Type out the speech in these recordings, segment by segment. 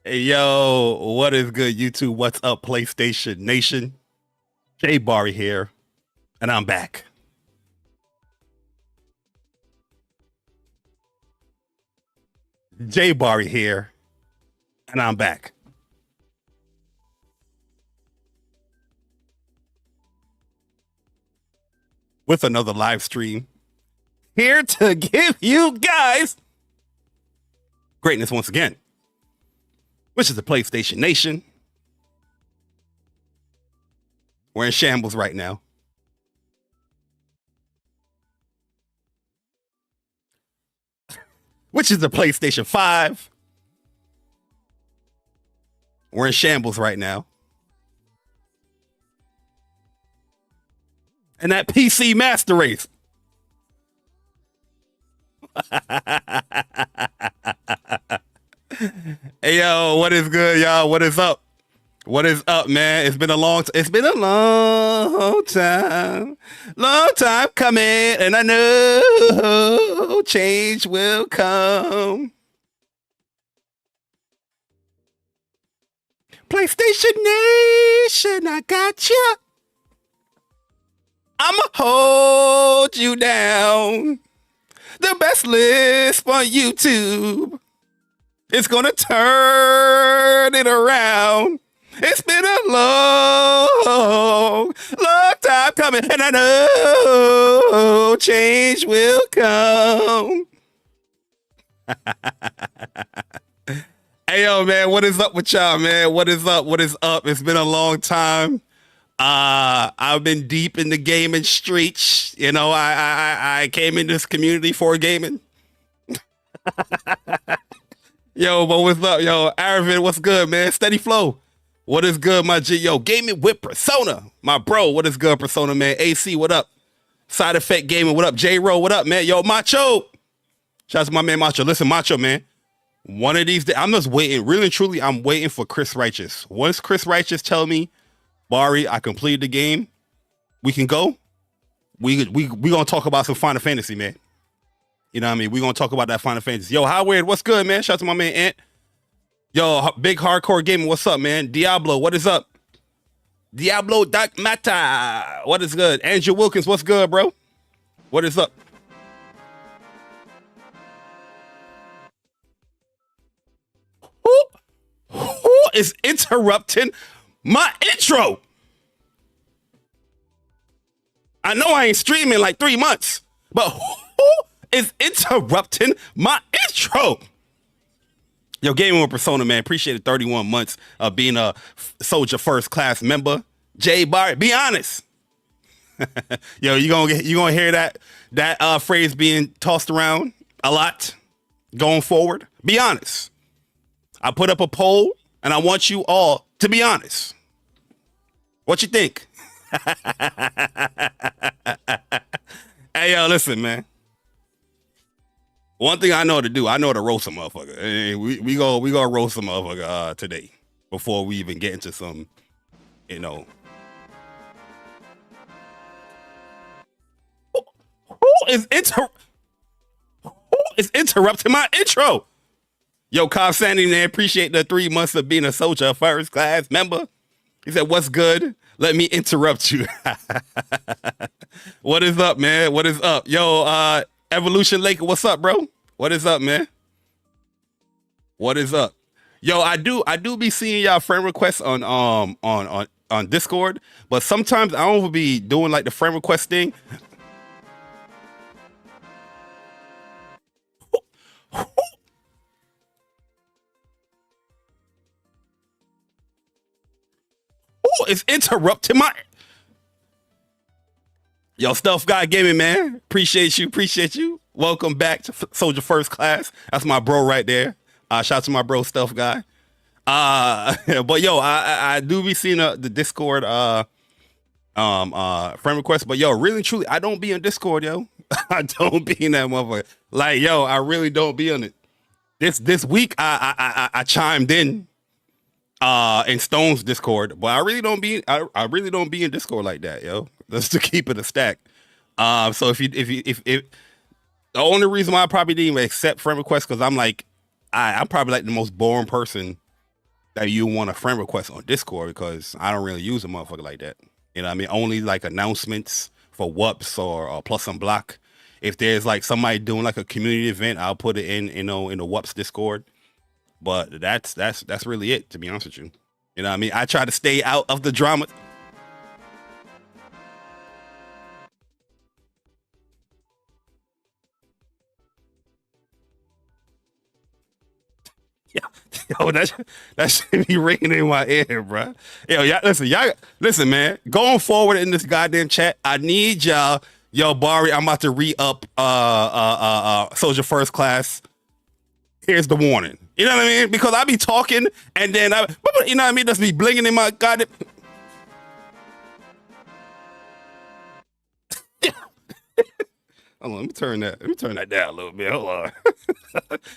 Hey, yo, what is good, YouTube? What's up, PlayStation Nation? JAYBARI here, and I'm back. JAYBARI here, and I'm back. With another live stream, here to give you guys greatness once again, which is the PlayStation Nation. We're in shambles right now. Which is the PlayStation 5. We're in shambles right now. And that PC Master Race. Hey, yo, what is good, y'all? What is up? What is up, man? It's been a long time coming, and I know change will come. PlayStation Nation, I got you. I'ma hold you down. The best list on YouTube. It's gonna turn it around. It's been a long time coming, and I know change will come. Hey, yo, man, what is up with y'all, man? What is up? What is up? It's been a long time. I've been deep in the gaming streets. You know, I came in this community for gaming. Yo, but what's up? Yo, Aravid, what's good, man? Steady flow. What is good, my G? Yo, Gaming with Persona. My bro, what is good, Persona, man? AC, what up? Side Effect Gaming, what up? J-Ro, what up, man? Yo, Macho. Shout out to my man, Macho. Listen, Macho, man. One of these days, I'm just waiting. Really and truly, I'm waiting for Chris Righteous. Once Chris Righteous tell me, Bari, I completed the game, we can go. We gonna talk about some Final Fantasy, man. You know what I mean? We gonna talk about that Final Fantasy. Yo, Howard, what's good, man? Shout out to my man Ant. Yo, Big Hardcore Gaming, what's up, man? Diablo, what is up? Diablo Dark Matter, what is good? Andrew Wilkins, what's good, bro? What is up? Who is interrupting my intro? I know I ain't streaming like 3 months, but who is interrupting my intro? Yo, Gaming with Persona, man. Appreciate it. 31 months of being a Soldier First Class member. JAYBARI, be honest. Yo, you gonna hear that phrase being tossed around a lot going forward. Be honest. I put up a poll, and I want you all to be honest. What you think? Hey, yo, listen, man. One thing I know how to do, I know how to roast a motherfucker. Hey, we gonna roast a motherfucker today before we even get into some, you know. Who is interrupting my intro? Yo, Cobb Sandy, man, appreciate the 3 months of being a Soldier First Class member. He said, what's good? Let me interrupt you. What is up, man? What is up? Yo, Evolution Laker, what's up, bro? What is up, man? What is up? Yo, I do be seeing y'all friend requests on Discord, but sometimes I don't be doing like the friend request thing. Who is interrupting my... Yo, Stealth Guy Gaming, man. Appreciate you. Welcome back to Soldier First Class. That's my bro right there. Shout out to my bro, Stealth Guy. But yo, I do be seeing the Discord friend request. But yo, really truly, I don't be on Discord, yo. I don't be in that motherfucker. Like, yo, I really don't be on it. This week I chimed in Stone's Discord, but I really don't be in Discord like that, yo. Just to keep it a stack. So if the only reason why I probably didn't even accept friend requests because I'm like, I'm probably like the most boring person that you want a friend request on Discord because I don't really use a motherfucker like that. You know what I mean? Only like announcements for WUPs or plus some block. If there's like somebody doing like a community event, I'll put it in, in the WUPs Discord. But that's really it, to be honest with you. You know what I mean? I try to stay out of the drama. Yeah. Yo, that should be ringing in my ear, bro. Yo, y'all listen, man. Going forward in this goddamn chat, I need y'all. Yo, Bari, I'm about to re-up Soldier First Class. Here's the warning. You know what I mean? Because I be talking and then you know what I mean? Just be blinging in my goddamn. Hold on, let me turn that down a little bit. Hold on.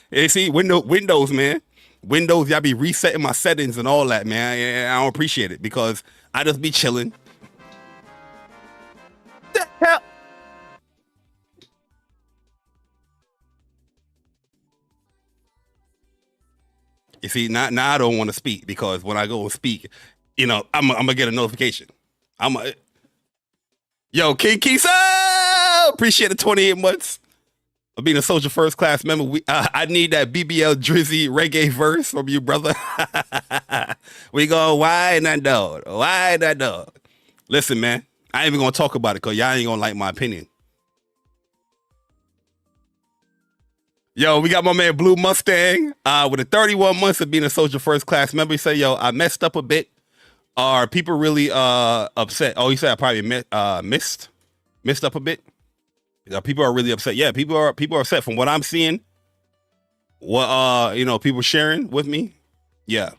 Hey, see, Windows, man. Windows, y'all be resetting my settings and all that, man. I don't appreciate it because I just be chilling. The hell? You see, now I don't want to speak because when I go and speak, you know, I'm gonna get a notification. Yo, King Kisa, appreciate the 28 months of being a Soldier First Class member. I need that BBL Drizzy reggae verse from you, brother. We go, why that dog? Why that dog? Listen, man, I ain't even gonna talk about it because y'all ain't gonna like my opinion. Yo, we got my man Blue Mustang with the 31 months of being a Soldier First Class member. He said, yo, I messed up a bit. Are people really upset? Oh, he said I probably missed up a bit. People are really upset. Yeah, people are upset from what I'm seeing. What you know, people sharing with me. Yeah.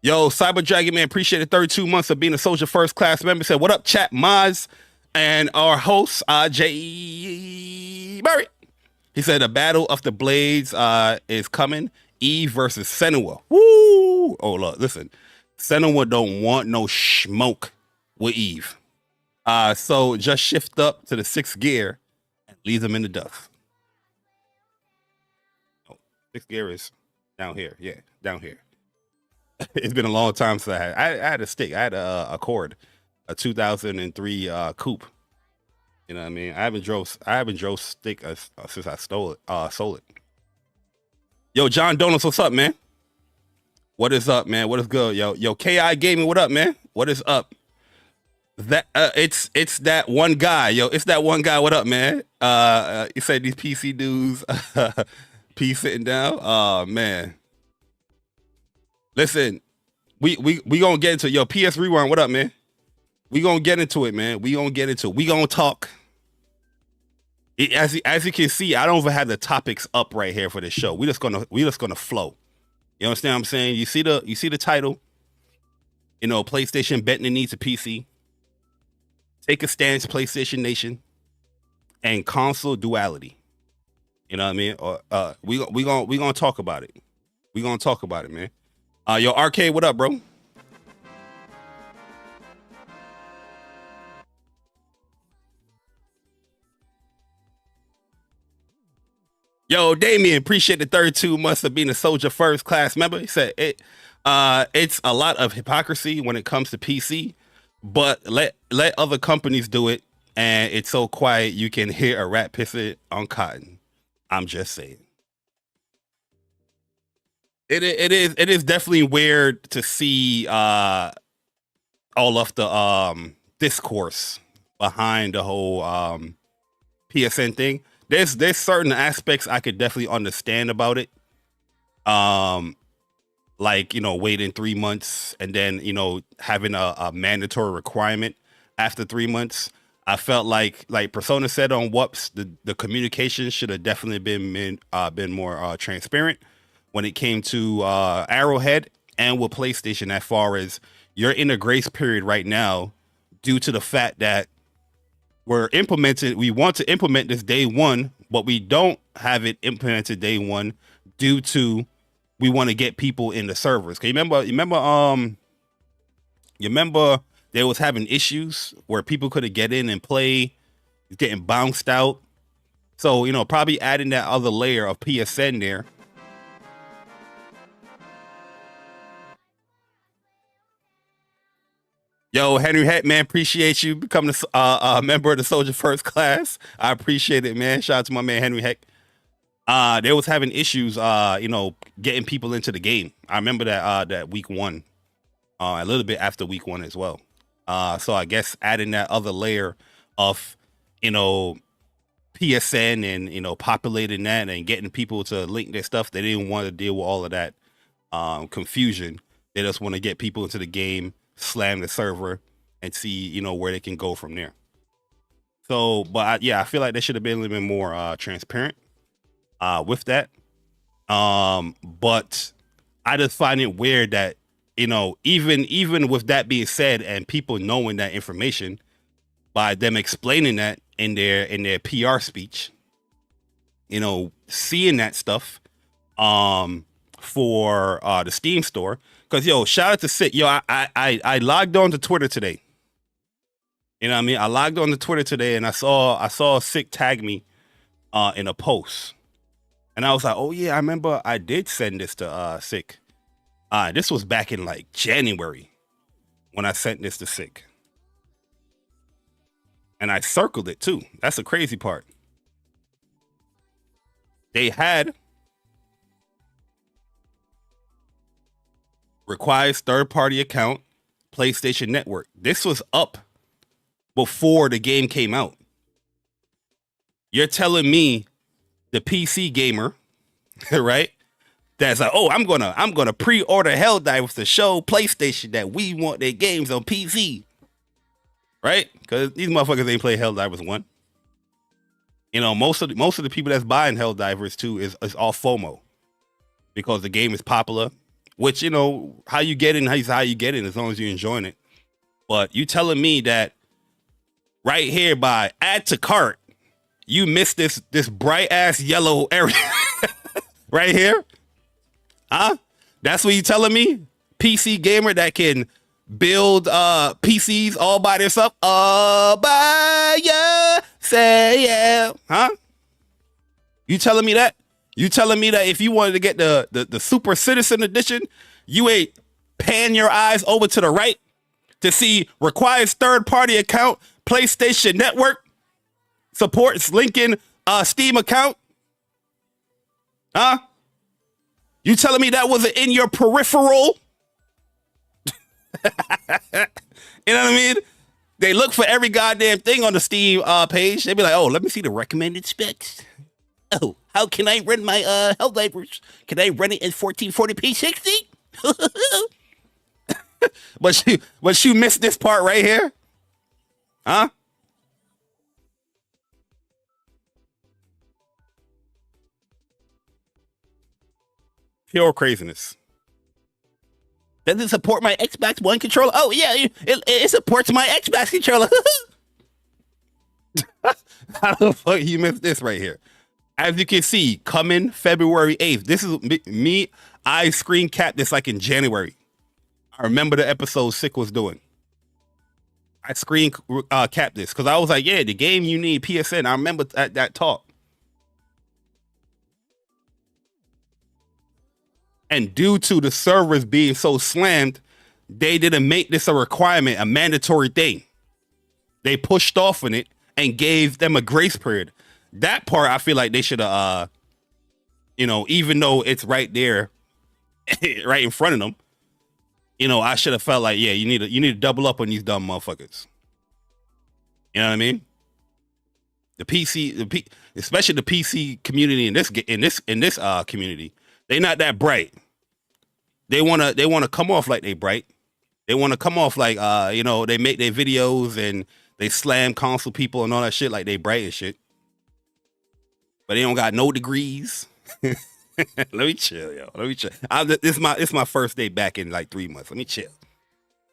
Yo, Cyber Dragon Man, appreciate the 32 months of being a Soldier First Class member. Said, what up, chat Maz and our host, JAYBARI. He said the battle of the blades is coming. Eve versus Senua. Woo! Oh, look, listen. Senua don't want no smoke with Eve. So just shift up to the 6th gear and leave them in the dust. Oh, 6th gear is down here. Yeah, down here. It's been a long time since I had a stick. I had a cord, a 2003 coupe. You know what I mean? I haven't drove stick since I sold it. Yo, John Donuts, what's up, man? What is up, man? What is good? Yo, KI Gaming, what up, man? What is up? That it's that one guy, yo. It's that one guy. What up, man? You said these PC dudes, P sitting down. Oh man. Listen, we gonna get into yo PS Rewind. What up, man? We gonna get into it, man. We gonna talk. As you can see, I don't even have the topics up right here for this show. We just gonna flow. You understand what I'm saying? You see the title. You know, PlayStation betting it needs a PC. Take a stance, PlayStation Nation, and console duality. You know what I mean? Or we gonna talk about it. We gonna talk about it, man. Yo, Arcade, what up, bro? Yo, Damien, appreciate the 32 months of being a Soldier First Class member. He said it's a lot of hypocrisy when it comes to PC, but let other companies do it, and it's so quiet you can hear a rat pissing on cotton. I'm just saying. It is definitely weird to see all of the discourse behind the whole PSN thing. There's certain aspects I could definitely understand about it. Like, you know, waiting 3 months and then, you know, having a mandatory requirement after 3 months. I felt like Persona said on WUPS, the communication should have definitely been more transparent when it came to Arrowhead and with PlayStation, as far as you're in a grace period right now due to the fact that we want to implement this day one, but we don't have it implemented day one due to we want to get people in the servers. Okay, you remember they was having issues where people couldn't get in and play, getting bounced out. So, you know, probably adding that other layer of PSN there Yo, Henry Heck, man, appreciate you becoming a member of the Soldier First class. I appreciate it, man. Shout out to my man Henry Heck. They was having issues, getting people into the game. I remember that week one, a little bit after week one as well. So I guess adding that other layer of, you know, PSN and populating that and getting people to link their stuff. They didn't want to deal with all of that confusion. They just want to get people into the game, slam the server, and see where they can go from there. So, but I feel like they should have been a little bit more transparent with that. But I just find it weird that even with that being said, and people knowing that information, by them explaining that in their PR speech, seeing that stuff for the Steam store. Because shout out to Sick. I logged on to Twitter today. You know what I mean? I logged on to Twitter today and I saw Sick tag me in a post. And I was like, oh yeah, I remember I did send this to Sick. This was back in like January when I sent this to Sick. And I circled it too. That's the crazy part. They had requires third-party account, PlayStation Network. This was up before the game came out. You're telling me the PC gamer, right? That's like, oh, I'm gonna pre-order Helldivers to show PlayStation that we want their games on PC. Right? Because these motherfuckers ain't play Helldivers 1. Most of the people that's buying Helldivers 2 is all FOMO. Because the game is popular. Which, how you get in, how you get in as long as you're enjoying it. But you telling me that right here by add to cart, you missed this bright ass yellow area right here? Huh? That's what you telling me? PC gamer that can build PCs all by themselves? All by yourself. Huh? You telling me that? You telling me that if you wanted to get the Super Citizen Edition, you ain't pan your eyes over to the right to see requires third-party account, PlayStation Network, supports Lincoln Steam account? Huh? You telling me that wasn't in your peripheral? You know what I mean? They look for every goddamn thing on the Steam page. They be like, oh, let me see the recommended specs. Oh, how can I run my Helldivers? Can I run it in 1440p 60? But you missed this part right here? Huh? Pure craziness. Does it support my Xbox One controller? Oh, yeah, it supports my Xbox controller. How the fuck you missed this right here? As you can see, coming February 8th. This is me. I screen capped this like in January. I remember the episode Sick was doing. I screen capped this because I was like, yeah, the game you need PSN. I remember that talk. And due to the servers being so slammed, they didn't make this a requirement, a mandatory thing. They pushed off on it and gave them a grace period. That part, I feel like they should have, even though it's right there, right in front of them, I should have felt like, yeah, you need to double up on these dumb motherfuckers. You know what I mean? Especially the PC community in this community, they not that bright. They wanna come off like they bright. They want to come off like they make their videos and they slam console people and all that shit like they bright and shit. But they don't got no degrees. Let me chill, yo. Let me chill. It's my first day back in like 3 months. Let me chill.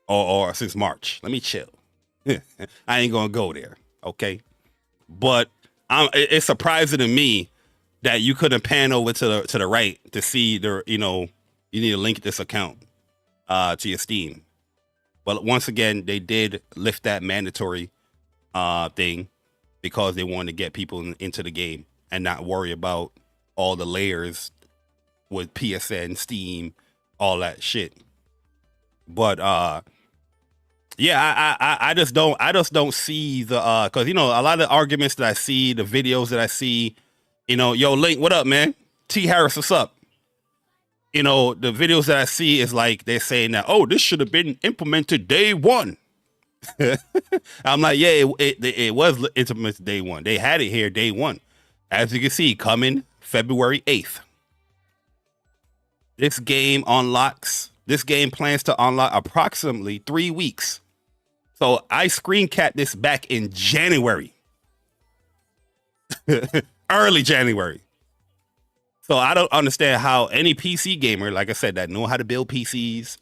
Or since March. Let me chill. I ain't gonna go there. Okay. But it's surprising to me that you couldn't pan over to the right to see you need to link this account to your Steam. But once again, they did lift that mandatory thing because they wanted to get people into the game and not worry about all the layers with PSN, Steam, all that shit. But Yeah, I just don't see the because you know a lot of the arguments that I see, the videos that I see, you know, yo, Link, what up, man? T Harris, what's up? You know, the videos that I see is like they're saying that, oh, this should have been implemented day one. I'm like, yeah, it was implemented day one. They had it here day one. As you can see, coming February 8th. This game plans to unlock approximately 3 weeks. So I screen capped this back in January, early January. So I don't understand how any PC gamer, like I said, that know how to build PCs,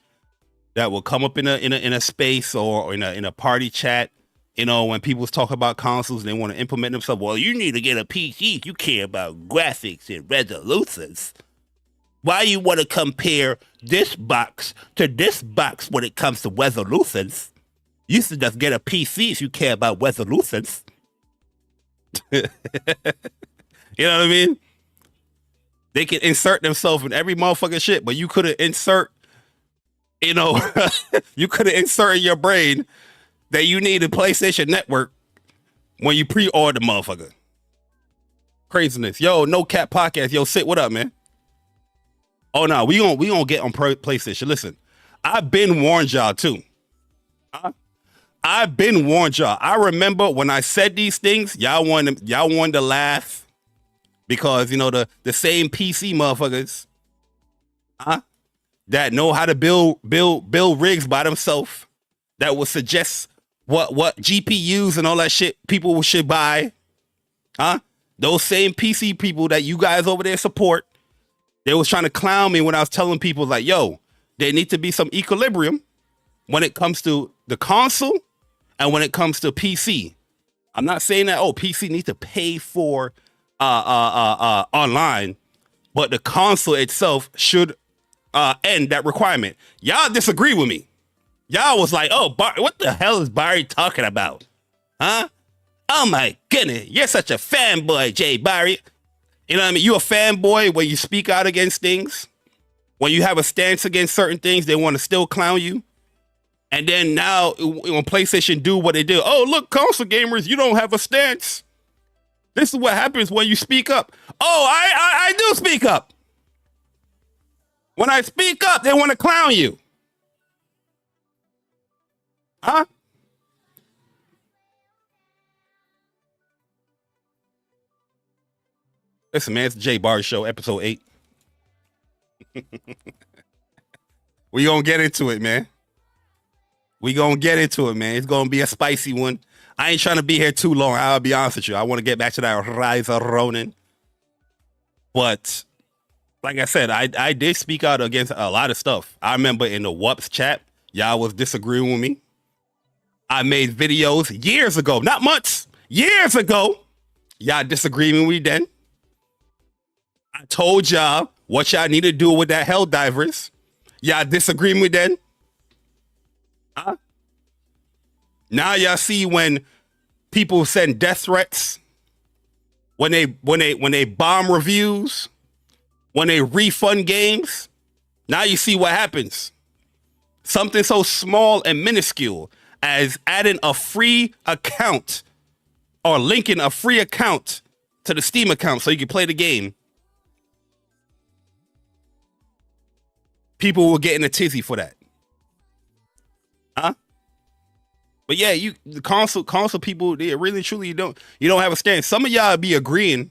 that will come up in a space or in a party chat. You know, when people talk about consoles and they want to implement themselves, well, you need to get a PC if you care about graphics and resolutions. Why you want to compare this box to this box when it comes to resolutions? You should just get a PC if you care about resolutions. You know what I mean? They can insert themselves in every motherfucking shit, but you couldn't insert, you know, you couldn't insert in your brain that you need a PlayStation Network when you pre-order the motherfucker. Craziness. Yo, no cap podcast. Yo, Sit, what up, man? Oh no, we gonna get on PlayStation. Listen, I've been warned y'all too. I've been warned y'all. I remember when I said these things, y'all wanted to laugh because you know the same PC motherfuckers, that know how to build rigs by themselves, that would suggest what GPUs and all that shit people should buy. Those same PC people that you guys over there support, they was trying to clown me when I was telling people like, yo, there need to be some equilibrium when it comes to the console and when it comes to PC. I'm not saying that, oh, PC needs to pay for online, but the console itself should end that requirement. Y'all disagree with me. Y'all was like, oh, what the hell is Barry talking about? Huh? Oh my goodness, you're such a fanboy, JAYBARI. You know what I mean? You a fanboy when you speak out against things. When you have a stance against certain things, they want to still clown you. And then now, when PlayStation do what they do, oh, look, console gamers, you don't have a stance. This is what happens when you speak up. Oh, I do speak up. When I speak up, they want to clown you. Huh? Listen, man, it's the JAYBARI Show, episode 8. We gonna get into it, man. We gonna get into it, man. It's gonna be a spicy one. I ain't trying to be here too long. I'll be honest with you. I want to get back to that Rise of Ronin. But like I said, I did speak out against a lot of stuff. I remember in the WUPS chat, y'all was disagreeing with me. I made videos years ago, not months, years ago. Y'all disagreeing with me then. I told y'all what y'all need to do with that Helldivers. Y'all disagreeing with then. Now y'all see when people send death threats, when they bomb reviews, when they refund games. Now you see what happens. Something so small and minuscule as adding a free account or linking a free account to the Steam account so you can play the game. People were getting a tizzy for that. But yeah, the console people, they really truly you don't have a stance. Some of y'all be agreeing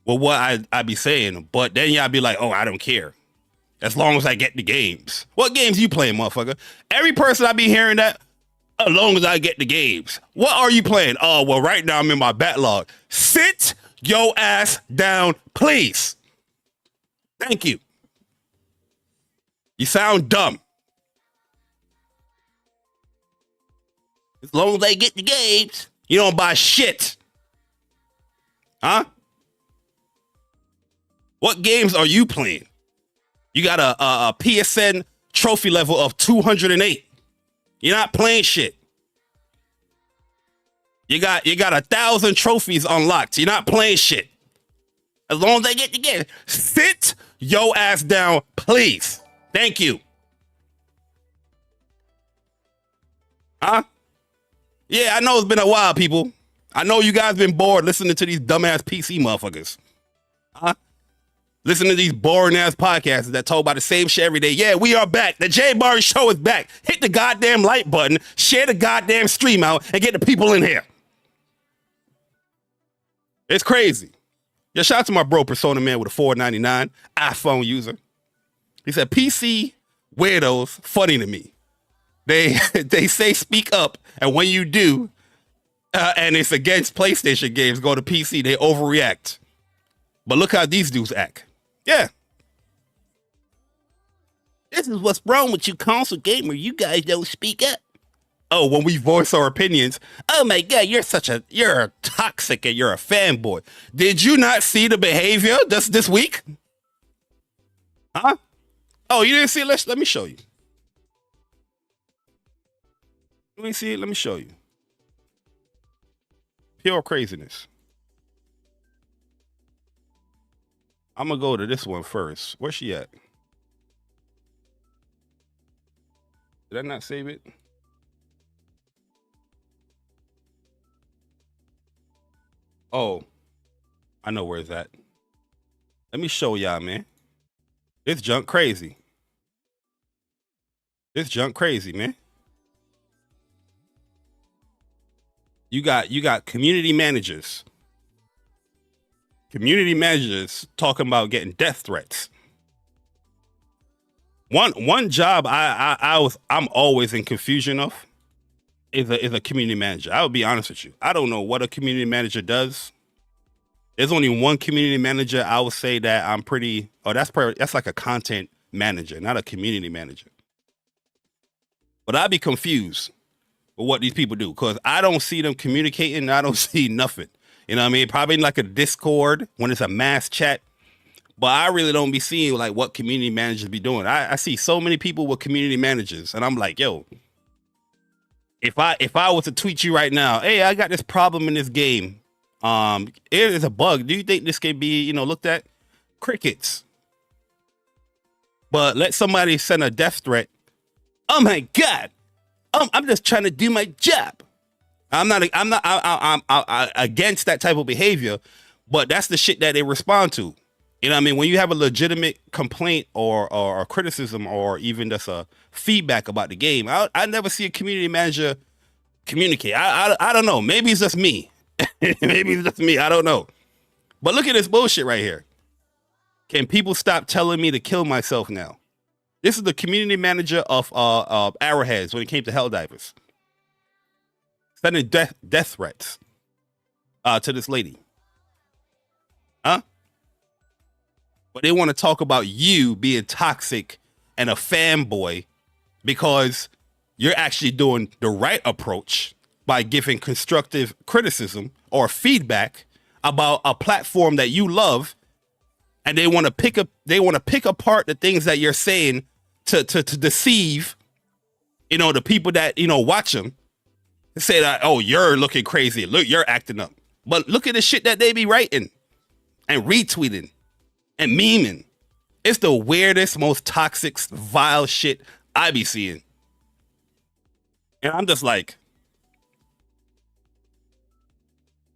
with what I be saying, but then y'all be like, oh, I don't care. As long as I get the games. What games you playing, motherfucker? Every person I be hearing that, as long as I get the games. What are you playing? Oh, well, right now I'm in my backlog. Sit your ass down, please. Thank you. You sound dumb. As long as they get the games, you don't buy shit. Huh? What games are you playing? You got a PSN trophy level of 208. You're not playing shit. You got 1,000 trophies unlocked. You're not playing shit. As long as they get the game, sit your ass down, please. Thank you. Huh? Yeah, I know it's been a while, people. I know you guys been bored listening to these dumbass PC motherfuckers. Huh? Listen to these boring ass podcasts that talk about the same shit every day. Yeah, we are back. The JAYBARI show is back. Hit the goddamn like button, share the goddamn stream out, and get the people in here. It's crazy. Yeah, shout out to my bro Persona Man with a $4.99 iPhone user. He said, PC weirdos funny to me. They say speak up, and when you do, and it's against PlayStation games, go to PC, they overreact. But look how these dudes act. Yeah. This is what's wrong with you console gamer. You guys don't speak up. Oh, when we voice our opinions, oh my God, you're a toxic and you're a fanboy. Did you not see the behavior just this week? Huh? Oh, you didn't see it? Let me show you. Let me see it. Let me show you. Pure craziness. I'm going to go to this one first. Where's she at? Did I not save it? Oh, I know where it's at. Let me show y'all, man. This junk crazy. This junk crazy, man. You got community managers. Community managers talking about getting death threats. One job I'm always in confusion of is a community manager. I will be honest with you. I don't know what a community manager does. There's only one community manager I would say that I'm pretty. Oh, that's like a content manager, not a community manager. But I'd be confused with what these people do because I don't see them communicating. I don't see nothing. You know what I mean? Probably like a Discord when it's a mass chat. But I really don't be seeing like what community managers be doing. I see so many people with community managers, and I'm like, yo, if I was to tweet you right now, hey, I got this problem in this game. It is a bug. Do you think this can be, looked at? Crickets. But let somebody send a death threat. Oh my God. I'm just trying to do my job. I'm against that type of behavior, but that's the shit that they respond to. You know what I mean? When you have a legitimate complaint or criticism or even just a feedback about the game, I never see a community manager communicate. I don't know. Maybe it's just me. Maybe it's just me. I don't know. But look at this bullshit right here. Can people stop telling me to kill myself now? This is the community manager of Arrowheads when it came to Helldivers. Sending death threats to this lady. Huh? But they want to talk about you being toxic and a fanboy because you're actually doing the right approach by giving constructive criticism or feedback about a platform that you love, and they want to pick apart the things that you're saying to deceive, the people that watch them. Say that, oh, you're looking crazy. Look, you're acting up. But look at the shit that they be writing and retweeting and memeing. It's the weirdest, most toxic, vile shit I be seeing. And I'm just like,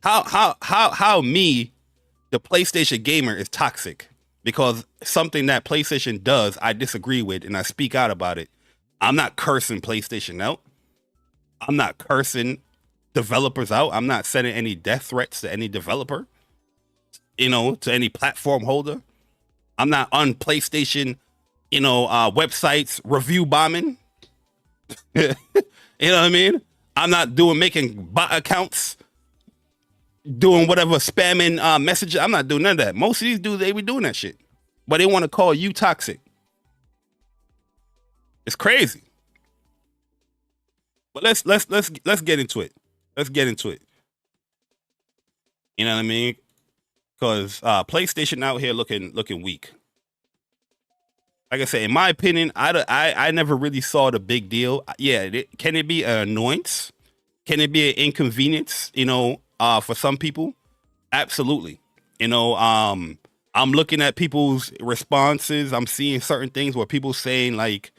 how me, the PlayStation gamer, is toxic because something that PlayStation does, I disagree with and I speak out about it. I'm not cursing PlayStation out. I'm not cursing developers out. I'm not sending any death threats to any developer, to any platform holder. I'm not on PlayStation, websites review bombing. You know what I mean? I'm not making bot accounts, doing whatever spamming messages. I'm not doing none of that. Most of these dudes, they be doing that shit, but they want to call you toxic. It's crazy. But let's get into it. Let's get into it. You know what I mean? Because PlayStation out here looking weak. Like I said, in my opinion, I never really saw the big deal. Yeah, can it be an annoyance? Can it be an inconvenience? For some people, absolutely. I'm looking at people's responses. I'm seeing certain things where people saying like,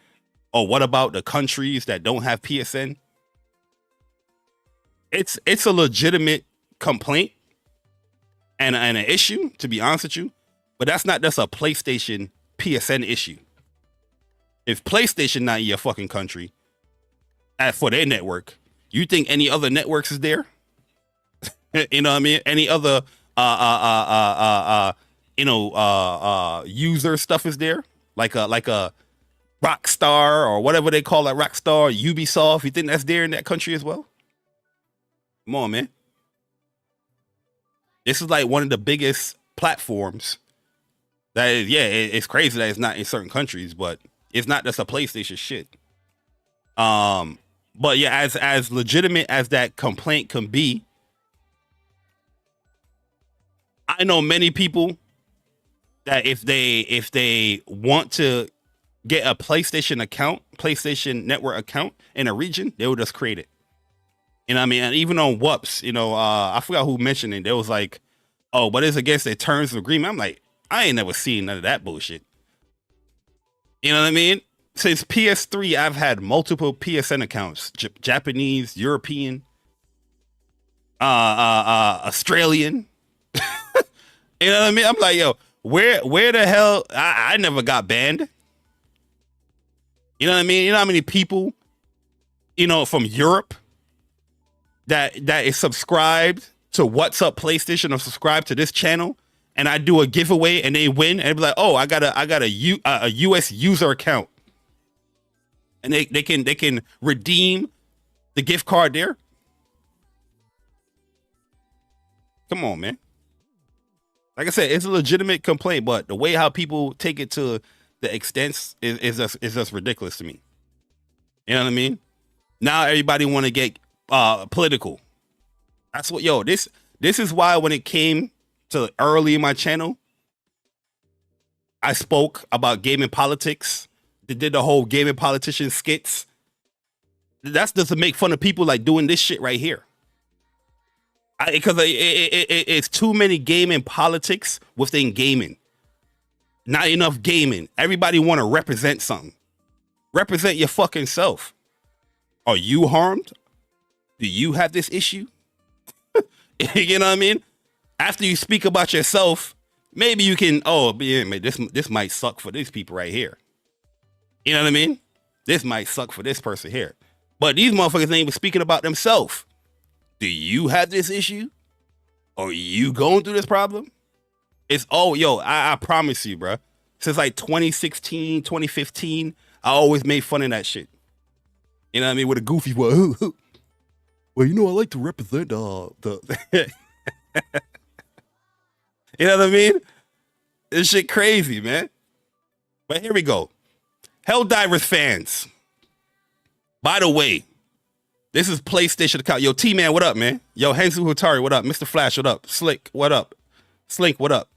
"Oh, what about the countries that don't have PSN?" it's a legitimate complaint and an issue, to be honest with you. But that's not just a PlayStation PSN issue. If PlayStation not in your fucking country for their network, you think any other networks is there? You know what I mean? Any other user stuff is there? Like a Rockstar or whatever they call it, Rockstar, Ubisoft. You think that's there in that country as well? Come on, man. This is like one of the biggest platforms. That is, yeah, it's crazy that it's not in certain countries, but it's not just a PlayStation shit. But yeah, as legitimate as that complaint can be, I know many people that if they want to get a PlayStation Network account in a region, they will just create it. You know what I mean? And even on WUPS, I forgot who mentioned it. They was like, oh, but it's against their terms of agreement. I'm like, I ain't never seen none of that bullshit. You know what I mean? Since PS3, I've had multiple PSN accounts, Japanese, European, Australian. You know what I mean? I'm like, yo, where the hell? I never got banned. You know what I mean? You know how many people, from Europe that is subscribed to What's Up PlayStation or subscribe to this channel, and I do a giveaway and they win, and they be like, oh, I got a US user account, and they can redeem the gift card there. Come on, man. Like I said, it's a legitimate complaint, but the way how people take it to the extent is just ridiculous to me. You know what I mean? Now everybody want to get political. That's what, this is why when it came to early in my channel, I spoke about gaming politics. They did the whole gaming politician skits. That's just to make fun of people like doing this shit right here. Because it's too many gaming politics within gaming. Not enough gaming. Everybody want to represent something. Represent your fucking self. Are you harmed? Do you have this issue? You know what I mean? After you speak about yourself, maybe you can, this might suck for these people right here. You know what I mean? This might suck for this person here. But these motherfuckers ain't even speaking about themselves. Do you have this issue? Are you going through this problem? It's, I promise you, bro. Since like 2016, 2015, I always made fun of that shit. You know what I mean? With a goofy, well, I like to represent the... You know what I mean? This shit crazy, man. But here we go. Helldivers fans. By the way, this is PlayStation account. Yo, T-Man, what up, man? Yo, Hensu Hutari, what up? Mr. Flash, what up? Slick, what up? Slink, what up?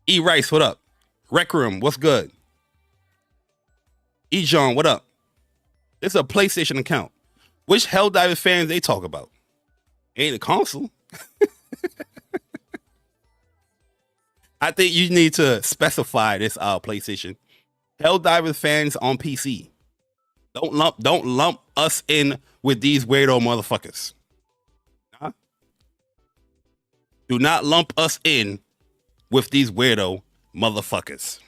E. Rice, what up? Rec Room, what's good? E. John, what up? This is a PlayStation account. Which Helldivers fans they talk about? Ain't a console. I think you need to specify this PlayStation. Helldivers fans on PC. Don't lump us in with these weirdo motherfuckers. Huh? Do not lump us in with these weirdo motherfuckers.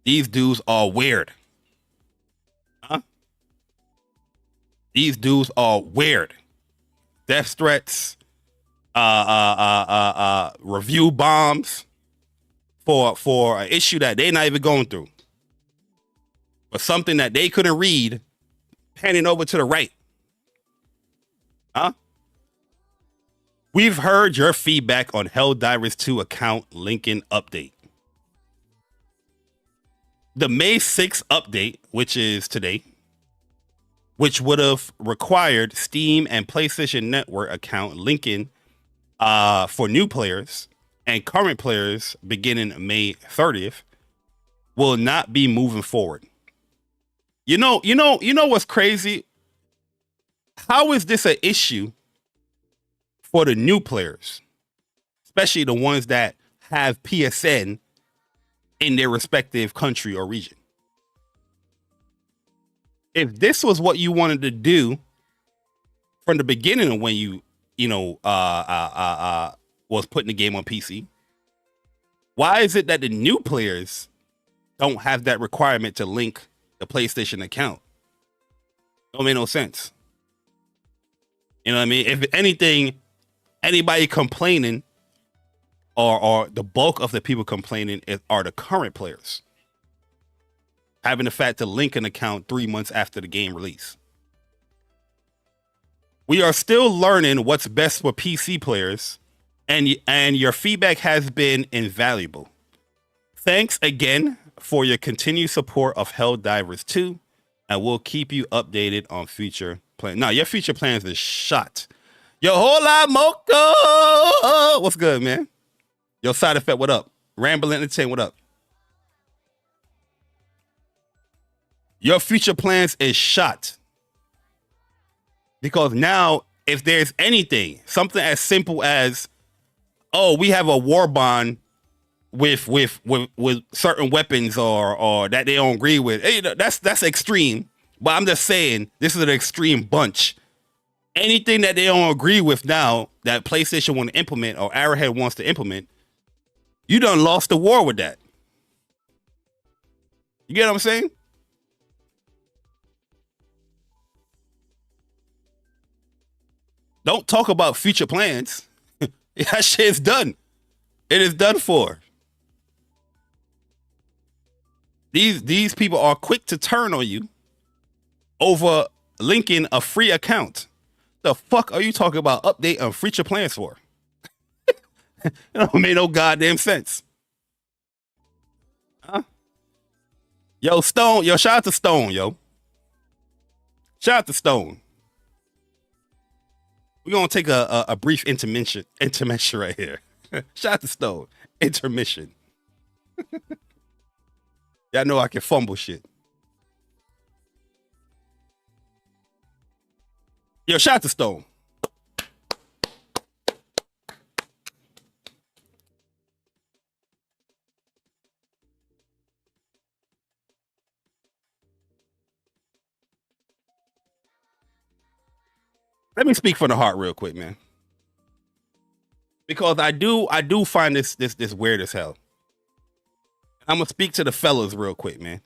These dudes are weird. Huh? These dudes are weird. Death threats, review bombs for an issue that they're not even going through. But something that they couldn't read, panning over to the right. Huh? We've heard your feedback on Helldivers 2 account linking update. The May 6th update, which is today, which would have required Steam and PlayStation Network account linking for new players and current players beginning May 30th, will not be moving forward. You know what's crazy? How is this an issue for the new players, especially the ones that have PSN in their respective country or region? If this was what you wanted to do from the beginning of when was putting the game on PC. Why is it that the new players don't have that requirement to link the PlayStation account? Don't make no sense. You know what I mean? If anything, anybody complaining or the bulk of the people complaining are the current players having the fact to link an account 3 months after the game release. We are still learning what's best for PC players, and your feedback has been invaluable. Thanks again for your continued support of Helldivers 2, and we'll keep you updated on future plans. No, your future plans is shot. Yo, hola, Moco! What's good, man? Yo, Side Effect, what up? Ramble Entertain, what up? Your future plans is shot. Because now, if there's anything, something as simple as, oh, we have a war bond with certain weapons or that they don't agree with, hey, that's extreme. But I'm just saying, this is an extreme bunch. Anything that they don't agree with now that PlayStation want to implement or Arrowhead wants to implement, you done lost the war with that. You get what I'm saying? Don't talk about future plans. That shit is done. It is done for. These people are quick to turn on you over linking a free account. The fuck are you talking about update on future plans for? It don't make no goddamn sense. Huh? Yo, Stone. Yo, shout out to Stone, yo. Shout out to Stone. We're going to take a brief intermission right here. Shout out to Stone. Intermission. Y'all know I can fumble shit. Yo, shout out to Stone. Let me speak from the heart real quick, man. Because I do find this weird as hell. I'm gonna speak to the fellas real quick, man.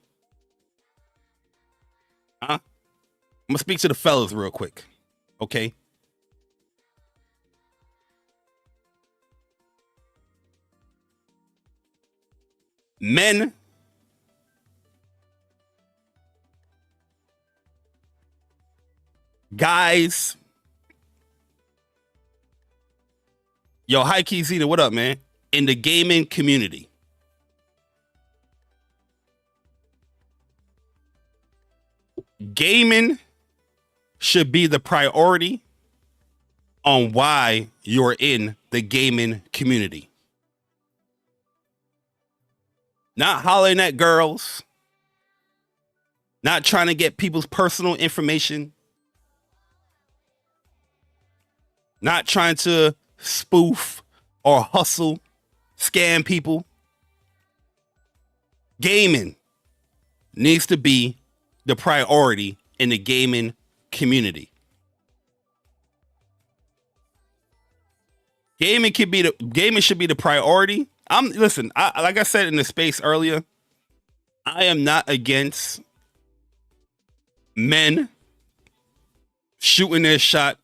I'm gonna speak to the fellas real quick. Okay. Men guys. Yo, High Key Zeta, what up, man? In the gaming community. Gaming should be the priority on why you're in the gaming community. Not hollering at girls. Not trying to get people's personal information. Not trying to spoof or hustle, scam people. Gaming needs to be the priority in the gaming community. Gaming should be the priority. Listen, like I said in the space earlier, I am not against men shooting their shot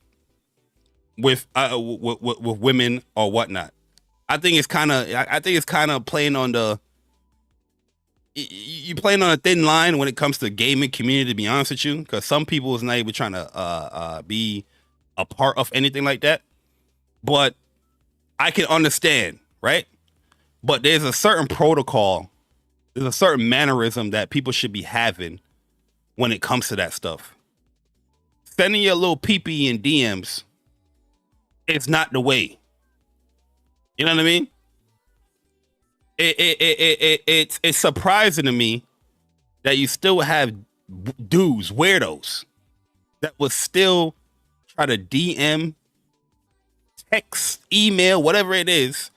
with women or whatnot. I think it's kind of playing on you playing on a thin line when it comes to gaming community, to be honest with you, because some people is not even trying to be a part of anything like that. But I can understand, right? But there's a certain protocol, there's a certain mannerism that people should be having when it comes to that stuff. Sending your little pee-pee in DMs, it's not the way. You know what I mean? It's surprising to me that you still have dudes, weirdos, that will still try to DM, text, email, whatever it is,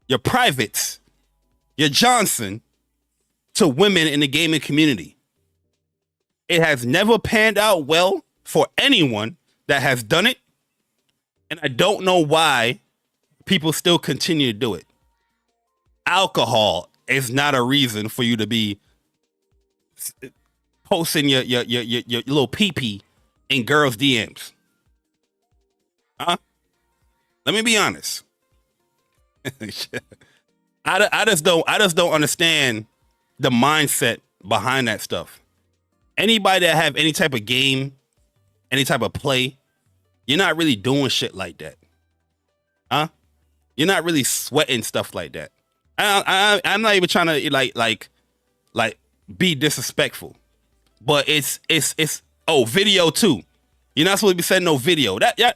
your privates, your Johnson, to women in the gaming community. It has never panned out well for anyone that has done it, and I don't know why people still continue to do it. Alcohol is not a reason for you to be posting your little pee-pee in girls' DMs. Huh? Let me be honest. I just don't understand the mindset behind that stuff. Anybody that have any type of game, any type of play, you're not really doing shit like that. Huh? You're not really sweating stuff like that. I'm not even trying to like be disrespectful, but it's video too. You're not supposed to be sending no video. That yeah.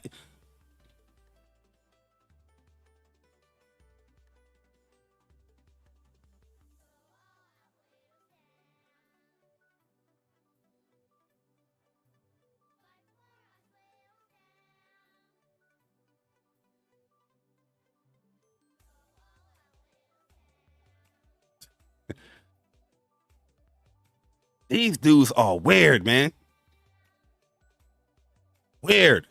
These dudes are weird, man. Weird.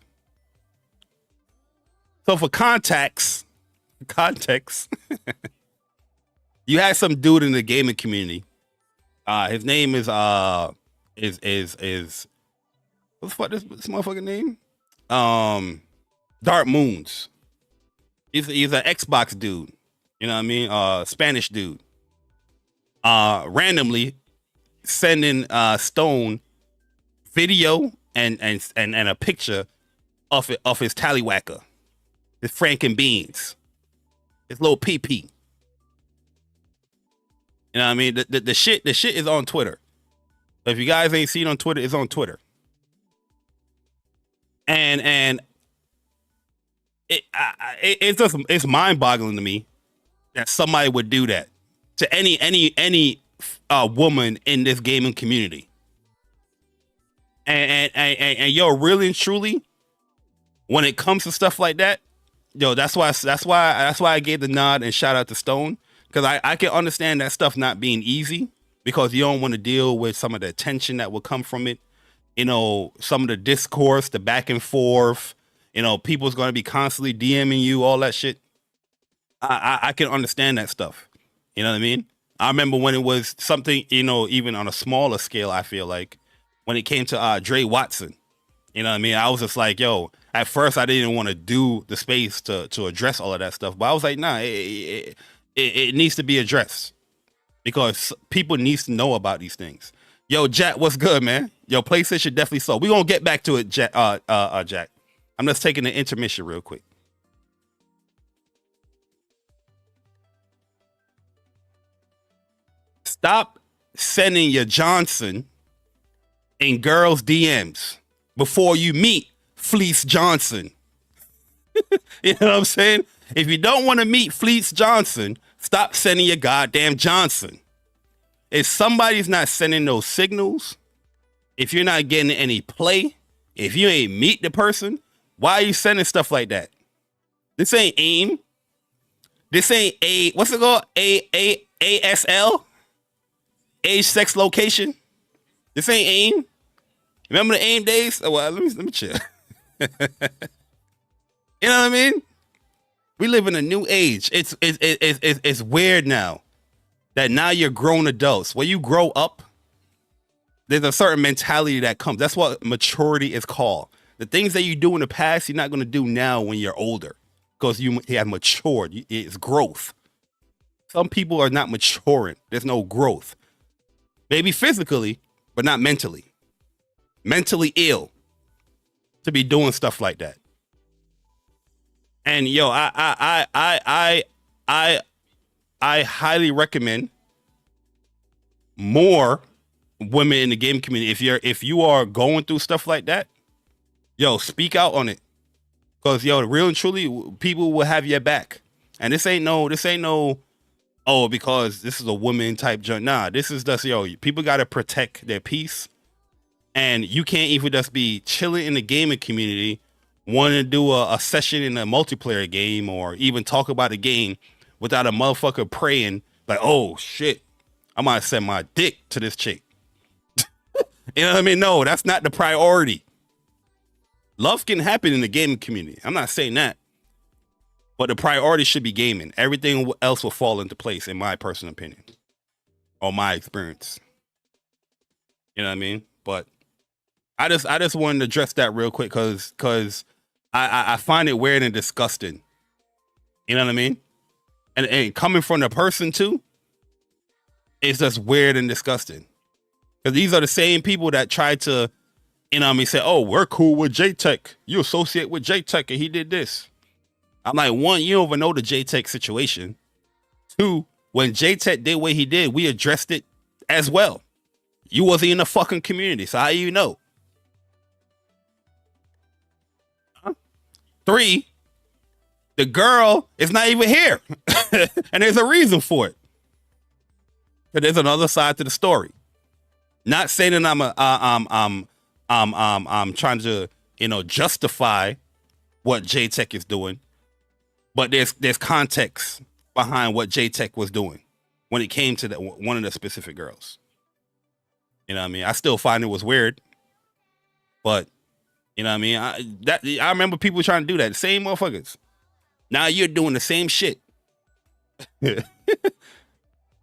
So for context, you had some dude in the gaming community. His name is what the fuck this motherfucking name? Dark Moons. He's an Xbox dude. You know what I mean? Spanish dude. Randomly sending Stone video and a picture of his tallywhacker, his Franken beans, his little PP. You know what I mean? The shit is on Twitter. If you guys ain't seen it on Twitter, it's on Twitter. And it's mind boggling to me that somebody would do that to any woman in this gaming community. And yo, really and truly, when it comes to stuff like that, yo, that's why I gave the nod and shout out to Stone, because I can understand that stuff not being easy, because you don't want to deal with some of the attention that will come from it. You know, some of the discourse, the back and forth. You know, people's going to be constantly DMing you, all that shit. I can understand that stuff. You know what I mean? I remember when it was something, you know, even on a smaller scale, I feel like, when it came to Dre Watson. You know what I mean? I was just like, yo, at first I didn't want to do the space to address all of that stuff. But I was like, nah, it needs to be addressed, because people needs to know about these things. Yo, Jack, what's good, man? Yo, PlayStation definitely so. We're going to get back to it, Jack. I'm just taking the intermission real quick. Stop sending your Johnson in girls' DMs before you meet Fleece Johnson. You know what I'm saying? If you don't want to meet Fleece Johnson, stop sending your goddamn Johnson. If somebody's not sending those signals, if you're not getting any play, if you ain't meet the person, why are you sending stuff like that? This ain't AIM. This ain't what's it called? ASL? Age, sex, location. This ain't AIM. Remember the AIM days? Oh, well, let me chill. You know what I mean? We live in a new age. It's weird now that now you're grown adults. When you grow up, there's a certain mentality that comes. That's what maturity is called. The things that you do in the past, you're not going to do now when you're older, because you have matured. It's growth. Some people are not maturing. There's no growth. Maybe physically, but not mentally. Mentally ill to be doing stuff like that. And yo, I highly recommend more women in the game community. If you are going through stuff like that, yo, speak out on it. Because yo, real and truly, people will have your back. And this ain't no, oh, because this is a woman type junk. Nah, this is just, yo, people got to protect their peace. And you can't even just be chilling in the gaming community, wanting to do a session in a multiplayer game or even talk about a game without a motherfucker praying like, oh shit, I might send my dick to this chick. You know what I mean? No, that's not the priority. Love can happen in the gaming community. I'm not saying that. But the priority should be gaming. Everything else will fall into place, in my personal opinion. Or my experience. You know what I mean? But I just wanted to address that real quick because I find it weird and disgusting. You know what I mean? And coming from the person too, it's just weird and disgusting. Because these are the same people that try to, you know what I mean, say, oh, we're cool with J-Tech. You associate with J-Tech and he did this. I'm like, one, you don't even know the J-Tech situation. Two, when J-Tech did what he did, we addressed it as well. You wasn't in the fucking community, so how you know? Huh? Three, the girl is not even here. And there's a reason for it. But there's another side to the story. Not saying that I'm trying to, you know, justify what J-Tech is doing, but there's context behind what J-Tech was doing when it came to one of the specific girls. You know what I mean? I still find it was weird, but you know what I mean? I remember people trying to do that. The same motherfuckers. Now you're doing the same shit. And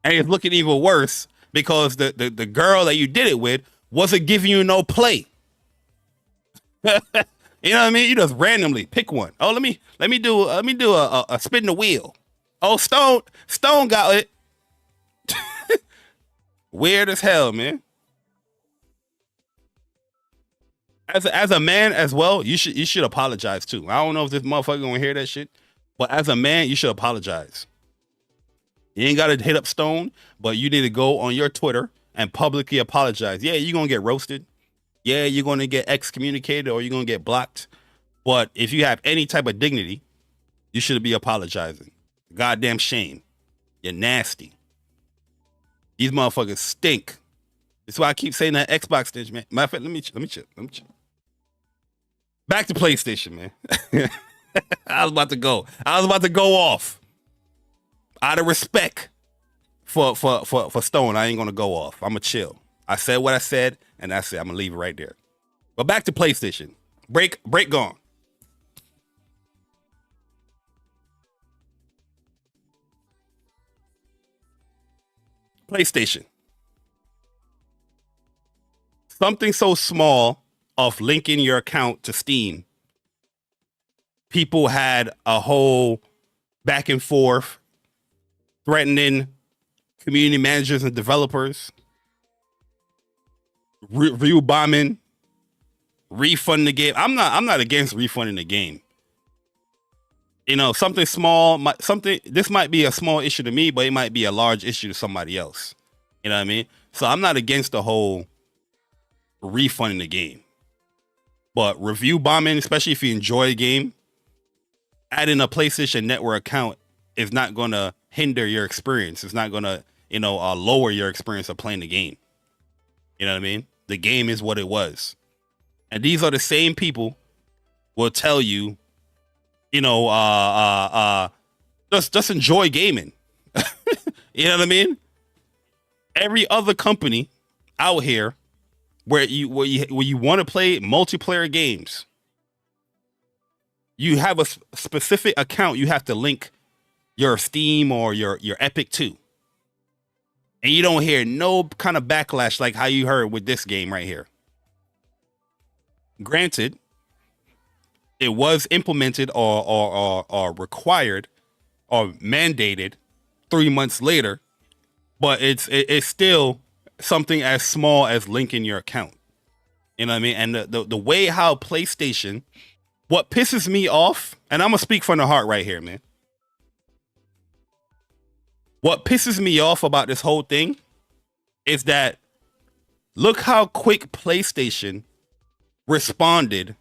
it's looking even worse because the girl that you did it with wasn't giving you no play. You know what I mean? You just randomly pick one. Oh, let me do a spin the wheel. Oh, Stone got it. Weird as hell, man. As a man as well, you should apologize too. I don't know if this motherfucker gonna hear that shit, but as a man, you should apologize. You ain't gotta hit up Stone, but you need to go on your Twitter and publicly apologize. Yeah, you're gonna get roasted. Yeah, you're gonna get excommunicated or you're gonna get blocked. But if you have any type of dignity, you should be apologizing. Goddamn shame. You're nasty. These motherfuckers stink. That's why I keep saying that Xbox stage, man. Matter of fact, let me chill. Back to PlayStation, man. I was about to go off. Out of respect for Stone, I ain't gonna go off. I'm gonna chill. I said what I said, and that's it. I'm gonna leave it right there. But back to PlayStation. Break gone. PlayStation. Something so small of linking your account to Steam. People had a whole back and forth threatening community managers and developers, review bombing, refunding the game. I'm not against refunding the game. You know, something small, this might be a small issue to me, but it might be a large issue to somebody else. You know what I mean? So I'm not against the whole refunding the game. But review bombing, especially if you enjoy a game, adding a PlayStation Network account is not going to hinder your experience. It's not going to, you know, lower your experience of playing the game. You know what I mean? The game is what it was. And these are the same people will tell you, you know, just enjoy gaming. You know what I mean? Every other company out here where you want to play multiplayer games, you have a specific account you have to link your Steam or your Epic to. And you don't hear no kind of backlash like how you heard with this game right here. Granted, it was implemented or required or mandated 3 months later, but it's still something as small as linking your account. You know what I mean? And the way how PlayStation, what pisses me off, and I'm gonna speak from the heart right here, man. What pisses me off about this whole thing is that look how quick PlayStation responded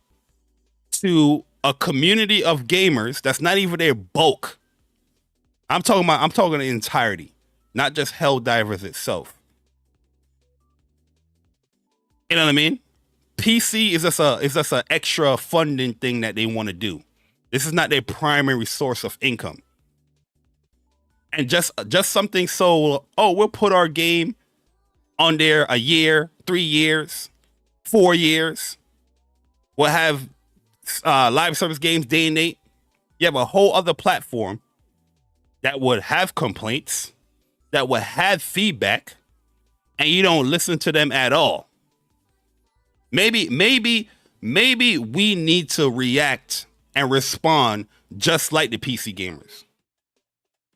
to a community of gamers that's not even their bulk. I'm talking the entirety, not just Helldivers itself. You know what I mean? PC is just an extra funding thing that they want to do. This is not their primary source of income. And just something so, we'll put our game on there a year, 3 years, 4 years. We'll have live service games day and date. You have a whole other platform that would have complaints, that would have feedback, and you don't listen to them at all. Maybe we need to react and respond just like the PC gamers.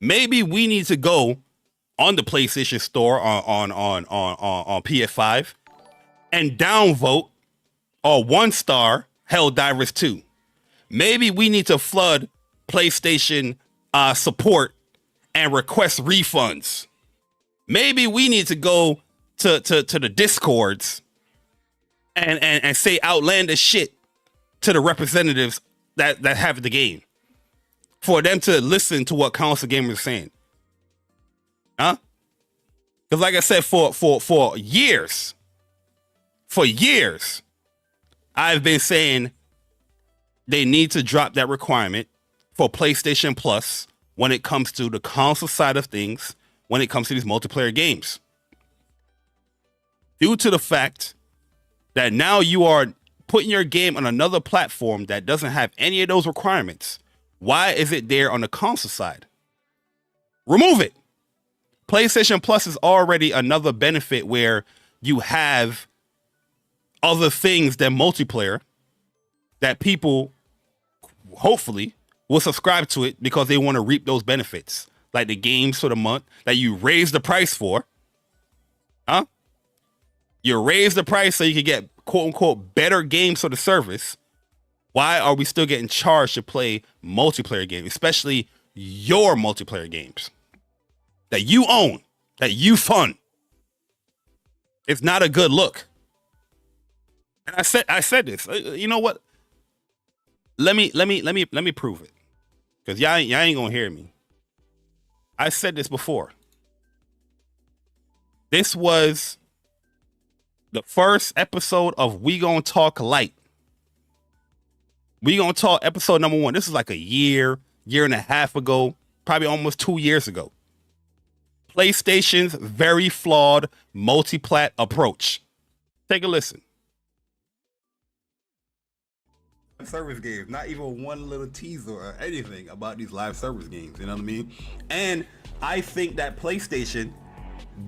Maybe we need to go on the PlayStation Store on PS5 and downvote or 1-star Helldivers 2. Maybe we need to flood PlayStation support and request refunds. Maybe we need to go to the Discords and say outlandish shit to the representatives that have the game for them to listen to what console gamers are saying. Huh? Because like I said, for years, I've been saying they need to drop that requirement for PlayStation Plus when it comes to the console side of things, when it comes to these multiplayer games. Due to the fact that now you are putting your game on another platform that doesn't have any of those requirements, why is it there on the console side? Remove it. PlayStation Plus is already another benefit where you have other things than multiplayer that people hopefully will subscribe to it because they want to reap those benefits, like the games for the month that you raise the price for. Huh? You raise the price so you can get quote unquote better games for the service. Why are we still getting charged to play multiplayer games, especially your multiplayer games that you own, that you fund? It's not a good look. And I said this. You know what? Let me prove it, because y'all ain't gonna hear me. I said this before. This was the first episode of We Gonna Talk Light. We Gonna Talk episode number 1. This is like a year and a half ago, probably almost 2 years ago. PlayStation's very flawed multi-plat approach. Take a listen. Service games, not even one little teaser or anything about these live service games, you know what I mean? And I think that PlayStation,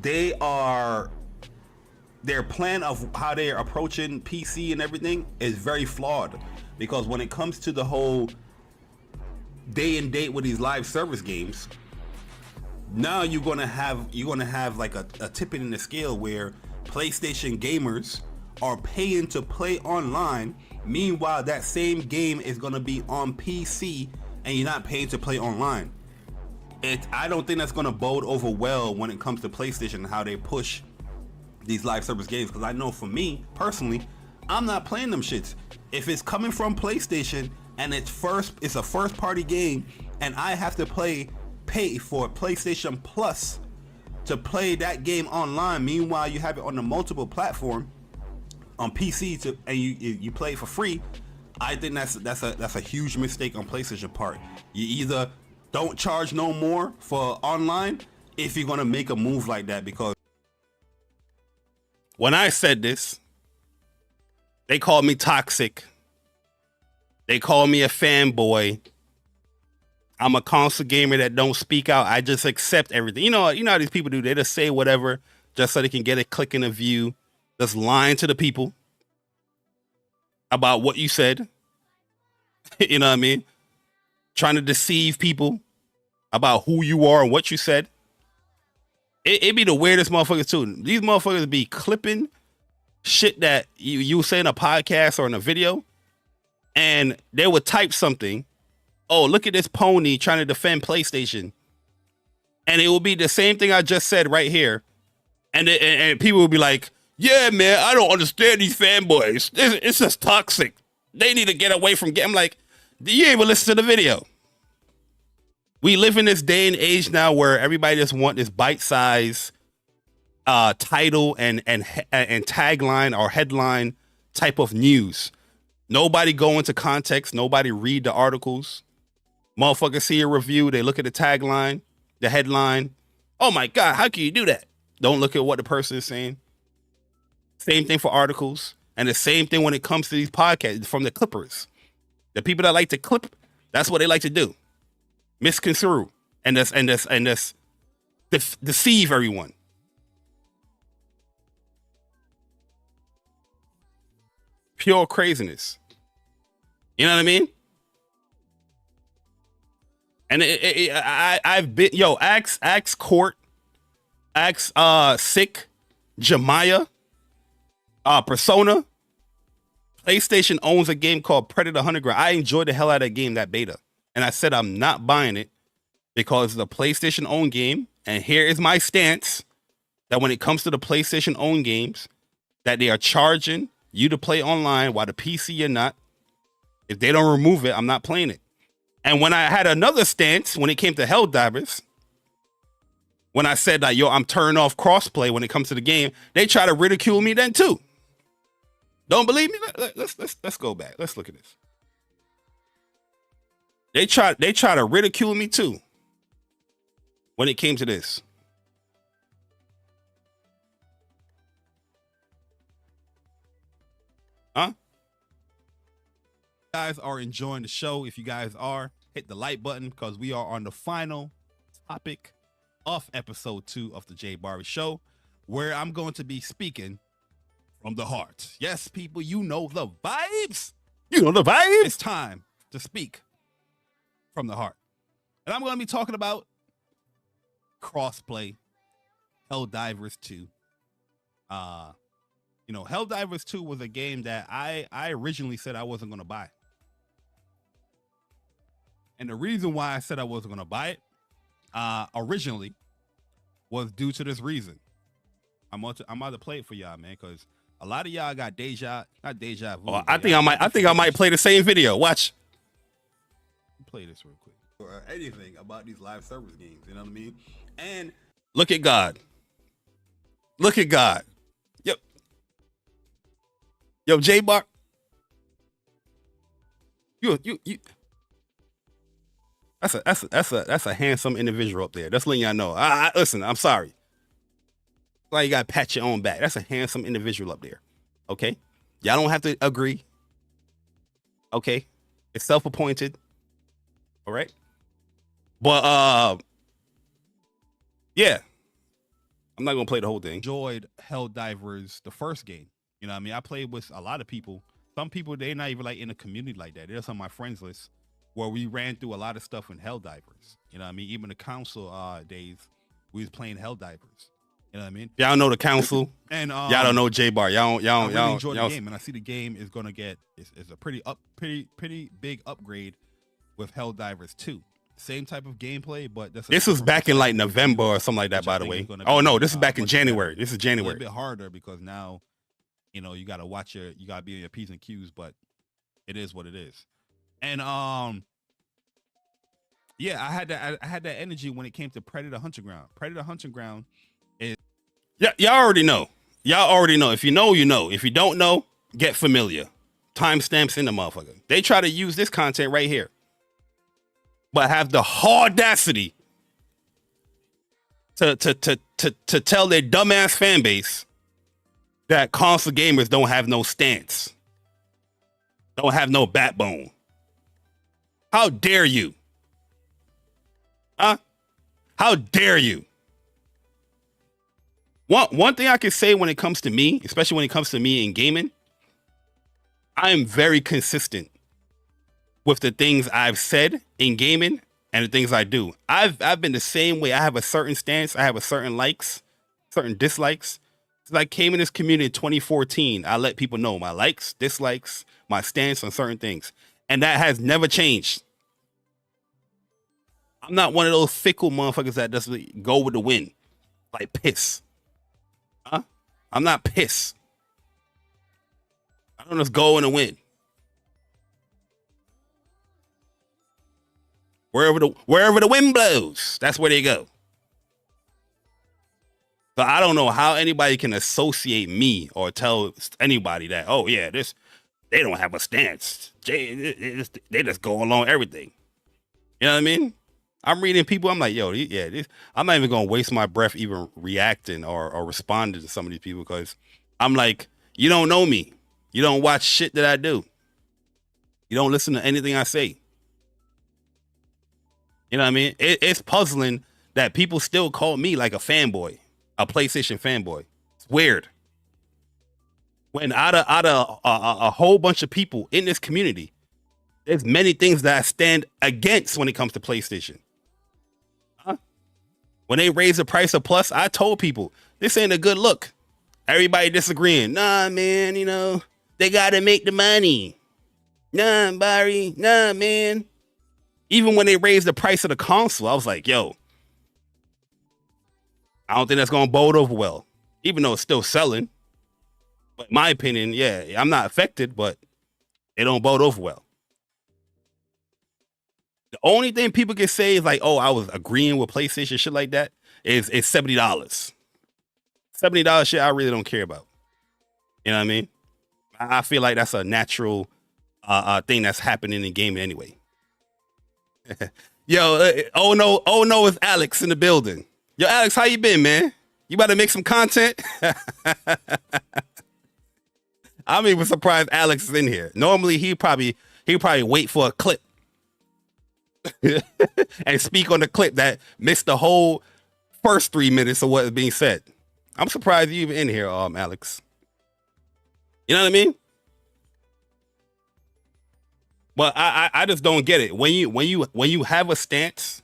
their plan of how they're approaching PC and everything is very flawed, because when it comes to the whole day and date with these live service games, now you're gonna have like a tipping in the scale where PlayStation gamers are paying to play online. Meanwhile, that same game is gonna be on PC and you're not paying to play online. I don't think that's gonna bode over well when it comes to PlayStation and how they push these live service games. Because I know for me personally, I'm not playing them shits. If it's coming from PlayStation and it's a first party game and I have to pay for PlayStation Plus to play that game online, meanwhile you have it on the multiple platform on PC and you play it for free, I think that's a huge mistake on PlayStation part. You either don't charge no more for online if you're gonna make a move like that, because when I said this, they called me toxic. They called me a fanboy. I'm a console gamer that don't speak out. I just accept everything. You know how these people do. They just say whatever just so they can get a click and a view. Just lying to the people about what you said. You know what I mean? Trying to deceive people about who you are and what you said. It be the weirdest motherfuckers too. These motherfuckers be clipping shit that you say in a podcast or in a video, and they would type something. Oh, look at this pony trying to defend PlayStation. And it will be the same thing I just said right here. And people will be like, yeah, man, I don't understand these fanboys. It's just toxic. They need to get away from I'm like, you ain't even listen to the video. We live in this day and age now where everybody just want this bite-size title and tagline or headline type of news. Nobody go into context. Nobody read the articles. Motherfuckers see a review. They look at the tagline, the headline. Oh my God, how can you do that? Don't look at what the person is saying. Same thing for articles. And the same thing when it comes to these podcasts from the Clippers. The people that like to clip, that's what they like to do. Misconstrue and deceive everyone. Pure craziness. You know what I mean? And I've been, yo, ask Court, ask Sick, Jemiah, Persona. PlayStation owns a game called Predator Underground. I enjoyed the hell out of that game, that beta. And I said I'm not buying it because it's a PlayStation owned game. And here is my stance that when it comes to the PlayStation owned games, that they are charging you to play online while the PC you're not. If they don't remove it, I'm not playing it. And when I had another stance when it came to Helldivers, when I said that, yo, I'm turning off crossplay when it comes to the game, they try to ridicule me then too. Don't believe me? Let's go back. Let's look at this. They try to ridicule me too when it came to this. Huh? Guys are enjoying the show. If you guys are, hit the like button because we are on the final topic of episode 2 of the JAYBARI show, where I'm going to be speaking from the heart. Yes, people, you know the vibes. You know the vibes. It's time to speak from the heart. And I'm going to be talking about crossplay, Helldivers 2. You know, Helldivers 2 was a game that I originally said I wasn't going to buy. And the reason why I said I wasn't going to buy it originally was due to this reason. I'm about to play it for y'all, man, because a lot of y'all got not deja vu. Oh, I think I might play the same video. Watch. Play this real quick. Or anything about these live service games, you know what I mean? And look at God. Look at God. Yep. Yo, JAYBARI. You. That's a handsome individual up there. That's letting y'all know. Listen, I'm sorry. Like, you gotta pat your own back. That's a handsome individual up there. Okay? Y'all don't have to agree. Okay? It's self-appointed. All right? But yeah. I'm not gonna play the whole thing. Enjoyed Helldivers, the first game. You know what I mean? I played with a lot of people. Some people, they're not even like in a community like that. They're just on my friends list where we ran through a lot of stuff in Helldivers. You know what I mean? Even the council days, we was playing Helldivers. You know what I mean? Y'all know the council, and y'all don't know JAYBARI. Y'all really enjoy the game, and I see the game is gonna get it's a pretty big upgrade with Helldivers 2. Same type of gameplay, but this was back in like November or something like that. By the way, oh no, this is back in January. This is January. A bit harder because now, you know, you gotta you gotta be in your P's and Q's, but it is what it is. And yeah, I had that energy when it came to Predator Hunting Ground. Predator Hunting Ground is y'all already know. Y'all already know. If you know, you know. If you don't know, get familiar. Timestamps in the motherfucker. They try to use this content right here, but have the audacity to tell their dumbass fan base that console gamers don't have no stance, don't have no backbone. How dare you? Huh? How dare you? One thing I can say when it comes to me, especially when it comes to me in gaming, I am very consistent with the things I've said in gaming and the things I do. I've been the same way. I have a certain stance. I have a certain likes, certain dislikes. Since I came in this community in 2014, I let people know my likes, dislikes, my stance on certain things. And that has never changed. I'm not one of those fickle motherfuckers that doesn't go with the wind. Like piss. Huh? I'm not piss. I don't just go in the wind. Wherever the wind blows, that's where they go. So I don't know how anybody can associate me or tell anybody that, oh yeah, they don't have a stance. They just go along everything. You know what I mean? I'm reading people. I'm like, yo, yeah, I'm not even gonna waste my breath even reacting or responding to some of these people because I'm like, you don't know me. You don't watch shit that I do. You don't listen to anything I say. You know what I mean? It's puzzling that people still call me like a fanboy, a PlayStation fanboy. It's weird. When out of a whole bunch of people in this community, there's many things that I stand against when it comes to PlayStation. Huh? When they raised the price of Plus, I told people this ain't a good look. Everybody disagreeing. Nah, man, you know, they gotta make the money. Nah, Barry, nah, man. Even when they raised the price of the console, I was like, yo, I don't think that's gonna bode over well. Even though it's still selling. But in my opinion, yeah, I'm not affected, but it don't bode over well. The only thing people can say is like, oh, I was agreeing with PlayStation, shit like that, is $70. $70 shit I really don't care about. You know what I mean? I feel like that's a natural thing that's happening in gaming anyway. Yo, oh no, it's Alex in the building. Yo, Alex, how you been, man? You about to make some content? I'm even surprised Alex is in here. Normally he probably wait for a clip and speak on the clip that missed the whole first 3 minutes of what is being said. I'm surprised you even in here, Alex. You know what I mean? But I just don't get it. When you have a stance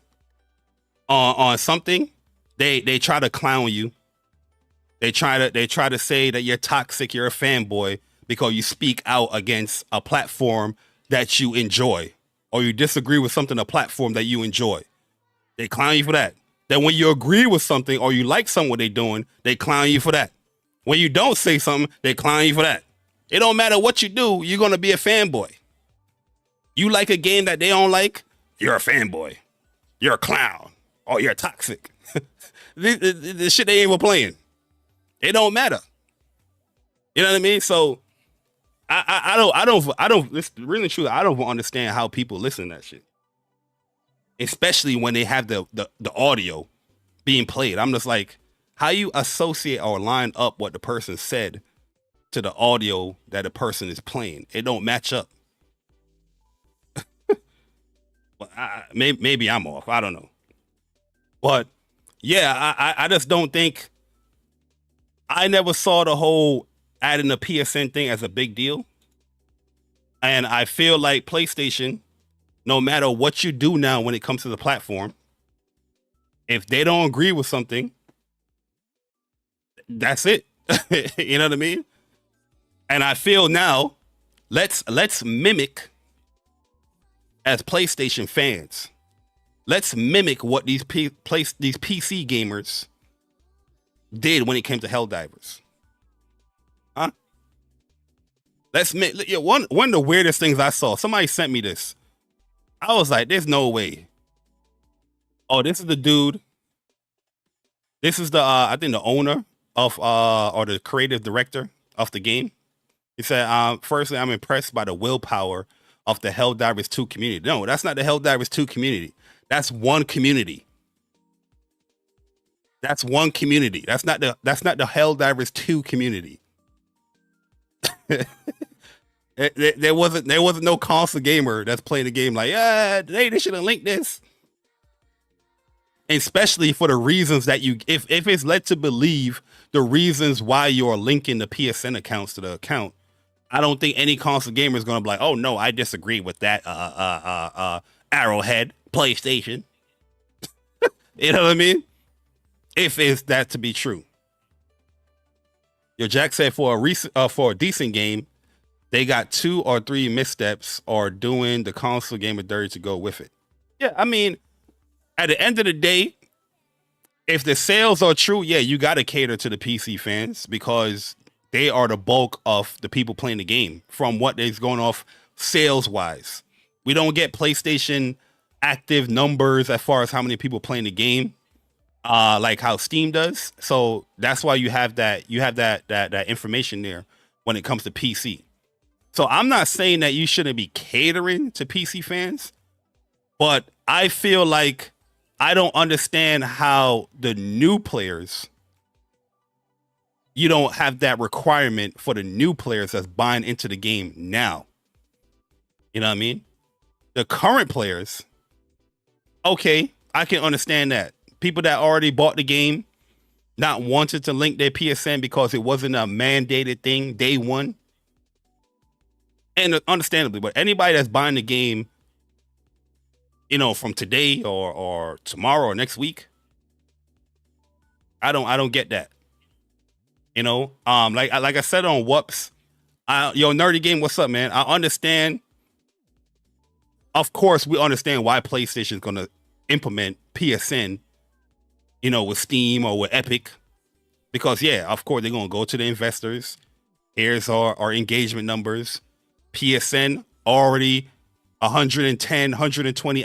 on something, they try to clown you. They try to say that you're toxic, you're a fanboy because you speak out against a platform that you enjoy, or you disagree with something, a platform that you enjoy. They clown you for that. Then when you agree with something or you like something what they're doing, they clown you for that. When you don't say something, they clown you for that. It don't matter what you do, you're gonna be a fanboy. You like a game that they don't like, you're a fanboy. You're a clown. Or you're toxic. This shit they ain't even playing. It don't matter. You know what I mean? So I don't. This really true. I don't understand how people listen to that shit, especially when they have the audio being played. I'm just like, how you associate or line up what the person said to the audio that the person is playing? It don't match up. Well, maybe I'm off. I don't know, but yeah, I just don't think. I never saw the whole adding the PSN thing as a big deal. And I feel like PlayStation, no matter what you do now when it comes to the platform, if they don't agree with something, that's it. You know what I mean? And I feel now, let's mimic as PlayStation fans. Let's mimic what these PC gamers did when it came to Helldivers. Huh? One of the weirdest things I saw, somebody sent me this. I was like, there's no way. Oh, this is the dude. This is the I think the owner of or the creative director of the game. He said, firstly, I'm impressed by the willpower of the Helldivers 2 community. No, that's not the Helldivers 2 community. That's one community. That's one community. That's not the Helldivers 2 community. there wasn't no console gamer that's playing the game like, yeah, they should have linked this. Especially for the reasons that if it's led to believe the reasons why you're linking the PSN accounts to the account, I don't think any console gamer is gonna be like, oh no, I disagree with that Arrowhead PlayStation. You know what I mean? If it's that to be true. Yo, Jack said for a decent game, they got 2 or 3 missteps or doing the console gamer dirty to go with it. Yeah, I mean, at the end of the day, if the sales are true, yeah, you got to cater to the PC fans because they are the bulk of the people playing the game from what is going off sales-wise. We don't get PlayStation active numbers as far as how many people playing the game. Like how Steam does. So that's why you have that information there when it comes to PC. So I'm not saying that you shouldn't be catering to PC fans, but I feel like I don't understand how the new players, you don't have that requirement for the new players that's buying into the game now. You know what I mean? The current players, okay, I can understand that. People that already bought the game, not wanted to link their PSN because it wasn't a mandated thing day one. And understandably, but anybody that's buying the game, you know, from today or tomorrow or next week, I don't get that. You know, like I said on Whoops, yo, Nerdy Game, what's up, man? I understand. Of course, we understand why PlayStation is gonna implement PSN, you know, with Steam or with Epic, because yeah, of course they're gonna go to the investors. Here's our engagement numbers. PSN already 110, 120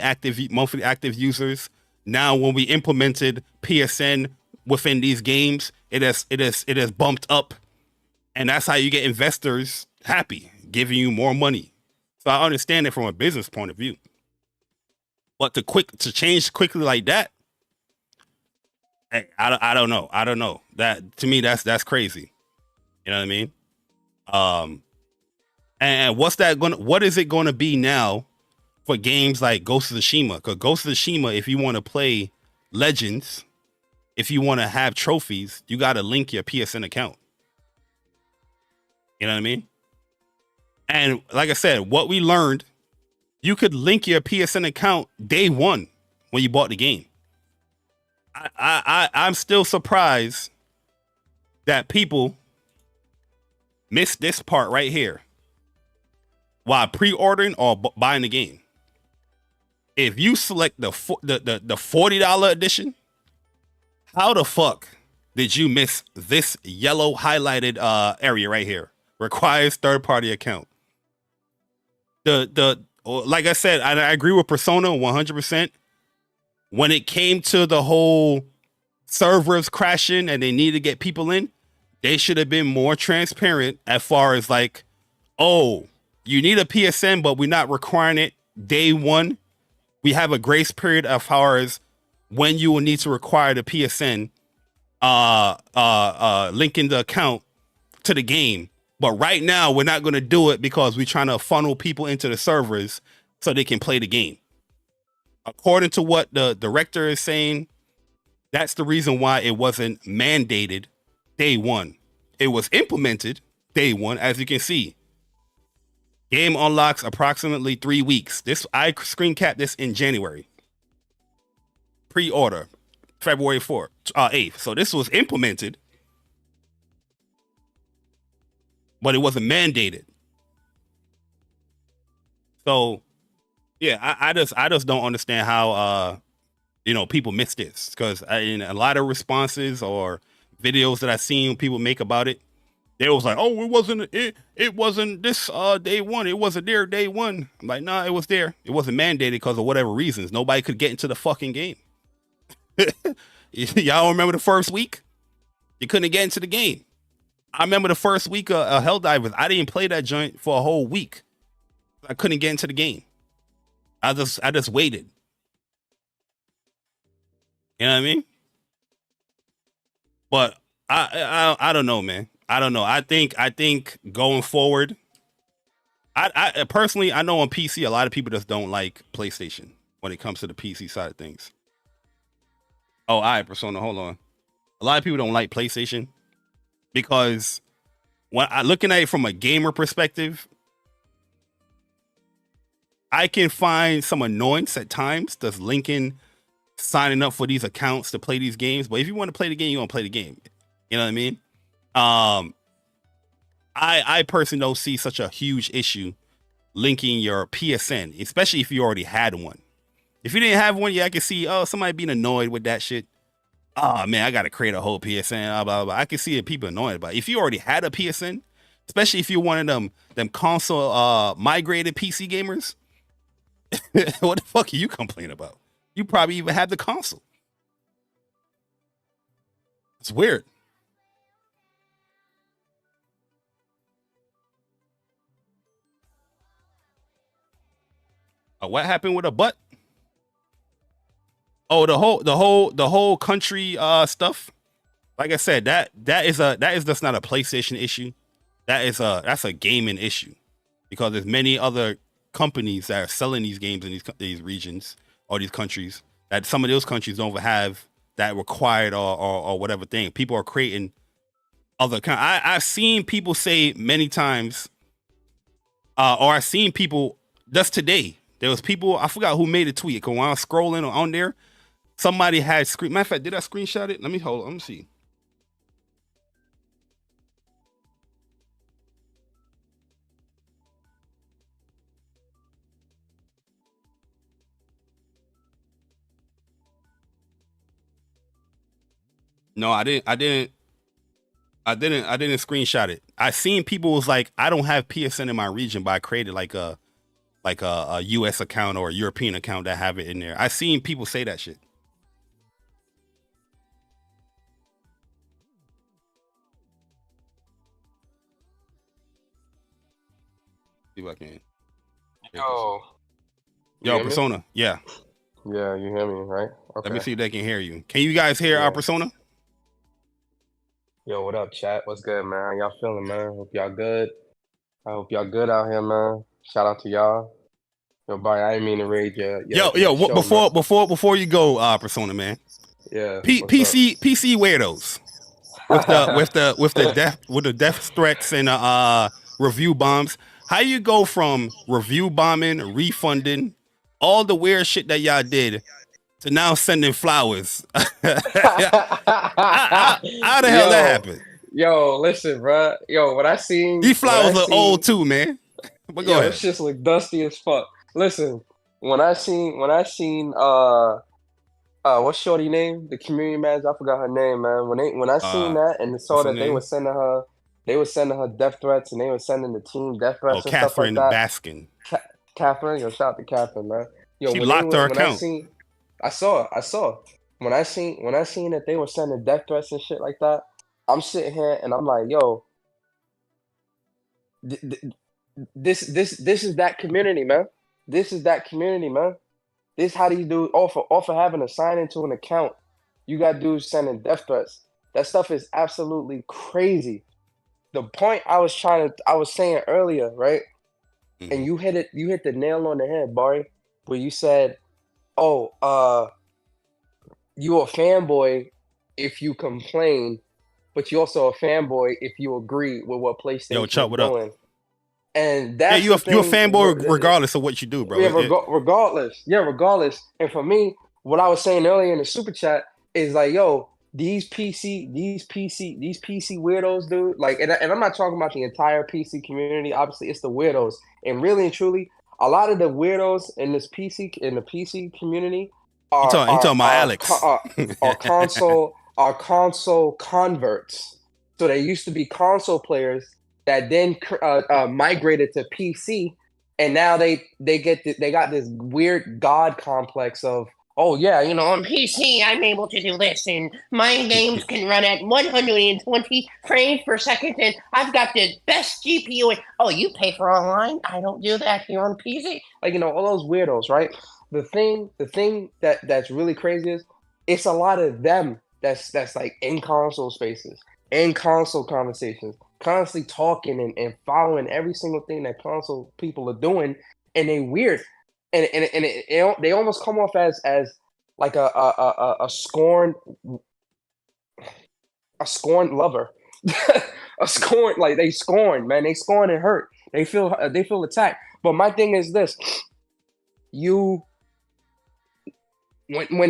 monthly active users. Now, when we implemented PSN within these games, it has bumped up, and that's how you get investors happy, giving you more money. So I understand it from a business point of view, but to change quickly like that, I don't know. I don't know. That to me, that's crazy. You know what I mean? And what is it gonna be now for games like Ghost of Tsushima? Because Ghost of Tsushima, if you want to play Legends, if you want to have trophies, you got to link your PSN account. You know what I mean? And like I said, what we learned, you could link your PSN account day one when you bought the game. I'm still surprised that people missed this part right here while pre-ordering or buying the game. If you select the $40 edition, how the fuck did you miss this yellow highlighted area right here? Requires third-party account. Like I said, I agree with Persona 100%. When it came to the whole servers crashing and they need to get people in, they should have been more transparent as far as like, oh, you need a PSN, but we're not requiring it day one. We have a grace period as far as when you will need to require the PSN linking the account to the game. But right now, we're not going to do it because we're trying to funnel people into the servers so they can play the game. According to what the director is saying, that's the reason why it wasn't mandated day one. It was implemented day one, as you can see. Game unlocks approximately 3 weeks. I screen capped this in January. Pre-order February 8th. So this was implemented, but it wasn't mandated. So yeah, I just don't understand how people miss this, because in a lot of responses or videos that I've seen people make about it, they was like, oh, it wasn't this day one. It wasn't there day one. I'm like, nah, it was there. It wasn't mandated because of whatever reasons. Nobody could get into the fucking game. Y'all remember the first week? You couldn't get into the game. I remember the first week of Helldivers. I didn't play that joint for a whole week. I couldn't get into the game. I just waited. You know what I mean? But I don't know, man. I don't know. I think going forward, I personally, I know on PC a lot of people just don't like PlayStation when it comes to the PC side of things. Oh, all right, Persona, hold on. A lot of people don't like PlayStation because when I looking at it from a gamer perspective, I can find some annoyance at times just linking, signing up for these accounts to play these games. But if you want to play the game, you want to play the game. You know what I mean? I personally don't see such a huge issue linking your PSN, especially if you already had one. If you didn't have one, yeah, I can see, somebody being annoyed with that shit. Oh man, I gotta create a whole PSN, blah, blah, blah. I can see people annoyed about it. If you already had a PSN, especially if you're one of them console migrated PC gamers, what the fuck are you complaining about? You probably even had the console. It's weird. What happened with a butt? Oh, the whole country stuff. Like I said, that is just not a PlayStation issue. That's a gaming issue, because there's many other companies that are selling these games in these regions or these countries, that some of those countries don't have that required or whatever thing. People are creating other kind. I've seen people say many times, or I've seen people just today. There was people, I forgot who made a tweet, because when I was scrolling on there, somebody had matter of fact, did I screenshot it? Let me see. No, I didn't screenshot it. I seen people was like, I don't have PSN in my region, but I created like a US account or a European account that have it in there. I seen people say that shit. See if I can. Yo, Persona. Yeah. Yeah, you hear me, right? Okay. Let me see if they can hear you. Can you guys hear our Persona? Yo, what up, chat? What's good, man? Y'all feeling, man? Hope y'all good. I hope y'all good out here, man. Shout out to y'all. Yo, Barry, I didn't mean to raid your show, before you go, Persona, man. Yeah. PC weirdos with the death threats and review bombs. How you go from review bombing, refunding, all the weird shit that y'all did, to now sending flowers? How the hell that happened? Yo, listen, bro. Yo, when I seen these flowers look old too, man. But go ahead. This shit look dusty as fuck. Listen, when I seen what's shorty name? The community manager, I forgot her name, man. When I seen that and saw that they were sending her death threats, and they were sending the team death threats and Catherine stuff like that. Baskin. Catherine, yo, shout out to Catherine, man. Yo, she locked her account. I saw. When I seen that they were sending death threats and shit like that, I'm sitting here and I'm like, yo, this is that community, man. This is that community, man. This how these dudes offer having to sign into an account. You got dudes sending death threats. That stuff is absolutely crazy. The point I was saying earlier, right? Mm-hmm. And you hit the nail on the head, Barry, where you said, "Oh, you a fanboy if you complain, but you also a fanboy if you agree with what PlayStation is doing." Up? And that's you're a fanboy regardless of what you do, bro. Yeah, regardless. Yeah, regardless. And for me, what I was saying earlier in the super chat is like, yo, these PC weirdos, dude. Like, and I'm not talking about the entire PC community. Obviously, it's the weirdos. And really and truly, a lot of the weirdos in the PC community are talking about Alex. are console converts. So they used to be console players that then migrated to PC, and now they got this weird god complex of, oh yeah, you know, on PC I'm able to do this, and my games can run at 120 frames per second, and I've got the best GPU. Oh, you pay for online? I don't do that here on PC. Like, you know, all those weirdos, right? The thing that's really crazy is it's a lot of them that's like in console spaces, in console conversations, constantly talking and following every single thing that console people are doing, and they weird, and they almost come off as like a scorned lover, a scorn, like they scorn, man, they scorn and hurt, they feel attacked. But my thing is this: when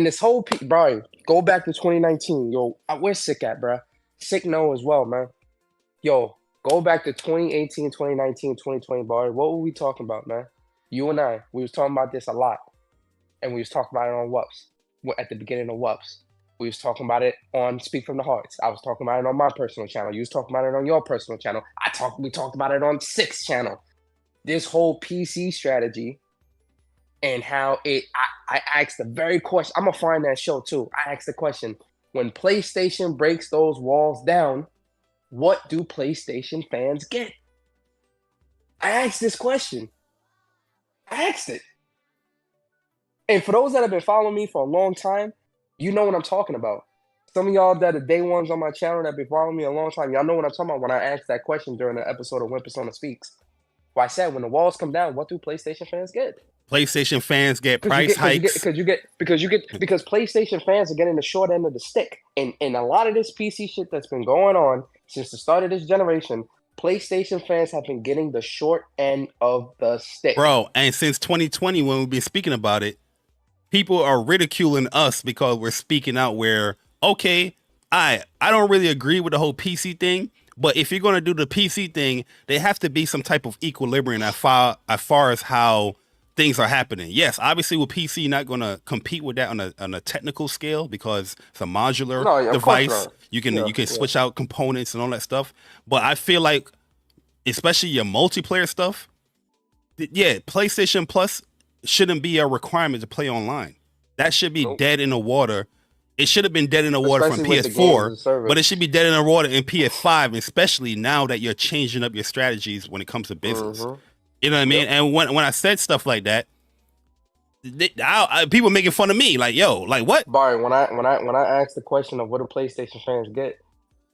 this whole bro, go back to 2019, yo, where's Sick at, bro? Sick no as well, man. Yo, go back to 2018, 2019, 2020, bar. What were we talking about, man? You and I, we was talking about this a lot. And we was talking about it on WUPS. At the beginning of WUPS. We was talking about it on Speak From The Hearts. I was talking about it on my personal channel. You was talking about it on your personal channel. We talked about it on Sixth channel. This whole PC strategy and how I asked the very question. I'm going to find that show too. I asked the question, when PlayStation breaks those walls down, what do PlayStation fans get? I asked this question. I asked it. And for those that have been following me for a long time, you know what I'm talking about. Some of y'all that are day ones on my channel that have been following me a long time, y'all know what I'm talking about when I asked that question during the episode of When Persona Speaks. Well, I said when the walls come down, what do PlayStation fans get? PlayStation fans get price hikes. Because PlayStation fans are getting the short end of the stick, and a lot of this PC shit that's been going on since the start of this generation, PlayStation fans have been getting the short end of the stick, bro. And since 2020, when we've been speaking about it, people are ridiculing us because we're speaking out. Where okay, I don't really agree with the whole PC thing, but if you're gonna do the PC thing, there have to be some type of equilibrium as far as how things are happening. Yes, obviously with PC, you're not going to compete with that on a technical scale because it's a modular device. You can switch out components and all that stuff. But I feel like, especially your multiplayer stuff, PlayStation Plus shouldn't be a requirement to play online. That should be dead in the water. It should have been dead in the water from PS4, but it should be dead in the water in PS5, especially now that you're changing up your strategies when it comes to business. You know what I mean? Yep. And when I said stuff like that, people making fun of me, like, "Yo, like what?" Barry, when I asked the question of what do PlayStation fans get,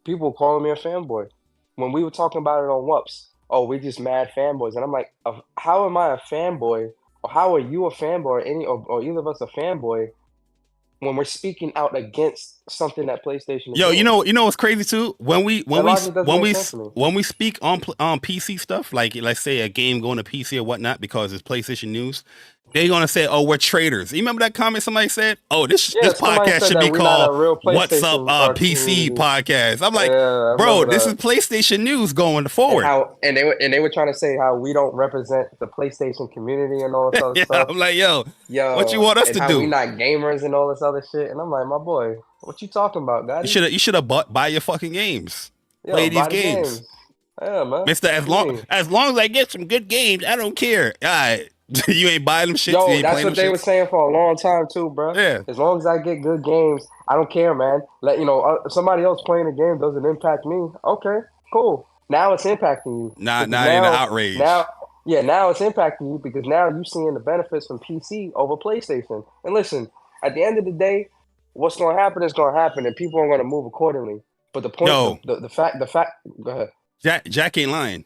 people were calling me a fanboy. When we were talking about it on WUPS, oh, we just mad fanboys, and I'm like, how am I a fanboy, or how are you a fanboy, or either of us a fanboy, when we're speaking out against something that PlayStation is doing? You know what's crazy too? When we speak on PC stuff, like let's say a game going to PC or whatnot because it's PlayStation news, they're gonna say, "Oh, we're traitors." You remember that comment somebody said? "Oh, this podcast should be called What's Up PC Podcast." I'm like, bro, this is PlayStation news going forward. And they were trying to say how we don't represent the PlayStation community and all this other stuff. I'm like, yo, what you want us to do? We not gamers and all this other shit. And I'm like, my boy, what you talking about, guys? You should have buy your fucking games. Play these games. Yeah, man. Mister, as long as I get some good games, I don't care. All right. You ain't buying them shit. Yo, that's what they were saying for a long time too, bro. Yeah. As long as I get good games, I don't care, man. Somebody else playing the game doesn't impact me. Okay, cool. Now it's impacting you. Now in the outrage. Now it's impacting you because now you're seeing the benefits from PC over PlayStation. And listen, at the end of the day, what's going to happen is going to happen, and people are going to move accordingly. But the point, the fact. Go ahead. Jack ain't lying.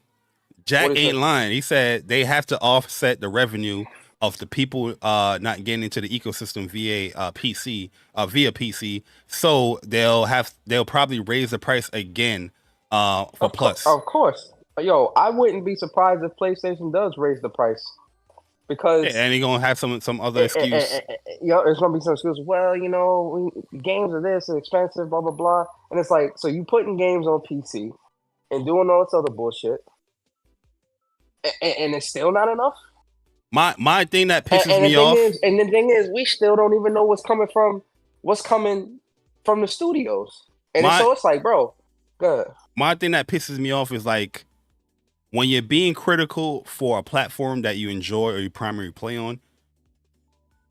Jack ain't lying. He said they have to offset the revenue of the people not getting into the ecosystem via PC. So they'll probably raise the price again for Plus. Of course. Yo, I wouldn't be surprised if PlayStation does raise the price. Because and they're gonna have some other excuse. There's gonna be some excuse. Well, games are this and expensive, blah blah blah. And it's like, so you putting games on PC and doing all this other bullshit. And it's still not enough. My thing that pisses me off. And the thing is, we still don't even know what's coming from the studios. And so it's like, bro, good. My thing that pisses me off is like when you're being critical for a platform that you enjoy or you primarily play on.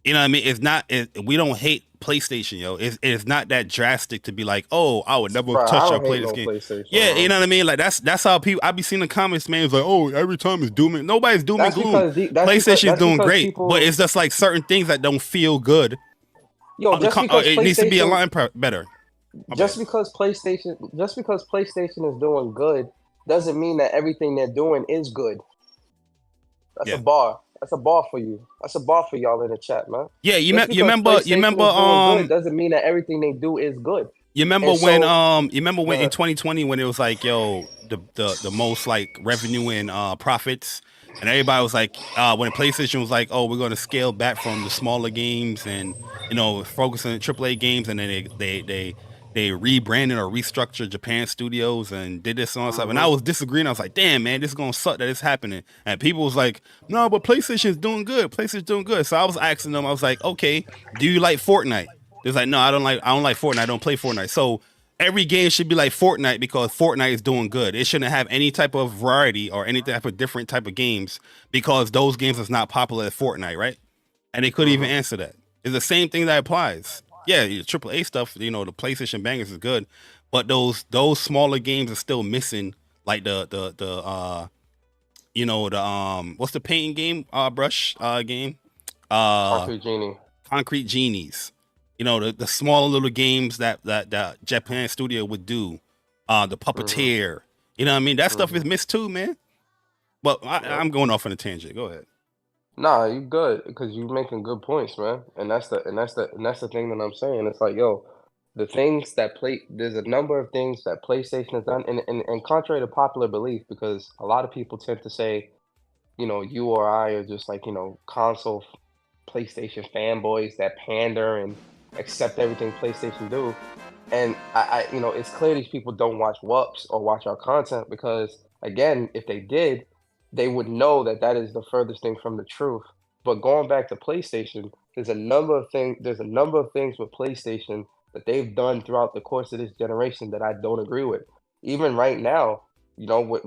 You know what I mean? We don't hate PlayStation, yo. It's not that drastic to be like, oh, I would never touch or play this game. Yeah, you know what I mean? Like that's how people. I be seeing the comments, man. It's like, oh, every time it's doom and nobody's doom and gloom. PlayStation is doing great, but it's just like certain things that don't feel good. Yo, it needs to be aligned better. Just because PlayStation is doing good doesn't mean that everything they're doing is good. That's a bar. That's a bar for you. That's a bar for y'all in the chat, man. Yeah, you remember good doesn't mean that everything they do is good. You remember when in 2020 when it was like, yo, the most like revenue and profits, and everybody was like, when PlayStation was like, oh, we're gonna scale back from the smaller games and focus on AAA games, and then they rebranded or restructured Japan studios and did this and all stuff. And I was disagreeing. I was like, damn, man, this is going to suck that it's happening. And people was like, no, but PlayStation's doing good. PlayStation's doing good. So I was asking them, I was like, okay, do you like Fortnite? They're like, no, I don't like Fortnite. I don't play Fortnite. So every game should be like Fortnite because Fortnite is doing good. It shouldn't have any type of variety or any type of different type of games because those games is not popular as Fortnite, right? And they couldn't even answer that. It's the same thing that applies. Yeah, AAA stuff, the PlayStation bangers is good, but those smaller games are still missing, like the what's the painting game brush game? Concrete Genie. Concrete Genies. The smaller little games that Japan studio would do. The Puppeteer. You know what I mean? That stuff is missed too, man. But Yeah. I'm going off on a tangent. Go ahead. Nah, you good because you making good points, man. And that's the thing that I'm saying. It's like, yo, there's a number of things that PlayStation has done, and contrary to popular belief, because a lot of people tend to say, you or I are just like, console PlayStation fanboys that pander and accept everything PlayStation do. And it's clear these people don't watch WUPs or watch our content because, again, if they did, they would know that that is the furthest thing from the truth. But going back to PlayStation, there's a number of things. There's a number of things with PlayStation that they've done throughout the course of this generation that I don't agree with. Even right now, with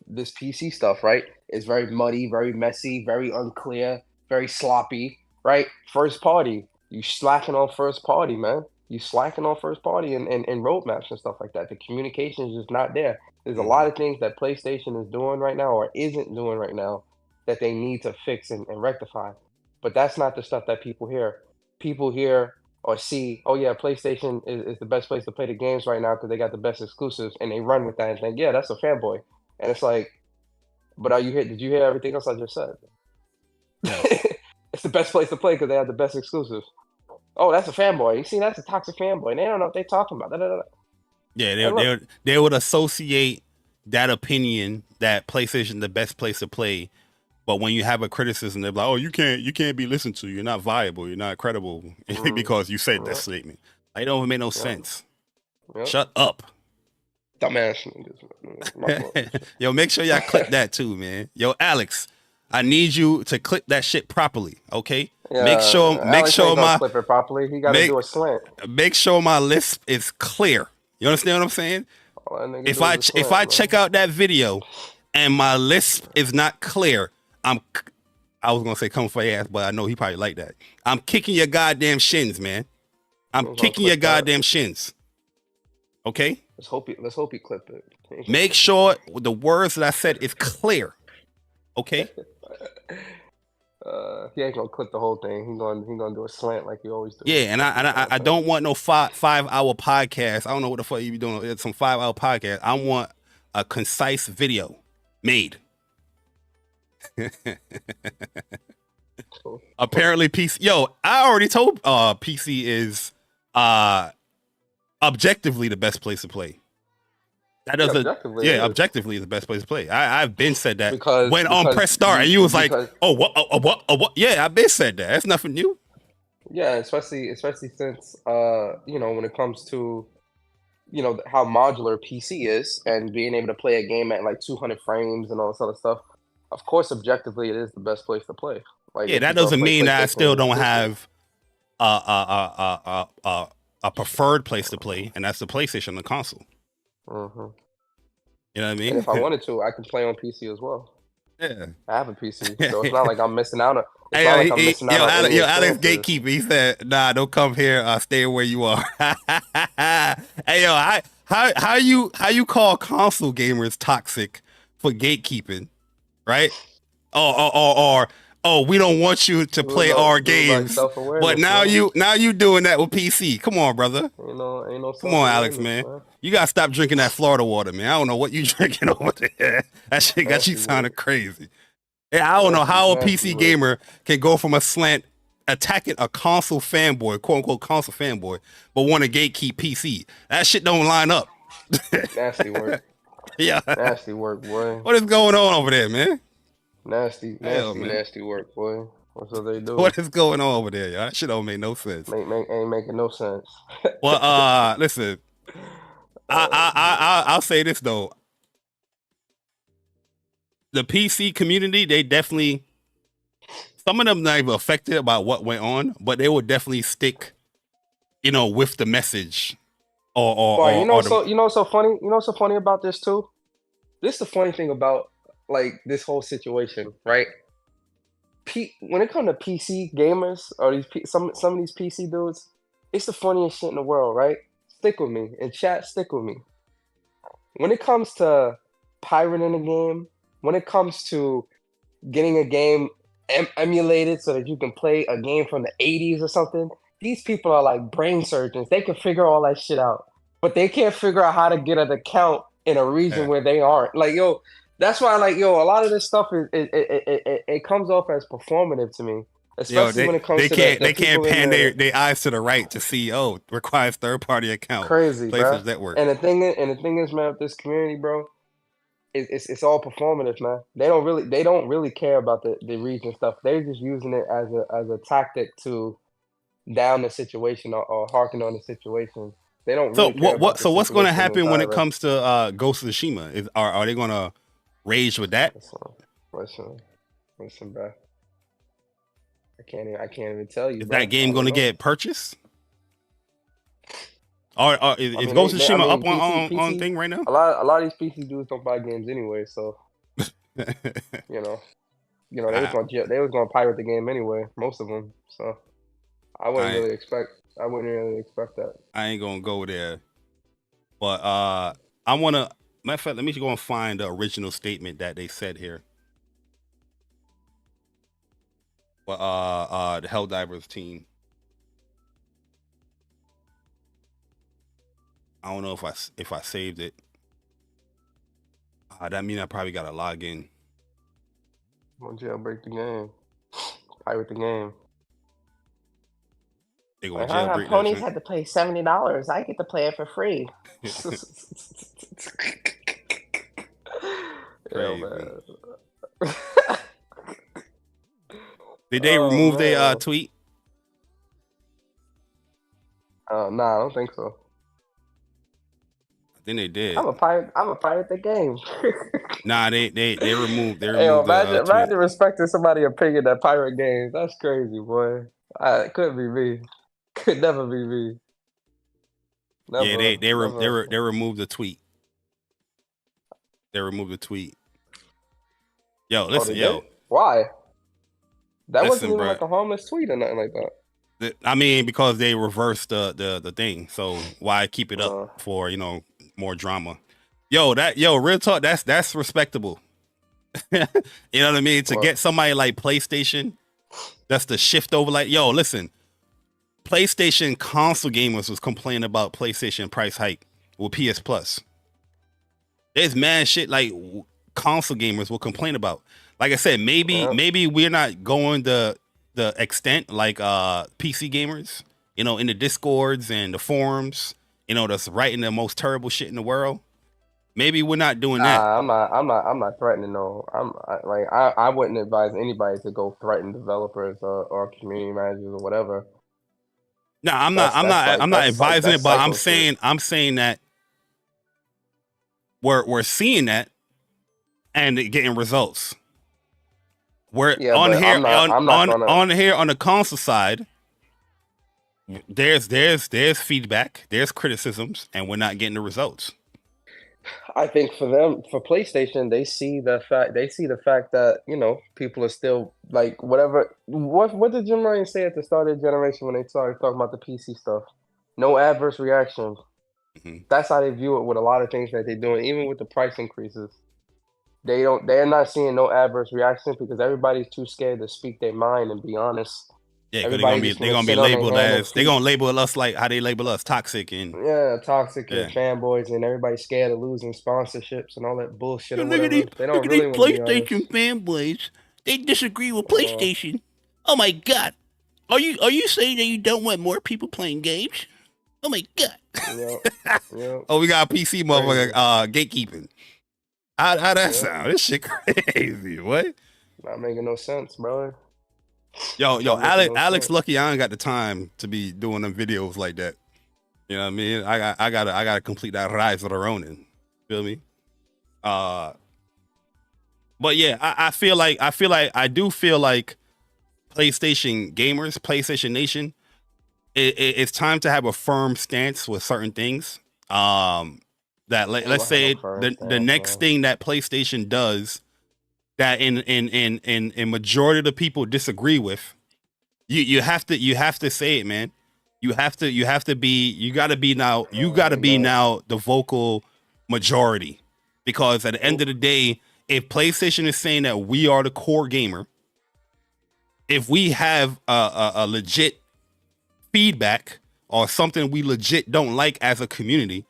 this PC stuff, right? It's very muddy, very messy, very unclear, very sloppy, right? First party, you slacking on first party, man. You slacking on first party and roadmaps and stuff like that. The communication is just not there. There's a lot Mhm. of things that PlayStation is doing right now or isn't doing right now that they need to fix and rectify. But that's not the stuff that people hear. People hear or see, oh yeah, PlayStation is the best place to play the games right now because they got the best exclusives, and they run with that and think, yeah, that's a fanboy. And it's like, but are you here? Did you hear everything else I just said? Yeah. It's the best place to play because they have the best exclusives. Oh, that's a fanboy. You see, that's a toxic fanboy. They don't know what they're talking about. Da, da, da, da. Yeah, Hey, look, they would associate that opinion that PlayStation the best place to play. But when you have a criticism, they're like, "Oh, you can't be listened to. You're not viable. You're not credible because you said that yeah, statement." It don't make no yeah, sense. yeah. Shut up. Dumbass niggas. My fault. Yo, make sure y'all clip that too, man. Yo, Alex, I need you to clip that shit properly, okay? Make Yeah, sure make Alex sure ain't gonna my clip it properly. He got to make do a slant. make sure my lisp is clear. You understand what I'm saying? All that nigga If do I is a if I slant, check man. out that video and my lisp is not clear, I was gonna say come for your ass, but I know he probably like that. I'm kicking your goddamn shins, man. I'm We're gonna kicking your clip that. goddamn shins. Okay? Let's hope he clip it. Make sure the words that I said is clear. Okay? He ain't gonna clip the whole thing. He gonna do a slant like he always do. Yeah, and I don't want no 5 hour podcast. I don't know what the fuck you be doing. It's some 5 hour podcast. I want a concise video made. Cool. Apparently PC. Yo, I already told PC is objectively the best place to play. That Yeah, doesn't objectively it yeah, is. objectively is the best place to play. I've been said that because when on because press start you and you was like, because oh what? Yeah, I've been said that. That's nothing new. yeah, especially since when it comes to how modular PC is and being able to play a game at like 200 frames and all this other stuff. Of course, objectively, it is the best place to play. Like Yeah, if that you're gonna doesn't play mean that I still PlayStation don't exclusive. have a preferred place to play, and that's the PlayStation, the console. hmm You know what I And mean? if I wanted to, I can play on PC as well. Yeah. I have a PC, so it's not like I'm missing out on. It's not Hey, like I'm missing out yo, on any Alex experiences. Gatekeeper, he said, "Nah, don't come here. Stay where you are." Hey, yo, how you call console gamers toxic for gatekeeping, right? Or we don't want you to play our It was like games, but self-awareness, now man. you doing that with PC. Come on, brother. Ain't no Come on, Alex, self-awareness, man. man. You gotta stop drinking that Florida water, man. I don't know what you drinking over there. That shit got you Nasty sounding work, crazy. Yeah, I don't know how a nasty PC work, gamer can go from a slant attacking a console fanboy, quote unquote console fanboy, but want to gatekeep PC. That shit don't line up. nasty work, Yeah. nasty work, boy. What is going on over there, man? Nasty, Hell, nasty, man. nasty work, boy. That's what they do. What is going on over there, y'all? That shit don't make no sense. Ain't making no sense. Well, listen, I'll say this though. The PC community, they definitely, some of them not even affected by what went on, but they will definitely stick, with the message Boy, or the so funny. So funny about this too. This is the funny thing about like this whole situation, right? When it comes to PC gamers or some of these PC dudes, it's the funniest shit in the world, right? Stick with me in chat. Stick with me. When it comes to pirating a game, when it comes to getting a game emulated so that you can play a game from the 80s or something, these people are like brain surgeons. They can figure all that shit out, but they can't figure out how to get an account in a region yeah. where they aren't. Like, yo, That's why, like, yo, a lot of this stuff it comes off as performative to me, Yo, especially when it comes to the they can't people in pan the their eyes to the right to see. Oh, requires third party account, crazy, bro. PlayStation Network. And the thing is, man, with this community, bro, it's all performative, man. They don't really care about the reach and stuff. They're just using it as a tactic to down the situation or harken on the situation. They don't So really care about the so what's going to situation happen when it entirely. comes to Ghost of Tsushima? Are they going to rage with that? Listen, listen, listen, bro. I can't even tell you, Is bro. that game I going don't to know. get purchased? Or I is mean, Ghost of Tsushima up on PC. thing right now? A lot of these PC dudes don't buy games anyway, so you know, I, they was gonna pirate the game anyway, most of them. So I I wouldn't really expect that. I ain't gonna go there. But I wanna matter of fact, let me go and find the original statement that they said here. But the Helldivers team. I don't know if I saved it. That means I probably gotta log in. Won't jailbreak the game, pirate the game. They gonna Like, haha, jailbreak that ponies joint. had to pay $70. I get to play it for free. Yo, Crazy. man. Did they Oh, remove their man. tweet? Nah, I don't think so. I think they did. I'm a pirate the game. Nah, they removed Yo, the tweet. imagine respecting somebody's opinion that pirate games. That's crazy, boy. It couldn't be me. Could never be me. Never, Yeah, they never. removed the tweet. They removed the tweet. Yo, listen, they yo. did? Why? That Listen, wasn't even bruh. like a harmless tweet or nothing like that. I mean, because they reversed the thing. So why keep it up for, more drama? Yo, real talk, that's respectable. You know what I mean? To What? get somebody like PlayStation, that's the shift over. Like, yo, listen, PlayStation console gamers was complaining about PlayStation price hike with PS Plus. There's mad shit like console gamers will complain about. Like I said, maybe we're not going the extent like PC gamers, in the discords and the forums, that's writing the most terrible shit in the world. Maybe we're not doing that. I'm not threatening. No, I wouldn't advise anybody to go threaten developers or community managers or whatever. No, I'm not advising it, but I'm saying that we're seeing that and getting results. We're on here on here on the console side. There's feedback, there's criticisms, and we're not getting the results. I think for PlayStation, they see the fact that people are still like whatever. What did Jim Ryan say at the start of the generation when they started talking about the PC stuff? No adverse reaction. Mm-hmm. That's how they view it with a lot of things that they're doing, even with the price increases. They're not seeing no adverse reaction because everybody's too scared to speak their mind and be honest. Yeah, because they're gonna be labeled as they're gonna label us like how they label us toxic and toxic and fanboys, and everybody's scared of losing sponsorships and all that bullshit. Look at these PlayStation fanboys. They disagree with PlayStation. Oh my god, are you saying that you don't want more people playing games? Oh my god. Yep. Oh, we got a PC motherfucker gatekeeping. How that sound? This shit crazy. What? Not making no sense, bro. Yo, Alex lucky I ain't got the time to be doing them videos like that. You know what I mean? I gotta complete that Rise of the Ronin. Feel me? But yeah, I do feel like PlayStation gamers, PlayStation Nation, it's time to have a firm stance with certain things. Let's say the next thing that PlayStation does that in majority of the people disagree with, you have to say it, man. You gotta be now the vocal majority, because at the end of the day, if PlayStation is saying that we are the core gamer, if we have a legit feedback or something we legit don't like as a community,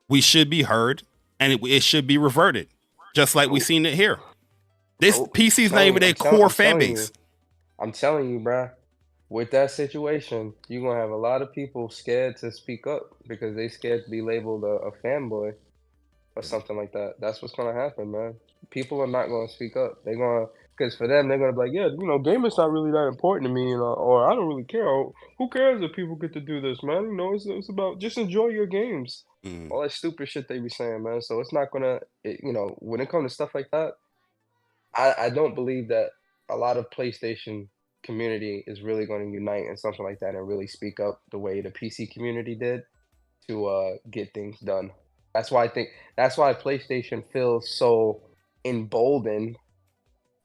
we should be heard and it should be reverted. just like we seen it here. This Nope. PC's not even their core fan base. I'm telling you, bruh. With that situation, you're gonna have a lot of people scared to speak up because they scared to be labeled a fanboy or something like that. That's what's gonna happen, man. People are not gonna speak up. They're gonna, because for them, they're gonna be like, yeah, gaming's not really that important to me, or I don't really care. Who cares if people get to do this, man? It's about just enjoy your games. All that stupid shit they be saying, man. So it's not gonna, when it comes to stuff like that, I don't believe that a lot of PlayStation community is really going to unite in something like that and really speak up the way the PC community did to get things done. That's why PlayStation feels so emboldened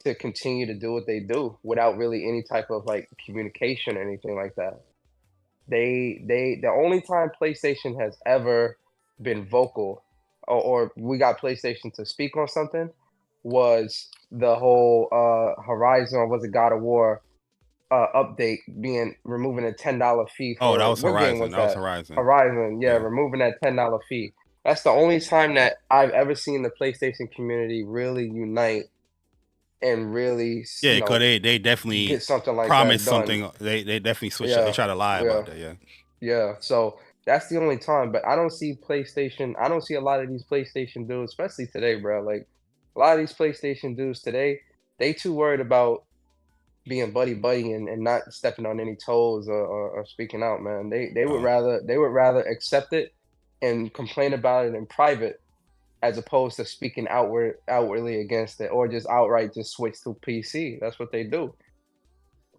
to continue to do what they do without really any type of like communication or anything like that. The only time PlayStation has ever been vocal or we got PlayStation to speak on something was the whole Horizon, was it God of War update being removing a $10 fee for that was what Horizon. game was that was Horizon. Horizon, yeah, removing that $10 fee. That's the only time that I've ever seen the PlayStation community really unite and really, because they definitely get something like promised that done. something. They definitely switched up. They try to lie about that. Yeah. So that's the only time. But I don't see PlayStation. I don't see a lot of these PlayStation dudes, especially today, bro. Like a lot of these PlayStation dudes today, they too worried about being buddy and not stepping on any toes or speaking out, man. They would rather accept it and complain about it in private as opposed to speaking outwardly against it, or just outright just switch to PC. That's what they do.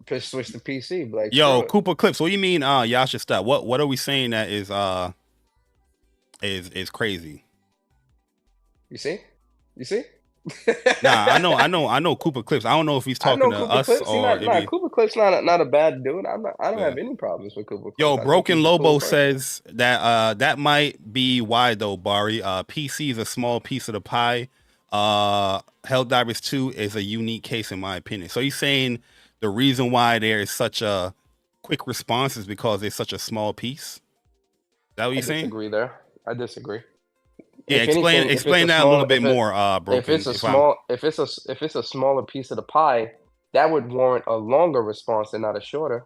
Just switch to PC. Like, yo, Cooper Clips, what do you mean y'all should stop? What are we saying that is crazy? You see? Nah, I know Cooper Clips. I don't know if he's talking to us Clips. or Cooper Clips not a bad dude. I don't have any problems with Cooper Clips. Yo, Broken Lobo says that that might be why though, Bari. PC is a small piece of the pie. Helldivers 2 is a unique case in my opinion. So he's saying the reason why there is such a quick response is because it's such a small piece. Is that what you're saying? I disagree. Yeah, explain that a little bit more, Broken. If it's a smaller piece of the pie, that would warrant a longer response and not a shorter.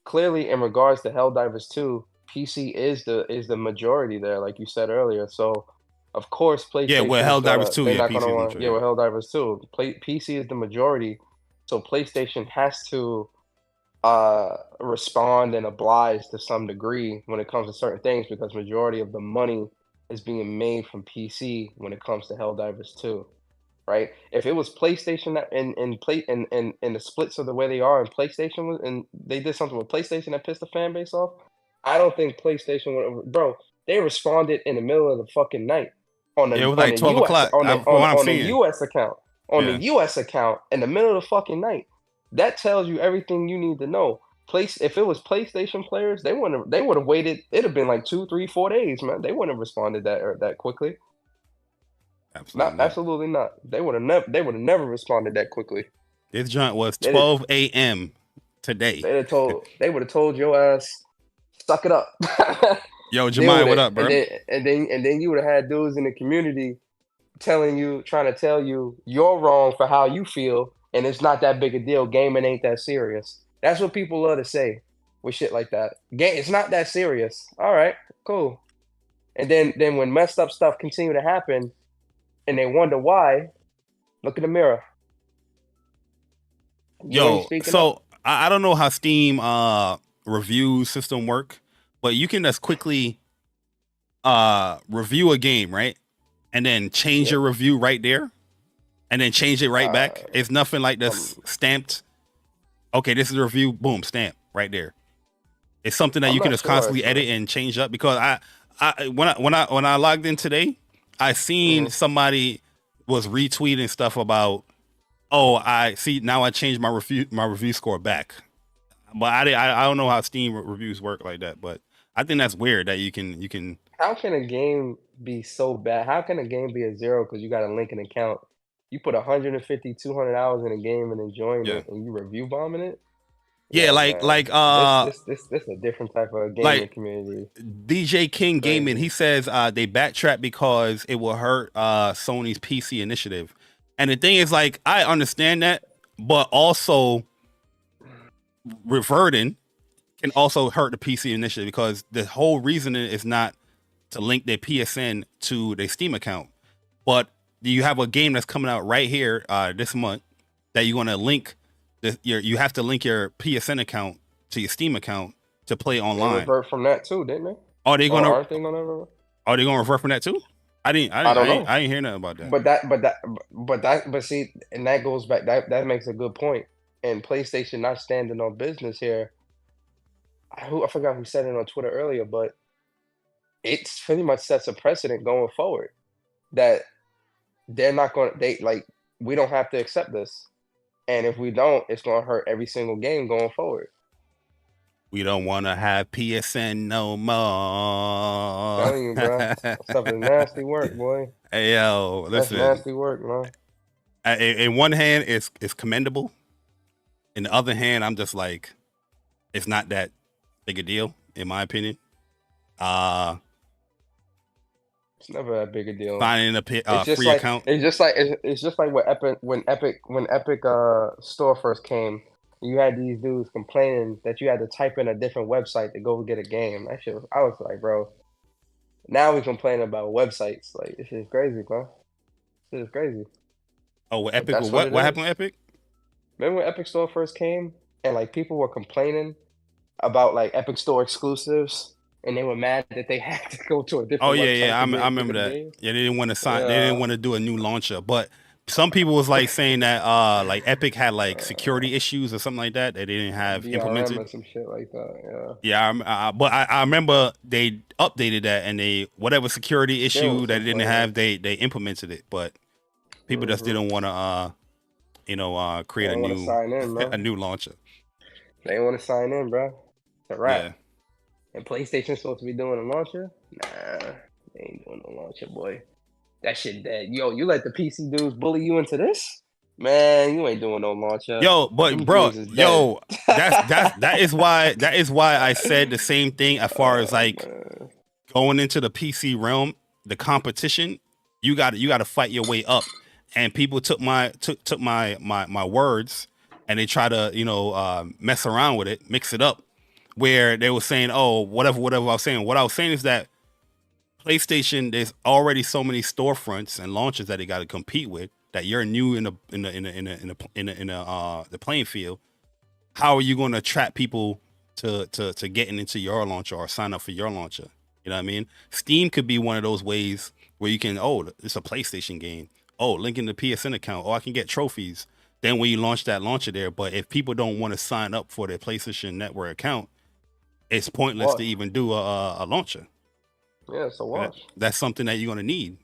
Clearly, in regards to Helldivers 2, PC is the majority there, like you said earlier. So, of course, PlayStation. Yeah, with Helldivers 2, they're yeah, not PC gonna want. is Yeah, with Helldivers 2, PC is the majority. So PlayStation has to respond and oblige to some degree when it comes to certain things because majority of the money is being made from PC when it comes to Helldivers 2, right? If it was PlayStation that and the splits of the way they are, and PlayStation was, and they did something with PlayStation that pissed the fan base off, I don't think PlayStation would. Bro, they responded in the middle of the fucking night on the, it was like 12 o'clock on the US account. On the US account in the middle of the fucking night. That tells you everything you need to know. If it was PlayStation players, they would have waited. It'd have been like 2, 3, 4 days, man. They wouldn't have responded that quickly. Absolutely not. They would have never responded that quickly. This joint was 12 a.m. today. They would have told your ass, suck it up. Yo, Jemai, what up, bro? And then you would have had dudes in the community trying to tell you you're wrong for how you feel, and it's not that big a deal. Gaming ain't that serious. That's what people love to say with shit like that. It's not that serious. All right, cool. And then when messed up stuff continue to happen, and they wonder why, look in the mirror. I don't know how Steam review system work, but you can just quickly review a game, right? And then change your review right there, and then change it right back. It's nothing like this stamped. Okay, this is a review. Boom, stamp right there. It's something that you can just constantly edit and change up. Because when I logged in today, I seen somebody was retweeting stuff about, I see now I changed my review score back. But I don't know how Steam reviews work like that. But I think that's weird that you can. How can a game be so bad? How can a game be a 0 because you got to link an account? You put 150, 200 hours in a game and enjoying it, and you review bombing it? Yeah, Yo, man, this a different type of gaming like community. DJ King Gaming, Crazy. he says they backtrack because it will hurt Sony's PC initiative. And the thing is, like, I understand that, but also reverting can also hurt the PC initiative because the whole reason is not to link their PSN to their Steam account, but you have a game that's coming out right here this month that you're gonna link. You have to link your PSN account to your Steam account to play They online. revert from that too, didn't they? Are they gonna? Aren't they gonna revert? Are they gonna revert from that too? I don't know. I ain't hear nothing about that. But see, and that goes back. That makes a good point. And PlayStation not standing on business here. I forgot who said it on Twitter earlier, but it's pretty much sets a precedent going forward that they're not going. We don't have to accept this, and if we don't, it's going to hurt every single game going forward. We don't want to have PSN no more. Telling you, bro, that stuff is nasty work, boy. Hey, yo, listen. That's nasty work, man. In one hand, it's commendable. In the other hand, I'm just like, it's not that big a deal, in my opinion. It's never that big a deal. Finding a free like, account. It's just like when Epic Store first came. You had these dudes complaining that you had to type in a different website to go get a game. That shit, I was like, bro. Now we complain about websites. Like, this is crazy, bro. This is crazy. Oh, with Epic? What happened with Epic? Remember when Epic Store first came and like people were complaining about like Epic Store exclusives, and they were mad that they had to go to a different. Oh yeah, I remember that. Yeah, they didn't want to sign. They didn't want to do a new launcher, but some people was like saying that like Epic had like security issues or something like that they didn't have implemented. Or some shit like that. Yeah, but I remember they updated that, and they whatever security issue that they didn't have, they implemented it, but people just didn't want to create a new a new launcher. They want to sign in, bro. It's a wrap. Yeah. And PlayStation's supposed to be doing a launcher? Nah, they ain't doing no launcher, boy. That shit dead. Yo, you let the PC dudes bully you into this? Man, you ain't doing no launcher. Yo, but bro, yo, that is why I said the same thing as far as like going into the PC realm, the competition, you got to fight your way up. And people took my words and they try to mess around with it, mix it up, where they were saying, oh, whatever I was saying. What I was saying is that PlayStation, there's already so many storefronts and launchers that they got to compete with that you're new in the playing field. How are you going to attract people to getting into your launcher or sign up for your launcher? You know what I mean? Steam could be one of those ways where you can, it's a PlayStation game. Oh, linking the PSN account. Oh, I can get trophies. Then when you launch that launcher there, but if people don't want to sign up for their PlayStation Network account, it's pointless to even do a launcher. Yeah, it's a wash. That's something that you're gonna need.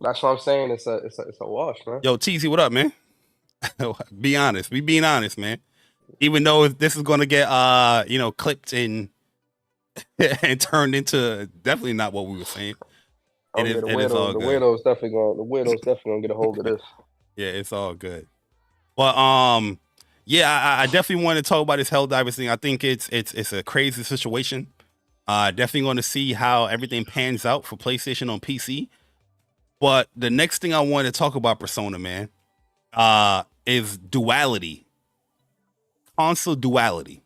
That's what I'm saying. It's a wash, man. Yo, TZ, what up, man? Be honest. We being honest, man. Even though this is gonna get clipped and turned into definitely not what we were saying. The weirdos definitely gonna get a hold of this. Yeah, it's all good. But yeah, I definitely want to talk about this Helldivers thing. I think it's a crazy situation. Definitely going to see how everything pans out for PlayStation on PC. But the next thing I want to talk about, Persona, man, is Duality, console Duality,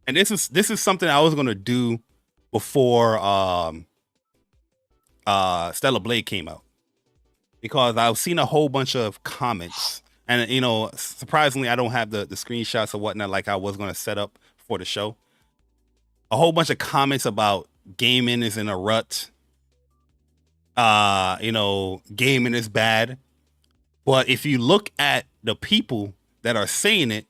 and this is something I was going to do before Stellar Blade came out, because I've seen a whole bunch of comments, and surprisingly, I don't have the screenshots or whatnot like I was going to set up for the show. A whole bunch of comments about gaming is in a rut. Gaming is bad. But if you look at the people that are saying it,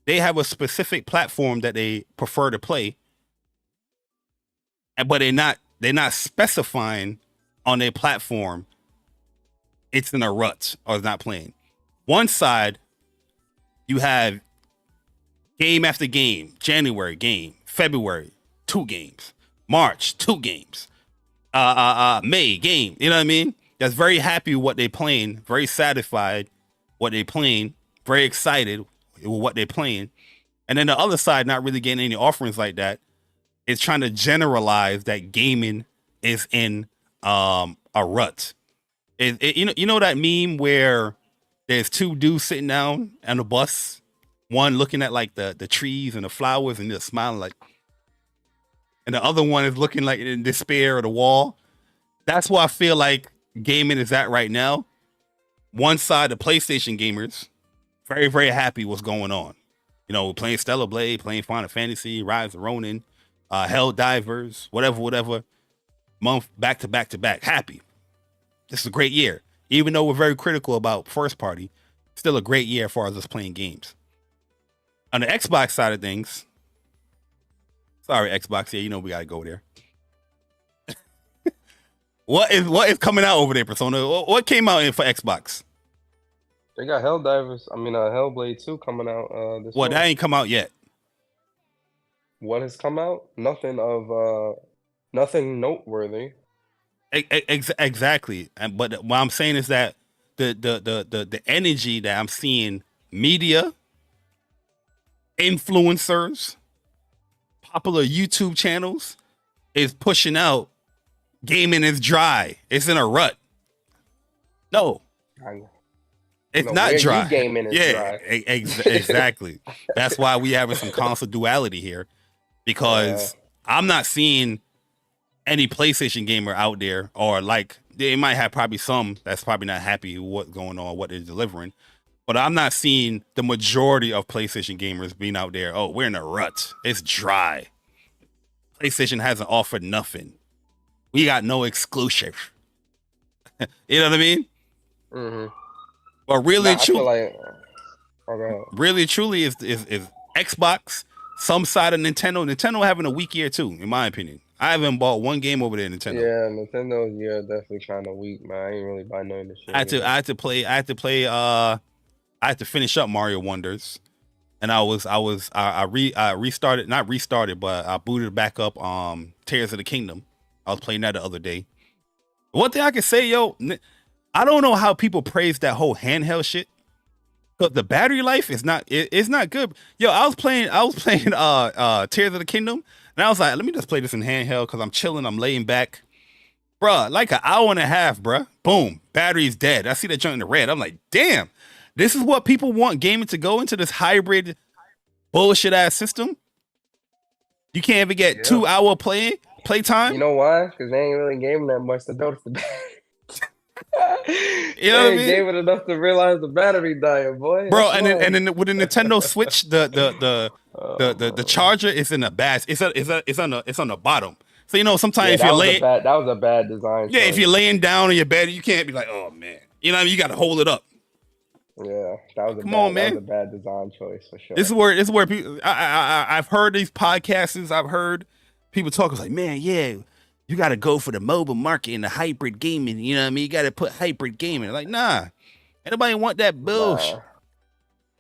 they have a specific platform that they prefer to play. But they're not specifying on their platform it's in a rut or it's not playing. One side, you have game after game, January game, February 2 games, March 2 games, May game. You know what I mean? That's very happy with what they're playing, very satisfied what they're playing, very excited with what they're playing. And then the other side, not really getting any offerings like that, is trying to generalize that gaming is in a rut. You know that meme where there's two dudes sitting down on a bus, one looking at like the trees and the flowers and just smiling like, and the other one is looking like in despair at the wall. That's why I feel like gaming is at right now. One side, the PlayStation gamers, very, very happy what's going on. You know, playing Stellar Blade, playing Final Fantasy, Rise of Ronin, Hell Divers, whatever. Month back to back to back. Happy. This is a great year. Even though we're very critical about first party, still a great year as far as us playing games. On the Xbox side of things, sorry, Xbox, yeah, you know we gotta go there. What is coming out over there, Persona? What came out in for Xbox? They got Hellblade 2 coming out this month. That ain't come out yet. What has come out? Nothing noteworthy. Exactly. But what I'm saying is that the energy that I'm seeing, media, influencers, popular YouTube channels, is pushing out gaming is dry. It's in a rut. No. It's not dry. Gaming is dry. Exactly. That's why we having some console duality here, because I'm not seeing any PlayStation gamer out there, or like they might have probably some that's probably not happy with what's going on, what they're delivering, but I'm not seeing the majority of PlayStation gamers being out there. Oh, we're in a rut. It's dry. PlayStation hasn't offered nothing. We got no exclusive. You know what I mean? Mm-hmm. But really, truly, really, truly is Xbox, some side of Nintendo. Nintendo having a weak year too, in my opinion. I haven't bought one game over there, Nintendo. Yeah, Nintendo's definitely kind of weak, man. I ain't really buy none of this shit. I had to finish up Mario Wonders, and I restarted, not restarted, but I booted back up Tears of the Kingdom. I was playing that the other day. One thing I can say, yo, I don't know how people praise that whole handheld shit, because the battery life is not good. Yo, I was playing Tears of the Kingdom, and I was like, let me just play this in handheld because I'm chilling, I'm laying back. Bruh, like an hour and a half, bruh. Boom, battery's dead. I see that junk in the red. I'm like, damn, this is what people want gaming to go into, this hybrid bullshit ass system. You can't even get 2 hour playtime. You know why? Because they ain't really gaming that much to notice the battery. You know what I mean? Gave it enough to realize the battery dying, boy. Bro, and then with the Nintendo Switch, the charger is in the bad. It's on the bottom. So you know, sometimes if you're laying, that was a bad design. Yeah, if you're laying down on your bed, you can't be like, oh man, you know what I mean? You got to hold it up. Yeah, that was Come on, man. That was a bad design choice for sure. This is where people. I've heard these podcasts. I've heard people talk. It's like, man, yeah, you got to go for the mobile market and the hybrid gaming. You know what I mean? You got to put hybrid gaming. Like, nah, anybody want that bullshit?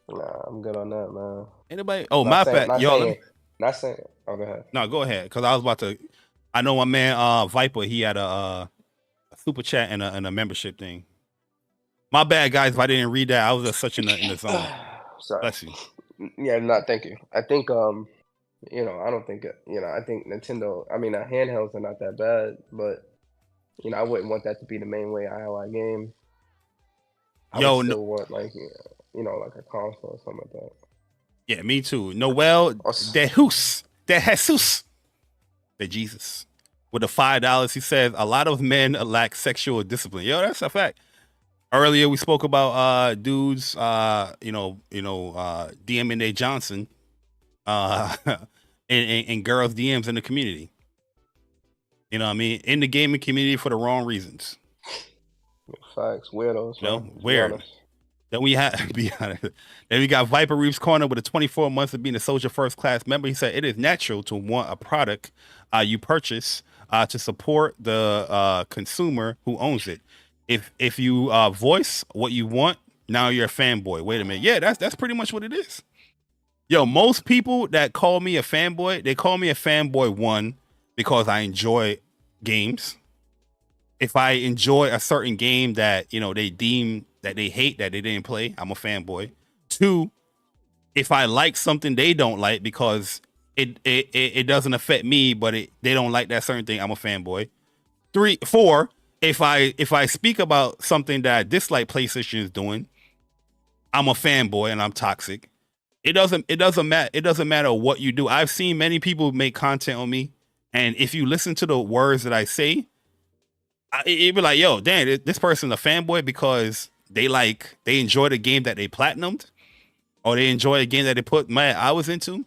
Nah, I'm good on that, man. Anybody? Oh, my bad, yo. Not saying. Oh, go ahead. No, go ahead, because I was about to. I know my man Viper. He had a super chat and a membership thing. My bad, guys. If I didn't read that, I was just such in the zone. Sorry. Bless you. Yeah, thank you. I think I don't think I think Nintendo. I mean, handhelds are not that bad, but I wouldn't want that to be the main way I game. I would still want like a console or something like that. Yeah, me too. Noel de Jesus, de Jesus, with the $5, he says a lot of men lack sexual discipline. Yo, that's a fact. Earlier we spoke about dudes, DMing their Johnson, and girls DMs in the community. You know what I mean? In the gaming community for the wrong reasons. Facts, weirdos. Weird. Then we be honest. Then we got Viper Reeves Corner with a 24 months of being a Soldier First Class member. He said it is natural to want a product you purchase to support the consumer who owns it. If you voice what you want, now you're a fanboy. Wait a minute. Yeah, that's pretty much what it is. Yo, most people that call me a fanboy, they call me a fanboy, one, because I enjoy games. If I enjoy a certain game that, they deem that they hate, that they didn't play, I'm a fanboy. Two, if I like something they don't like because it doesn't affect me, but they don't like that certain thing, I'm a fanboy. 4, if I speak about something that I dislike PlayStation is doing, I'm a fanboy and I'm toxic. It doesn't matter what you do. I've seen many people make content on me, and if you listen to the words that I say, it'd be like, yo, damn, this person's a fanboy because they enjoy the game that they platinumed, or they enjoy a game that they put mad hours into.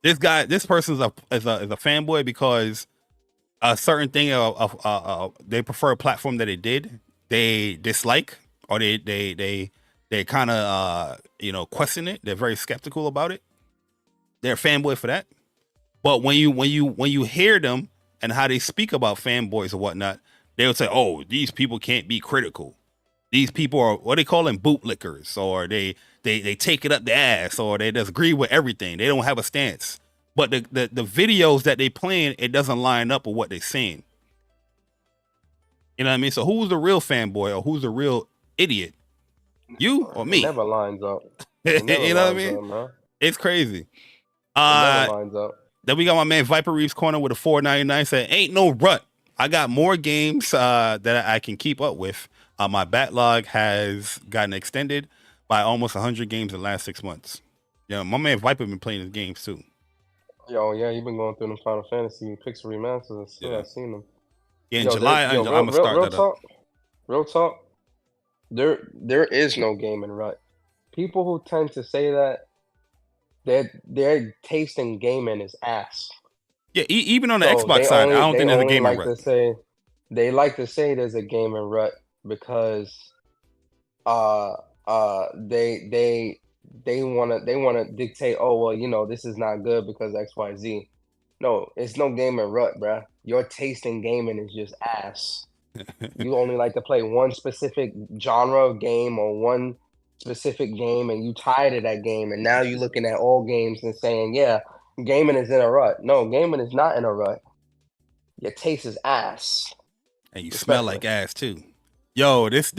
This person's is a fanboy because a certain thing they prefer a platform that they dislike, or they kind of question it. They're very skeptical about it. They're a fanboy for that. But when you hear them and how they speak about fanboys or whatnot, they'll say, "Oh, these people can't be critical. These people are what they call them bootlickers, or they take it up the ass, or they just agree with everything. They don't have a stance." But the videos that they playing, it doesn't line up with what they're saying. You know what I mean? So who's the real fanboy or who's the real idiot? You or me? It never lines up. You know what I mean? Up, it's crazy. It never lines up. Then we got my man Viper Reeves Corner with a $4.99 said, "Ain't no rut. I got more games that I can keep up with. My backlog has gotten extended by almost 100 games in the last 6 months." Yeah, my man Viper been playing his games too. Yo, yeah, you've been going through them Final Fantasy Pixel remasters. Yeah, I've seen them. Yeah, in July, I'm gonna start that up. Real talk. There is no gaming rut. People who tend to say that their taste in gaming is ass. Yeah, even on the Xbox side, I don't think there's a gaming rut. They like to say there's a gaming rut because they wanna dictate, oh well, this is not good because XYZ. No, it's no gaming rut, bruh. Your taste in gaming is just ass. You only like to play one specific genre of game or one specific game, and you tired of that game, and now you're looking at all games and saying, yeah, gaming is in a rut. No, gaming is not in a rut. Your taste is ass. And you smell like ass too. Yo, this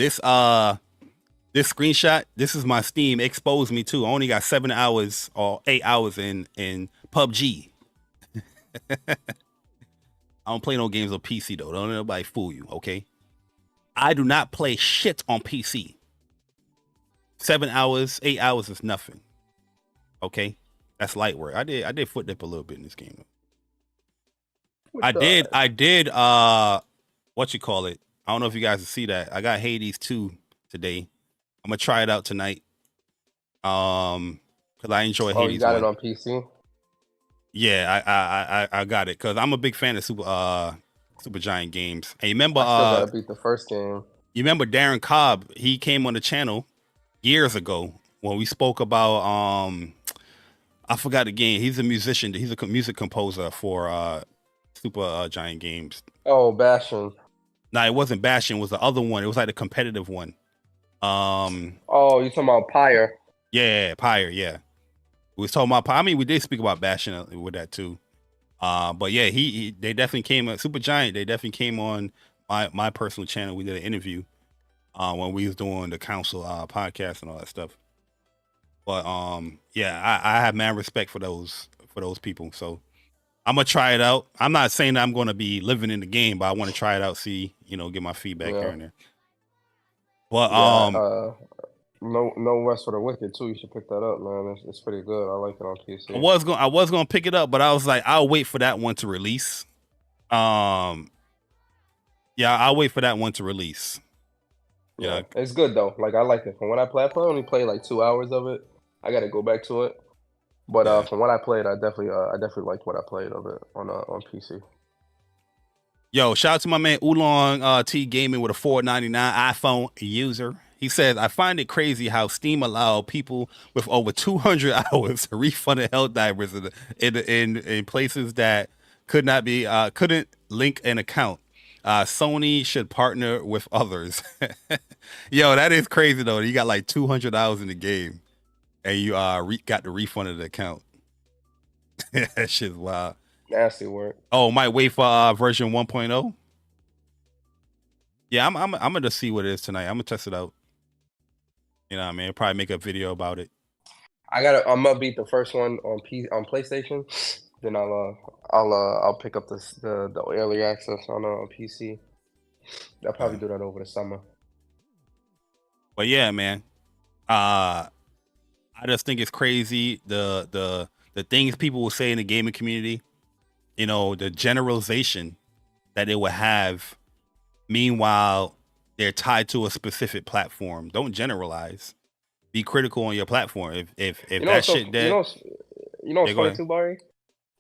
screenshot, this is my Steam. Exposed me too. I only got 7 hours or 8 hours in PUBG. I don't play no games on PC though. Don't let nobody fool you, okay? I do not play shit on PC. 7 hours, 8 hours is nothing. Okay? That's light work. I did foot dip a little bit in this game. I did what you call it? I don't know if you guys can see that. I got Hades 2 today. I'm gonna try it out tonight. Cause I enjoy Hades. You got it on PC? Yeah, I got it because I'm a big fan of Super Giant games. And you remember, I still gotta beat the first game. You remember Darren Cobb? He came on the channel years ago when we spoke about I forgot the game. He's a musician. He's a music composer for Super Giant games. Oh, Bastion. No, it wasn't Bastion. It was the other one. It was like the competitive one. Oh, you talking about Pyre? Yeah, Pyre. Yeah. We was talking about. I mean, we did speak about Bastion with that too. But yeah, they definitely came. Super Giant. They definitely came on my personal channel. We did an interview when we was doing the council podcast and all that stuff. But yeah, I have mad respect for those people. So I'm gonna try it out. I'm not saying that I'm gonna be living in the game, but I want to try it out. See, get my feedback here and there. But No West for the Wicked too. You should pick that up, man. It's pretty good. I like it on PC. I was gonna pick it up, but I was like, I'll wait for that one to release. Yeah, I'll wait for that one to release. Yeah, it's good though. Like I like it. From when I only played like 2 hours of it. I got to go back to it. But from what I played, I definitely liked what I played of it on PC. Yo, shout out to my man Oolong T Gaming with a $4.99 iPhone user. He says, I find it crazy how Steam allowed people with over 200 hours to refund Helldivers in places that couldn't link an account. Sony should partner with others. Yo, that is crazy though. You got like 200 hours in the game, and you got the refund of the account. That shit's wild. Nasty work. Oh, might wait for version 1.0. Yeah, I'm gonna just see what it is tonight. I'm gonna test it out. You know what I mean? I'll probably make a video about it. I'm gonna beat the first one on PlayStation. Then I'll pick up the early access on PC. I'll probably do that over the summer. But yeah, man. I just think it's crazy the things people will say in the gaming community. You know, the generalization that they will have. Meanwhile, they're tied to a specific platform. Don't generalize. Be critical on your platform. If that shit dead, what's funny too, Barry?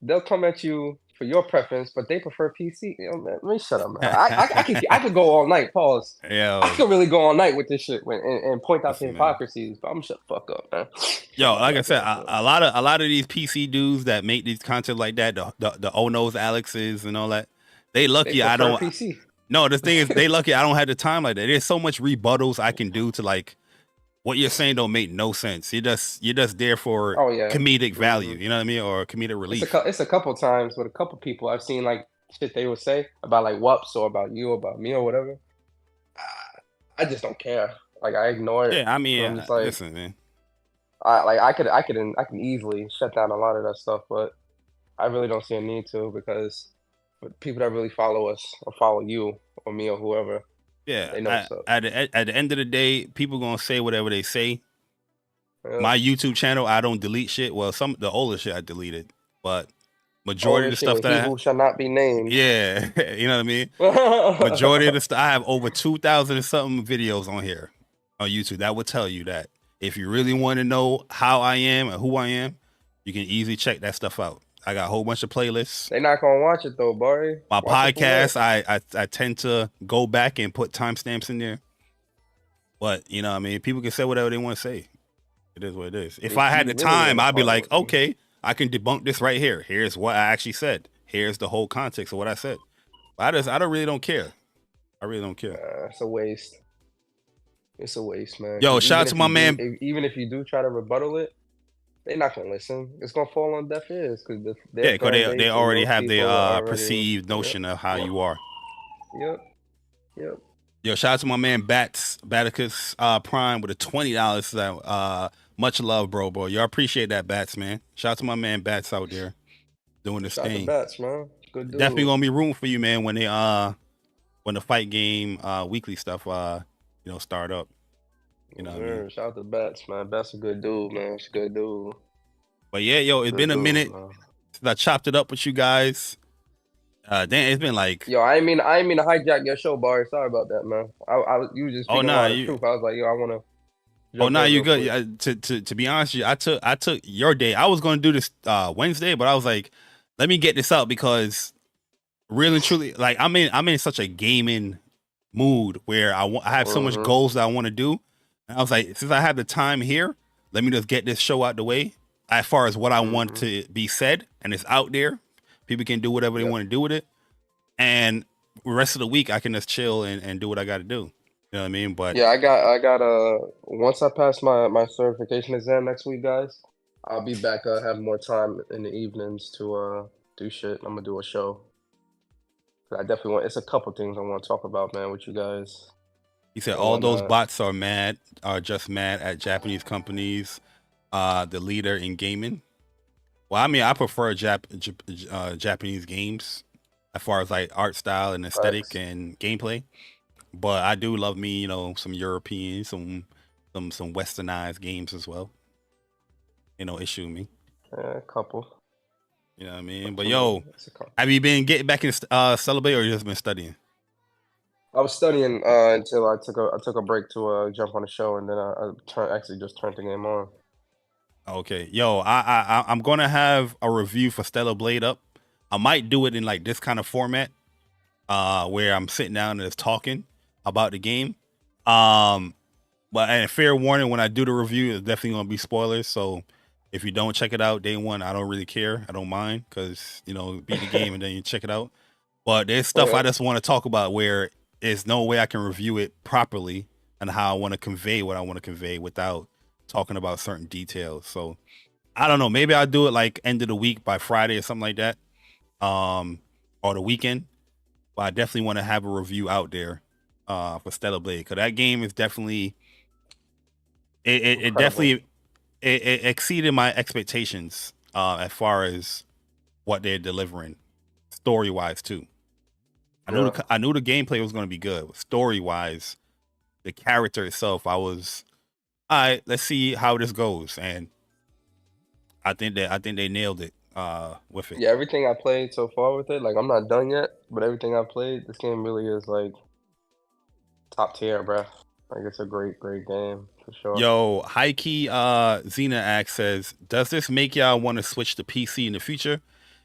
They'll come at you for your preference, but they prefer PC. Man, let me shut up, man. I could go all night. Pause. I could really go all night with this shit and point out the hypocrisies. But I'm gonna shut the fuck up, man. Like I said, a lot of these PC dudes that make these content like that, the Oh Knows Alexes and all that, they lucky I don't. PC. No, the thing is, they lucky I don't have the time like that. There's so much rebuttals I can do to like what you're saying don't make no sense. You're just there for comedic value, you know what I mean, or comedic relief. It's a couple times with a couple people I've seen like shit they would say about like WUPs or about you or about me or whatever. I just don't care. Like I ignore it. Yeah, I mean, I'm just like, listen, man. I can easily shut down a lot of that stuff, but I really don't see a need to because people that really follow us or follow you or me or whoever. Yeah, at the end of the day, people gonna say whatever they say. Yeah. My YouTube channel, I don't delete shit. Well, some the older shit I deleted, but majority of the stuff that who shall not be named. Yeah, you know what I mean. Majority of the stuff, I have over 2,000 and something videos on here on YouTube. That would tell you that if you really want to know how I am and who I am, you can easily check that stuff out. I got a whole bunch of playlists. They're not gonna watch it though, Barry. My podcast, I tend to go back and put timestamps in there. But you know what I mean, people can say whatever they want to say. It is what it is. If I had the time, I'd be like, okay, I can debunk this right here. Here's what I actually said. Here's the whole context of what I said. But I really don't care. I really don't care. It's a waste. It's a waste, man. Yo, shout out to my man. Even if you do try to rebuttal it, they're not gonna listen. It's gonna fall on deaf ears because they already have their perceived notion of how you are. Yep. Yo, shout out to my man Baticus Prime with a $20. Much love, bro. Y'all appreciate that, Bats, man. Shout out to my man Bats out there doing this thing. Bats, man. Good dude. Definitely gonna be room for you, man, when the fight game weekly stuff start up. You know what I mean? Shout out to Bats, man. Bats a good dude, man. It's a good dude. But yeah, yo, it's been a minute since I chopped it up with you guys. Damn, it's been like. Yo, I ain't mean to hijack your show, Barry. Sorry about that, man. You were just speaking about the truth. I was like, yo, I want to. Oh no, you good. To be honest with you, I took your day. I was going to do this Wednesday, but I was like, let me get this out because really and truly, like I'm in such a gaming mood where I have so much goals that I want to do. And I was like, since I have the time here, let me just get this show out the way as far as what I want to be said, and it's out there. People can do whatever they want to do with it, and the rest of the week I can just chill and do what I got to do. You know what I mean? But yeah, I got once I pass my certification exam next week, guys, I'll be back. Have more time in the evenings to do shit. I'm gonna do a show. I definitely want. It's a couple things I want to talk about, man, with you guys. He said all those bots are just mad at Japanese companies, the leader in gaming. Well, I mean, I prefer Japanese games as far as like art style and aesthetic and gameplay. But I do love me, some European, some westernized games as well. Issue me. A couple. You know what I mean? But yo, have you been getting back in Celebrate or you just been studying? I was studying until I took a break to jump on the show, and then I just turned the game on. Okay, yo, I'm gonna have a review for Stellar Blade up. I might do it in like this kind of format, where I'm sitting down and just talking about the game. But and fair warning, when I do the review, it's definitely gonna be spoilers. So if you don't check it out day one, I don't really care. I don't mind because beat the game and then you check it out. But there's stuff I just want to talk about where there's no way I can review it properly and how I want to convey what I want to convey without talking about certain details. So I don't know. Maybe I'll do it like end of the week by Friday or something like that, or the weekend. But I definitely want to have a review out there for Stellar Blade because that game is definitely it definitely it exceeded my expectations as far as what they're delivering, story wise too. I knew the gameplay was going to be good. Story wise, the character itself, I was all right. Let's see how this goes, and I think they nailed it with it. Yeah, everything I played so far with it, like I'm not done yet, but everything I played, this game really is like top tier, bruh. Like it's a great, great game for sure. Yo, Heike Xena Axe says, does this make y'all want to switch to PC in the future?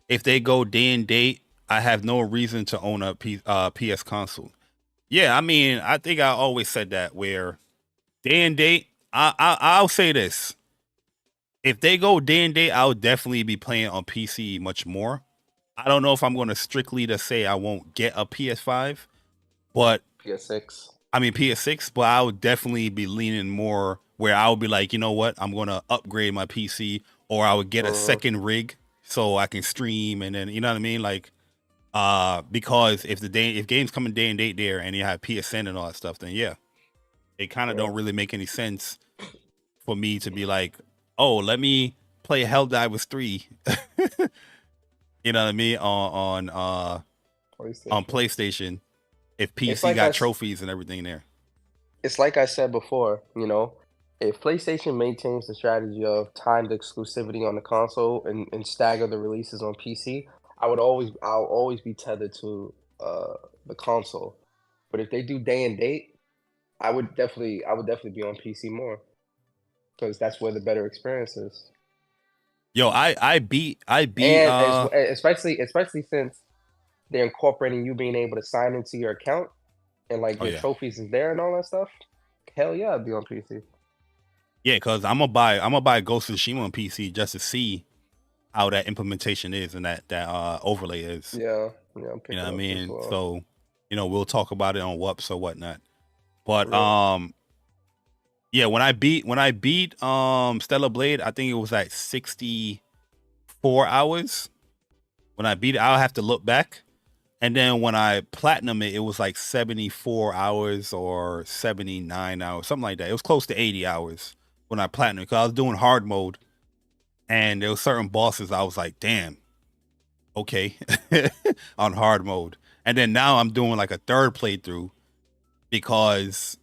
If they go day and date, I have no reason to own a PS console. Yeah, I mean, I think I always said that where day and date, I'll say this. If they go day and date, I'll definitely be playing on PC much more. I don't know if I'm going to strictly to say I won't get a PS5, but PS6. I mean PS6, but I would definitely be leaning more where I would be like, you know what, I'm going to upgrade my PC, or I would get a second rig so I can stream, and then you know what I mean, like, because if games come in day and date there, and you have PSN and all that stuff, then yeah, it kind of don't really make any sense for me to be like, oh, let me play Helldivers 3, you know what I mean, on PlayStation. If PC like got trophies and everything there. It's like I said before, you know, if PlayStation maintains the strategy of timed exclusivity on the console and stagger the releases on PC, I'll always be tethered to the console. But if they do day and date, I would definitely be on PC more, because that's where the better experience is. Yo, I beat and especially since they're incorporating you being able to sign into your account and like your trophies is there and all that stuff. Hell yeah, I'd be on PC. Yeah, because I'm gonna buy Ghost of Tsushima on PC just to see how that implementation is and that overlay is. Yeah, you know what I mean. Well. So, you know, we'll talk about it on WUPS or whatnot. But yeah, when I beat Stellar Blade, I think it was like 64 hours. When I beat it, I'll have to look back. And then when I platinum it, it was like 74 hours or 79 hours, something like that. It was close to 80 hours when I platinum, because I was doing hard mode, and there were certain bosses I was like, damn, okay, on hard mode. And then now I'm doing like a third playthrough because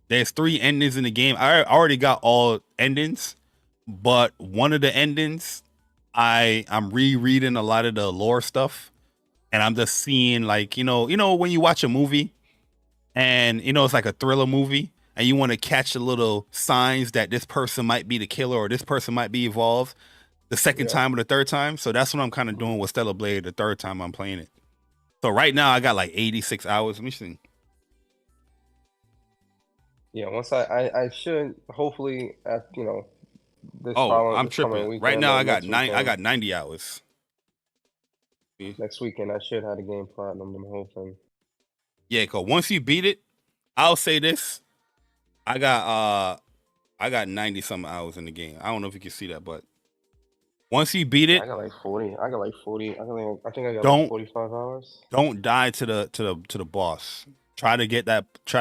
there's 3 endings in the game. I already got all endings, but one of the endings, I'm rereading a lot of the lore stuff. And I'm just seeing, like, you know, when you watch a movie and, you know, it's like a thriller movie and you want to catch the little signs that this person might be the killer or this person might be evolved the second time or the third time. So that's what I'm kind of doing with Stellar Blade the third time I'm playing it. So right now I got like 86 hours. Let me see. Yeah, once I should hopefully at, you know, this I'm tripping. Weekend, right now I got 90 hours. Next weekend I should have the game platinum, I'm hoping. Yeah, cause once you beat it, I'll say this. I got 90 some hours in the game. I don't know if you can see that, but once you beat it, I got like 40. I think I got like 45 hours. Don't die to the boss. Try to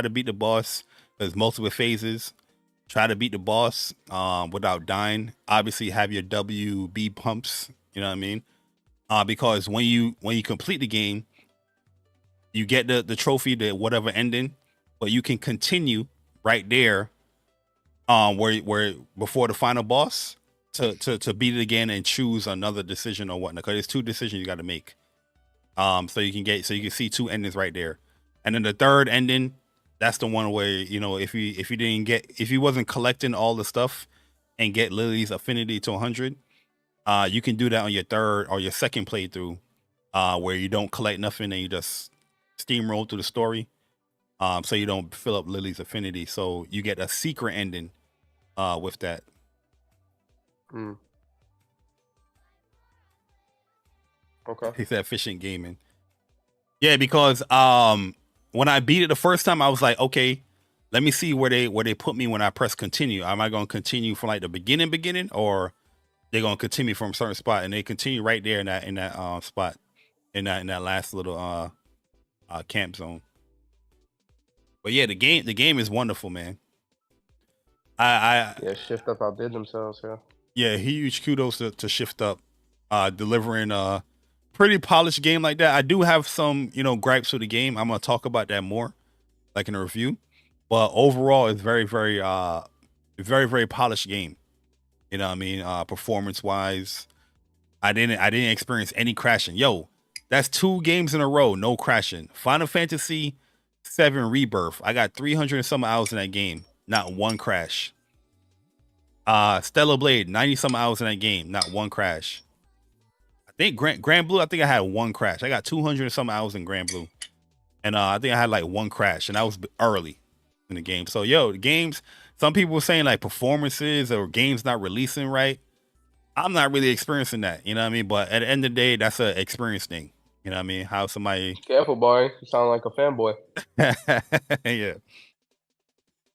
beat the boss. There's multiple phases. Try to beat the boss without dying. Obviously have your WB pumps, you know what I mean? Because when you complete the game, you get the trophy, the whatever ending, but you can continue right there, where before the final boss to beat it again and choose another decision or whatnot. Because there's 2 decisions you got to make. So you can see 2 endings right there, and then the third ending, that's the one where, you know, if you wasn't collecting all the stuff and get Lily's affinity to 100. You can do that on your third or your second playthrough, where you don't collect nothing and you just steamroll through the story, so you don't fill up Lily's affinity. So you get a secret ending with that. Okay. He said efficient gaming. Yeah, because when I beat it the first time, I was like, okay, let me see where they put me when I press continue. Am I going to continue from like the beginning, or they're gonna continue from a certain spot? And they continue right there in that spot, in that last little camp zone. But yeah, the game is wonderful, man. Yeah, Shift Up outdid themselves. Yeah. Yeah, huge kudos to Shift Up, delivering a pretty polished game like that. I do have some, gripes with the game. I'm gonna talk about that more, like in a review. But overall, it's very, very polished game. You know what I mean? Performance wise, I didn't experience any crashing. Yo, that's 2 games in a row, no crashing. Final Fantasy 7 Rebirth. I got 300 and some hours in that game, not one crash. Stellar Blade, 90 some hours in that game, not one crash. I think Grand Blue, I think I had one crash. I got 200 and some hours in Grand Blue. And I think I had like one crash, and that was early in the game. So yo, the games, some people were saying like performances or games not releasing right. I'm not really experiencing that, you know what I mean? But at the end of the day, that's an experience thing. You know what I mean? How somebody Careful, boy. You sound like a fanboy. yeah. You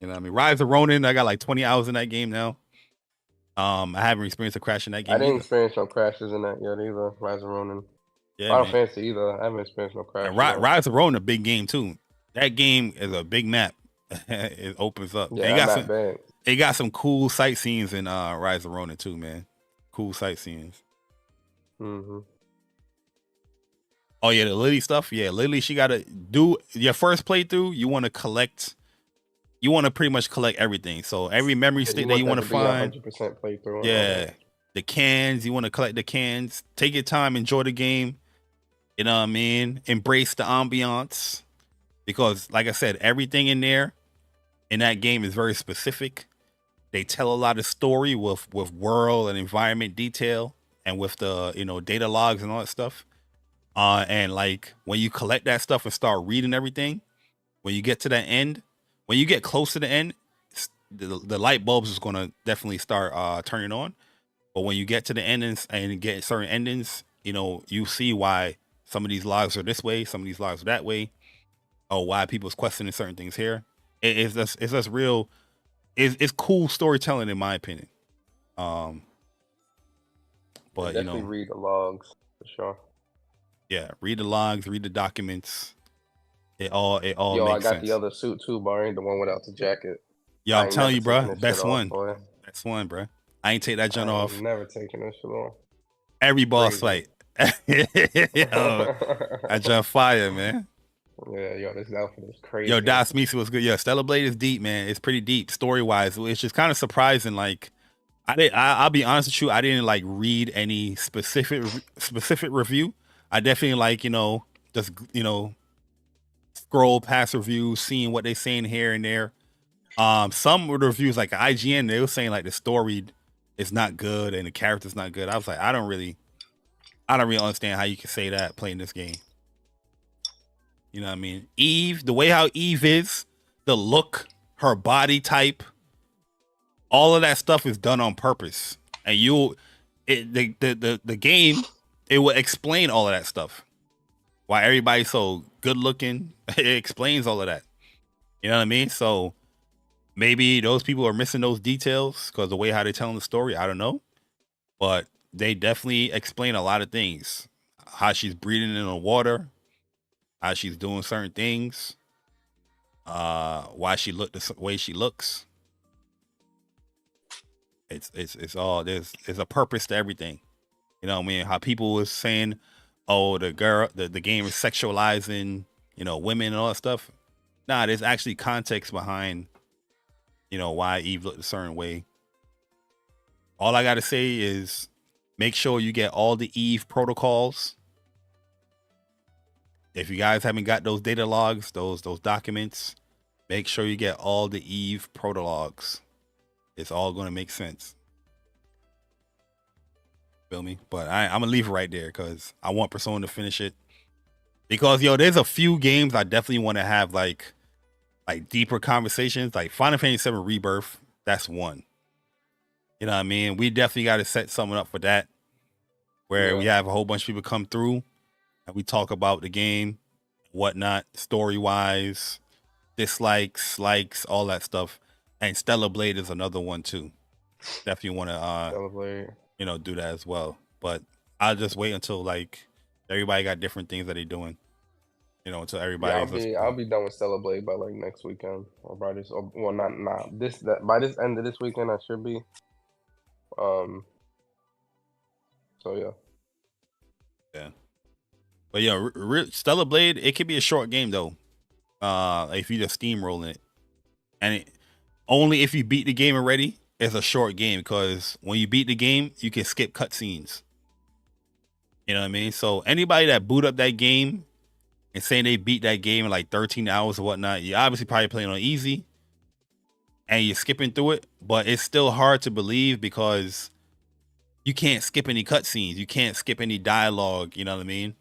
know what I mean? Rise of Ronin, I got like 20 hours in that game now. I haven't experienced a crash in that game I didn't either. experience no crashes in that yet either. Rise of Ronin. Yeah, Final man. Fantasy either. I haven't experienced no crashes. And Rise of Ronin, a big game too. That game is a big map. It opens up. Yeah, And not bad. it got some cool sightseeing in Rise of Ronin too, man. Cool sightseeing. Mm-hmm. Oh yeah, the Lily stuff. Yeah, Lily, she gotta do your first playthrough. You want to collect. You want to pretty much collect everything. So every memory stick that you want to find. 100% playthrough. Yeah, the cans. You want to collect the cans. Take your time. Enjoy the game. You know what I mean? Embrace the ambiance. Because, like I said, everything in there, in that game is very specific. They tell a lot of story with world and environment detail, and with the data logs and all that stuff. And like when you collect that stuff and start reading everything, when you get to the end, when you get close to the end, the light bulbs is gonna definitely start turning on. But when you get to the endings and get certain endings, you see why some of these logs are this way, some of these logs are that way, or why people's questioning certain things here. It's just real. It's cool storytelling in my opinion. But definitely read the logs for sure. Yeah, read the logs, read the documents. It all Yo, makes I got sense. the other suit too, Barry, the one without the jacket. Yo, I'm telling you, bro, best one. Best one, bro. I ain't take that junk off. Never taking this shit off. Every boss fight. Yo, I jump fire, man. Yeah, yo, this outfit is crazy. Yo, Das Misa was good. Yeah, Stellar Blade is deep, man. It's pretty deep story wise. It's just kind of surprising. Like, I'll be honest with you, I didn't like read any specific review. I definitely just scroll past reviews, seeing what they saying here and there. Some of the reviews, like IGN, they were saying like the story is not good and the character's not good. I was like, I don't really understand how you can say that playing this game. You know what I mean? Eve, the way how Eve is, the look, her body type, all of that stuff is done on purpose. And the game, it will explain all of that stuff. Why everybody's so good looking, it explains all of that. You know what I mean? So maybe those people are missing those details because the way how they're telling the story, I don't know. But they definitely explain a lot of things. How she's breathing in the water, how she's doing certain things, why she looked the way she looks. It's all there's a purpose to everything. You know what I mean? How people was saying, oh, the game is sexualizing, women and all that stuff. Nah, there's actually context behind, why Eve looked a certain way. All I gotta say is make sure you get all the Eve protocols. If you guys haven't got those data logs, those documents, make sure you get all the Eve prologues. It's all gonna make sense. Feel me? But I'm gonna leave it right there because I want Persona to finish it. Because there's a few games I definitely want to have like deeper conversations. Like Final Fantasy VII Rebirth, that's one. You know what I mean? We definitely got to set something up for that, where we have a whole bunch of people come through and we talk about the game, whatnot, story wise, dislikes, likes, all that stuff. And Stellar Blade is another one too. Definitely want to do that as well. But I'll just wait until like everybody got different things that they're doing. until Yeah, everybody else. I'll be done with Stellar Blade by like next weekend or by this. Or, well, not by this end of this weekend I should be. So yeah. Yeah. But yeah, Stellar Blade, it could be a short game though. If you just steamrolling it, and only if you beat the game already, it's a short game because when you beat the game, you can skip cutscenes. You know what I mean? So anybody that boot up that game and saying they beat that game in like 13 hours or whatnot, you're obviously probably playing on easy and you're skipping through it, but it's still hard to believe because you can't skip any cutscenes. You can't skip any dialogue. You know what I mean?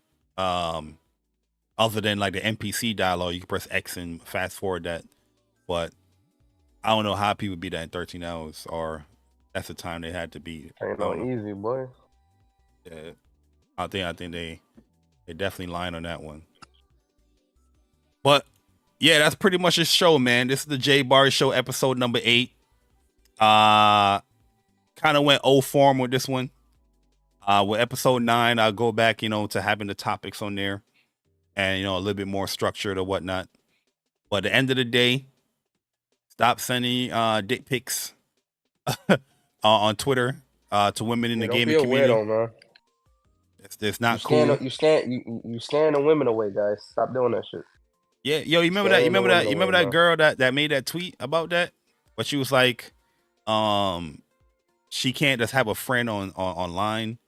Other than like the NPC dialogue, you can press X and fast forward that. But I don't know how people beat that in 13 hours, or that's the time they had to beat it. Ain't no easy, boy. Yeah, I think they definitely lying on that one. But yeah, that's pretty much the show, man. This is the JAYBARI Show, episode number 8. Kind of went old form with this one. With episode 9, I'll go back, to having the topics on there, and a little bit more structured or whatnot. But at the end of the day, stop sending dick pics on Twitter to women in the gaming community. Weirdo, man. It's not cool. You scaring the women away, guys. Stop doing that shit. Yeah, yo, you remember that girl that made that tweet about that? But she was like, she can't just have a friend online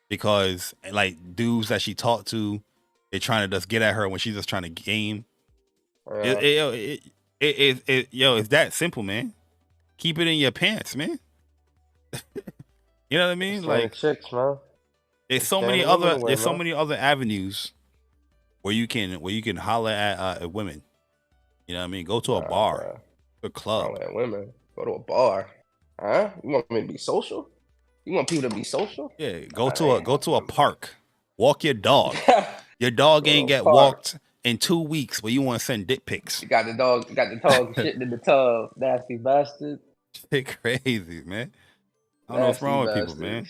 because like dudes that she talked to, they're trying to just get at her when she's just trying to game. It's that simple, man. Keep it in your pants, man. You know what I mean? Like chicks, man. There's so many other avenues where you can holler at women. You know what I mean? Go to a bar, a club. Holler at women. Go to a bar. Huh? You want me to be social? You want people to be social? Yeah, go to a park. Walk your dog. Your dog ain't get walked in 2 weeks, but you want to send dick pics. You got the dog shitting in the tub, nasty bastard. Shit crazy, man. I don't know what's wrong with people, man.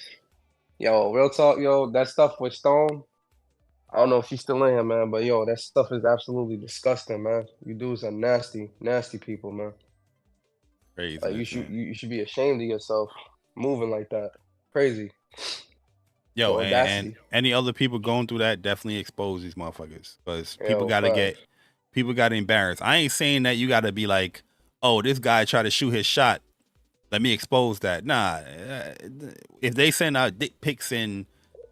Yo, real talk, yo, that stuff with Stone. I don't know if she's still in here, man, but yo, that stuff is absolutely disgusting, man. You dudes are nasty, nasty people, man. Crazy. Like you should be ashamed of yourself moving like that. Crazy. Yo, and any other people going through that, definitely expose these motherfuckers because people gotta embarrass. I ain't saying that you gotta be like, oh, this guy tried to shoot his shot, let me expose that. Nah, if they send out dick pics and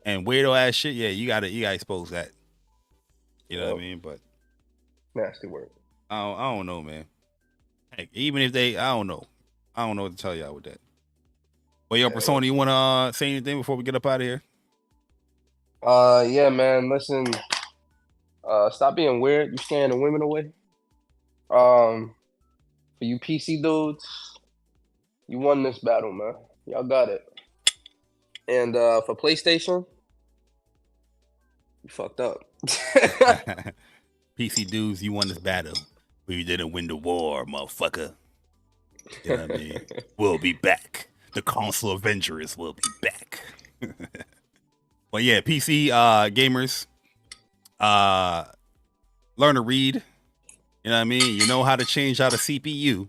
weirdo ass shit, yeah, you gotta expose that. You know what I mean? But nasty word. I don't know, man. Heck, even if they, I don't know what to tell y'all with that. Well, yo, Persona, you wanna say anything before we get up out of here? Yeah, man. Listen, stop being weird. You scaring the women away. For you PC dudes, you won this battle, man. Y'all got it. And for PlayStation, you fucked up. PC dudes, you won this battle. We didn't win the war, motherfucker. You know what I mean? We'll be back. The console Avengers will be back. Well, yeah, PC gamers, learn to read. You know what I mean? You know how to change out a CPU,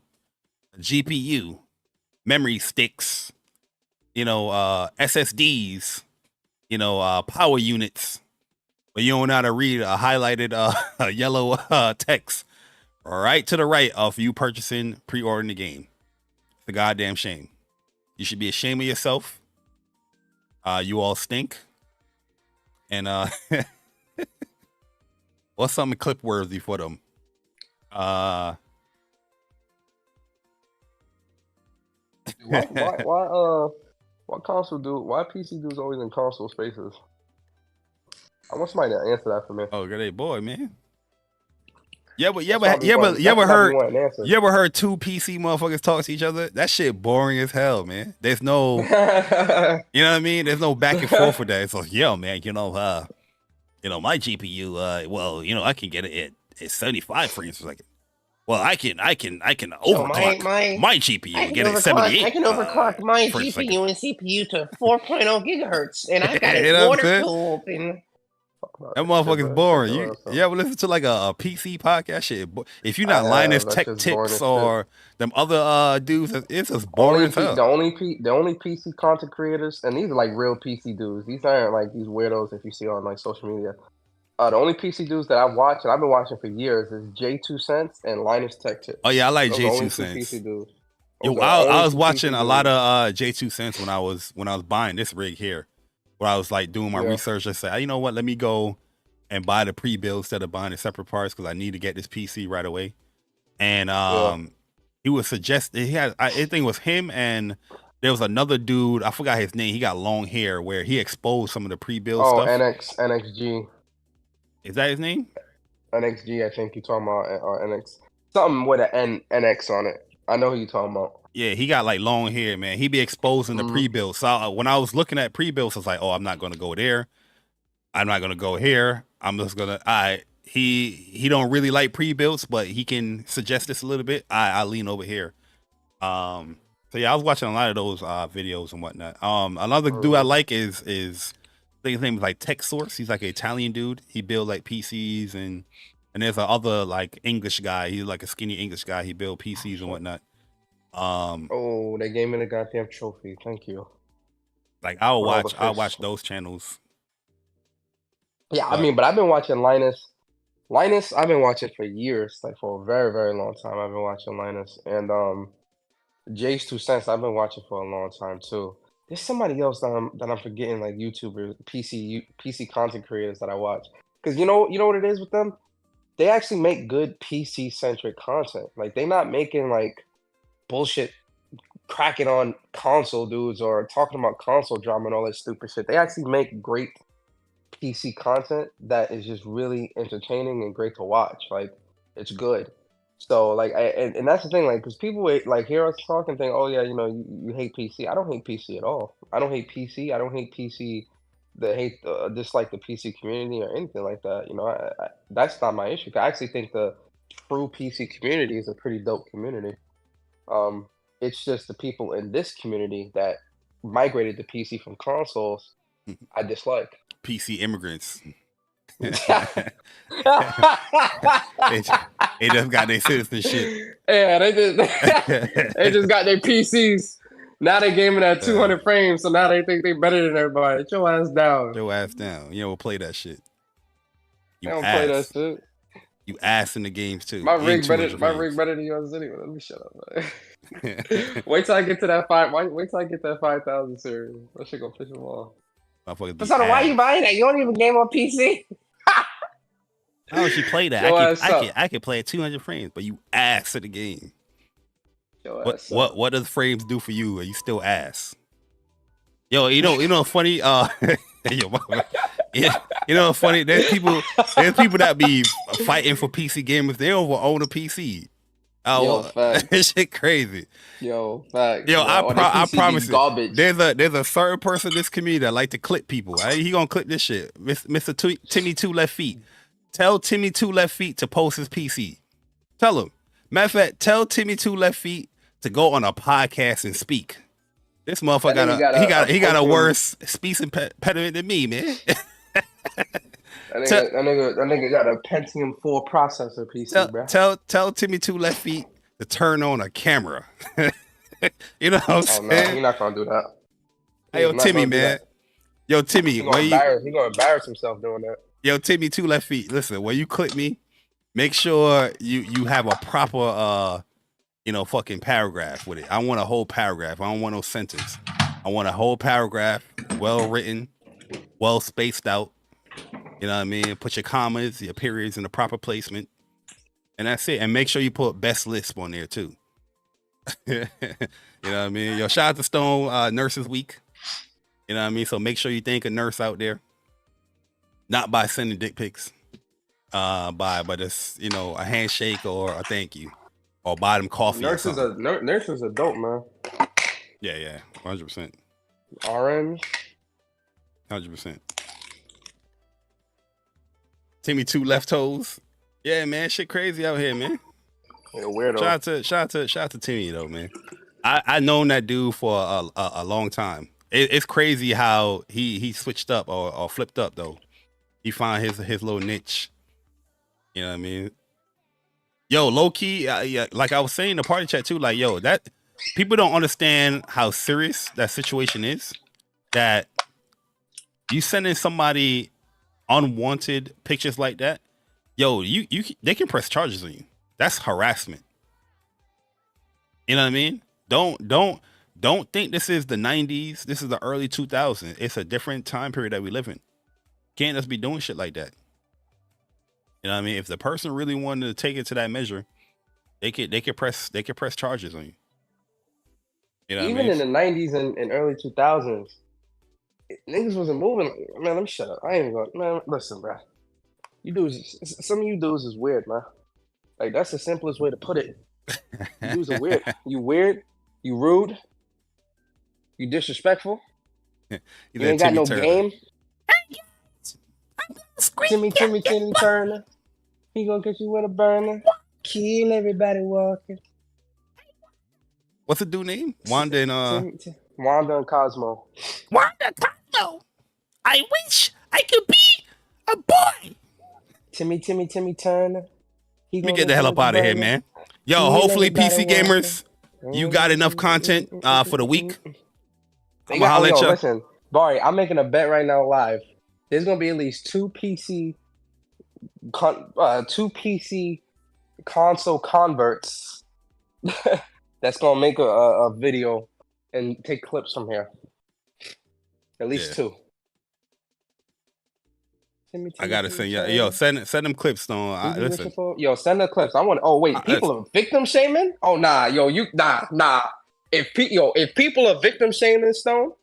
a GPU, memory sticks, SSDs, power units. But you don't know how to read a highlighted yellow text right to the right of you purchasing, pre-ordering the game. It's a goddamn shame. You should be ashamed of yourself. You all stink. And what's something clip worthy for them? Why PC dudes always in console spaces? I want somebody to answer that for me. Oh, good boy, man. You ever heard two PC motherfuckers talk to each other? That shit boring as hell, man. There's no, you know what I mean? There's no back and forth with that. It's like, yo, man, my GPU, I can get it at 75 frames per second. Well, I can overclock my GPU and get it at 78. I can overclock my GPU and CPU to 4.0 gigahertz, and I've got it water cooled. And fuck about That that shit, motherfucker's bro. boring. Shut your ass up. You ever listen to like a PC podcast shit? If you're I not Linus have. That Tech shit's boring Tips as shit. or them other dudes, it's just boring as hell. The only PC content creators, and these are like real PC dudes. These aren't like these weirdos if you see on like social media. The only PC dudes that I watch, and I've been watching for years, is J2 Cents and Linus Tech Tips. Oh yeah, I like Those are the only J2 two Cents. PC dudes. Yo, Those are the I only was two watching PC a lot dudes. of J2 Cents when I was buying this rig here. Where I was like doing my Yeah. research. I said, you know what? Let me go and buy the pre-build instead of buying the separate parts because I need to get this PC right away. And he was suggesting I think it was him and there was another dude. I forgot his name. He got long hair where he exposed some of the pre-build stuff. NXG. Is that his name? NXG, I think you're talking about, or NX. Something with an NX on it. I know who you're talking about. Yeah, he got like long hair, man. He be exposing the pre-build. So when I was looking at pre-builds, I was like, oh, I'm not going to go there. I'm not going to go here. I'm just going to, he don't really like pre-builds, but he can suggest this a little bit. I lean over here. So yeah, I was watching a lot of those videos and whatnot. Another dude I like is I think his name is like Tech Source. He's like an Italian dude. He build like PCs and there's a other like English guy. He's like a skinny English guy. He build PCs and whatnot. They gave me the goddamn trophy. Thank you. Like I'll watch those channels. Yeah, I mean, but I've been watching Linus. I've been watching for years, like for a very, very long time. I've been watching Linus and J2 Cents. I've been watching for a long time too. There's somebody else that I'm forgetting, like YouTubers, PC content creators that I watch. Because you know what it is with them? They actually make good PC centric content. Like they're not making like bullshit cracking on console dudes or talking about console drama and all that stupid shit. They actually make great PC content that is just really entertaining and great to watch. Like it's good. So like and that's the thing, like because people like hear us talk and think, oh yeah, you hate PC. I don't hate PC at all. I don't hate PC. I don't hate PC. Dislike the PC community or anything like that. That's not my issue. I actually think the true PC community is a pretty dope community. It's just the people in this community that migrated to PC from consoles I dislike. PC immigrants. They just got their citizenship. Yeah, they just got their PCs. Now they gaming at 200 frames, so now they think they better than everybody. Get your ass down. Your ass down. You don't play that shit. I don't play that shit. You ass in the games too. My rig better than yours anyway. Let me shut up, man. Wait till I get to that Wait till I get that 5,000 series. That shit gonna piss them off. Persona, why are you buying that? You don't even game on PC. How would you play that? I can play at 200 frames, but you ass at the game. What does frames do for you? Are you still ass? Yo, you know funny. You know funny. There's people that be fighting for PC gamers. They don't own a PC. This shit crazy. I promise you. There's a certain person in this community that like to clip people. Right? He gonna clip this shit. Mr. Timmy Two Left Feet. Tell Timmy Two Left Feet to post his PC. Tell him. Matter of fact, tell Timmy Two Left Feet to go on a podcast and speak. This motherfucker got a worse speech impediment than me, man. That nigga got a Pentium 4 processor PC, bro. Tell Timmy Two Left Feet to turn on a camera. You know what I'm saying? No, he's not gonna do that. Hey, yo, Timmy, man. Yo, Timmy, he gonna embarrass himself doing that. Yo, Timmy Two Left Feet. Listen, when you clip me, make sure you have a proper fucking paragraph with it. I want a whole paragraph. I don't want no sentence. I want a whole paragraph, well written, well spaced out. You know what I mean? Put your commas, your periods in the proper placement. And that's it. And make sure you put best lisp on there too. You know what I mean? Yo, shout out to Stone Nurses Week. You know what I mean? So make sure you thank a nurse out there. Not by sending dick pics. By just, a handshake or a thank you. Or buy them coffee. Nurses are dope, man. Yeah, 100%. RNs. 100%. Timmy Two Left Toes. Yeah, man, shit crazy out here, man. Yeah, weirdo. Shout out to Timmy though, man. I known that dude for a long time. It's crazy how he switched up or flipped up though. He found his little niche. You know what I mean? Yo, low key, yeah, like I was saying in the party chat too. Like, yo, that people don't understand how serious that situation is. That you sending somebody unwanted pictures like that, yo, they can press charges on you. That's harassment. You know what I mean? Don't think this is the 90s. This is the early 2000s. It's a different time period that we live in. Can't just be doing shit like that. You know what I mean? If the person really wanted to take it to that measure, they could press charges on you. You know what Even I mean? in the 90s and early 2000s, niggas wasn't moving. Man, let me shut up. I ain't even going. Man, listen, bro. You dudes, some of you dudes is weird, man. Like, that's the simplest way to put it. You dudes are weird. You weird. You rude. You disrespectful. You ain't got no game. Timmy Turner. He gonna get you with a burner. Kill everybody walking. What's the dude name? Wanda and Wanda and Cosmo. Wanda Cosmo. I wish I could be a boy. Timmy Turner. Let me get the hell up out of here, man. Yo, hopefully PC gamers, you got enough content for the week. I'm gonna holler at you. Listen, Bari, I'm making a bet right now live. There's gonna be at least two PC console converts that's gonna make a video and take clips from here. At least two. I gotta send send them clips, Stone. Listen. Yo, send the clips. I want. Oh wait, people are victim shaming. Oh nah, yo, nah. If people are victim shaming, Stone,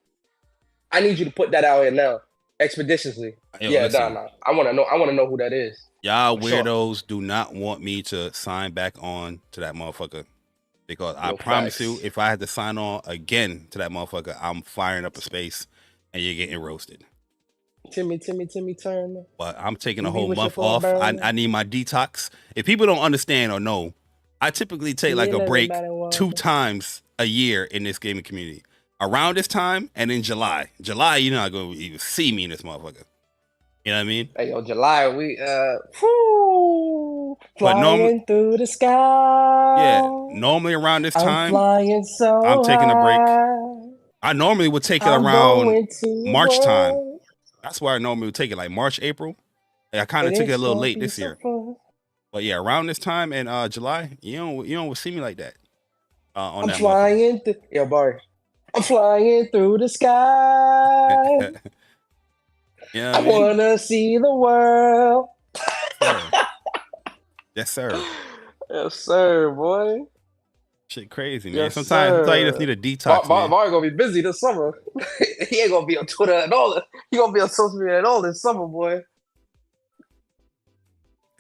I need you to put that out here now, expeditiously. Nah. I want to know who that is. Y'all weirdos do not want me to sign back on to that motherfucker, because I promise you, if I had to sign on again to that motherfucker, I'm firing up a space and you're getting roasted. Timmy Turner. But I'm taking a whole month off. I need my detox. If people don't understand or know, I typically take like a break 2 times a year in this gaming community. Around this time and in July. July, you're not going to even see me in this motherfucker. You know what I mean? Hey, yo, July, we flying through the sky. Yeah, normally around this time, I'm taking a break. I normally would take it around March time. That's where I normally would take it, like March, April. I kind of took it a little late this year. But yeah, around this time in July, you don't see me like that. I'm flying through. Yo, Bari, I'm flying through the sky. Yeah, I wanna see the world. Yes, sir. Yes, sir, boy. Shit crazy, man. Yes, sometimes you just need a detox. Mario gonna be busy this summer. He ain't gonna be on Twitter at all. He gonna be on social media at all this summer, boy.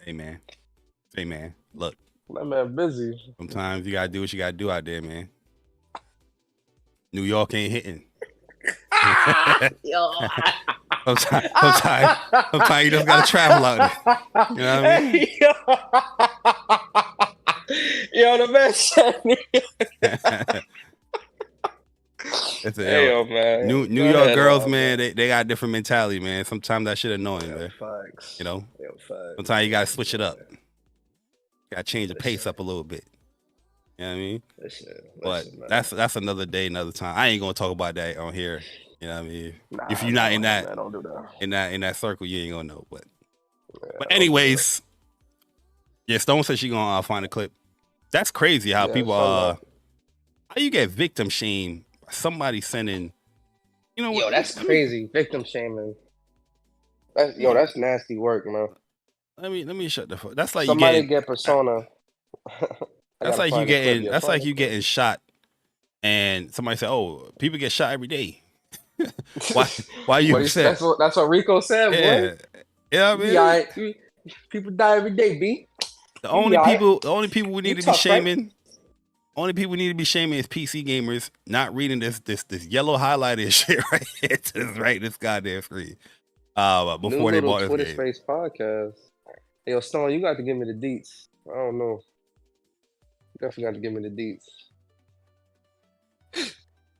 Hey man. Look. That man busy. Sometimes you gotta do what you gotta do out there, man. New York ain't hitting. Sometimes you just gotta travel out there. You know what I mean? Yo, the man said man. New York girls, man, they got a different mentality, man. Sometimes that shit annoying, man. You know? Sometimes you gotta switch it up. Gotta change the pace up a little bit. You know what I mean? But that's another day, another time. I ain't gonna talk about that on here. You know what I mean? If you're not in that, don't do that. In that circle, you ain't gonna know. But anyways, yeah, Stone said she gonna find a clip. That's crazy how people how you get victim shamed by somebody sending. You know what? Yo, that's crazy. Victim shaming. That's nasty work, man. Let me shut the fuck. That's like somebody get persona. That's like you getting shot, and somebody say, "Oh, people get shot every day." Why you upset? That's what Rico said, boy. Yeah, I mean, people die every day, B. The only people we need to be shaming. Right? Only people we need to be shaming is PC gamers not reading this yellow highlighted shit right here to this goddamn screen. Before they bought this Twitter Space podcast. Hey, yo, Stone, you got to give me the deets. I don't know. You definitely got to give me the deets.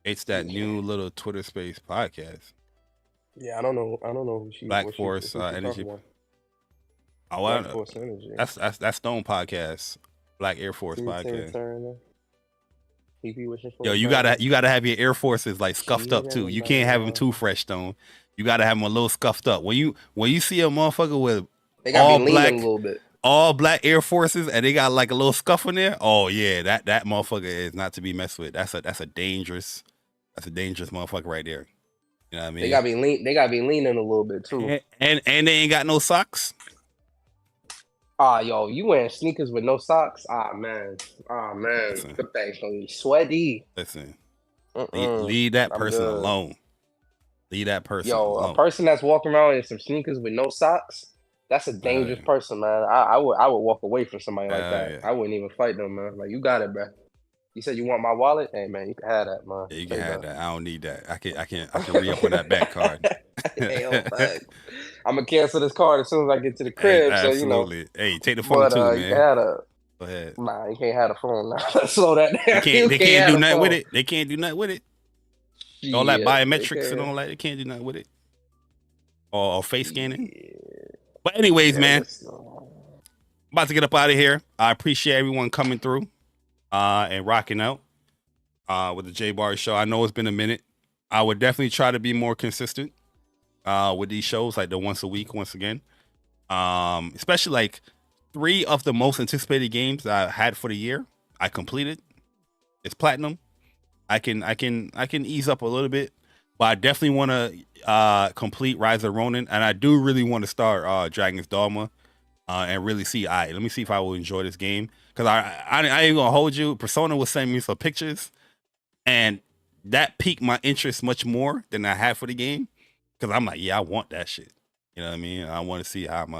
It's that new little Twitter Space podcast. Yeah, I don't know. I don't know who she. Black What Force she Energy. talking about. Oh, Black Force Energy. that's Stone Podcast, Black Air Force Tina Podcast. Turner. He be wishing for Yo, a you diamond. gotta have your Air Forces like scuffed up too. You can't have them too fresh, Stone. You gotta have them a little scuffed up. When you see a motherfucker with They gotta all be leaning black, a little bit. all black Air Forces and they got like a little scuff in there, oh yeah, that motherfucker is not to be messed with. That's a dangerous motherfucker right there. You know what I mean? They gotta be leaning a little bit too. And they ain't got no socks. Yo, you wearing sneakers with no socks? Man. Listen. The thing's gonna be sweaty. Listen, leave that person alone. Leave that person alone. A person that's walking around in some sneakers with no socks, that's a dangerous person, man. I would walk away from somebody like that. Yeah. I wouldn't even fight them, man. Like, you got it, bro. You said you want my wallet? Hey, man, you can have that, man. Yeah, you can have that. I don't need that. I can re-up on that back card. I'm gonna cancel this card as soon as I get to the crib. Hey, so absolutely. Hey, take the phone too, man. You can have Go ahead. Nah, you can't have the phone now. Slow that down. They can't do nothing with it. They can't do nothing with it. All that biometrics and all that, they can't do nothing with it. Or face scanning. But anyways, man, about to get up out of here. I appreciate everyone coming through and rocking out with the JAYBARI show. I know it's been a minute. I would definitely try to be more consistent with these shows, like the once a week, once again. Especially like 3 of the most anticipated games that I had for the year, I completed. It's platinum. I can ease up a little bit, but I definitely want to complete Rise of Ronin, and I do really want to start Dragon's Dogma and really see. Let me see if I will enjoy this game, because I ain't gonna hold you. Persona was sending me some pictures, and that piqued my interest much more than I had for the game, because I'm like, yeah, I want that shit. You know what I mean? I want to see how I'm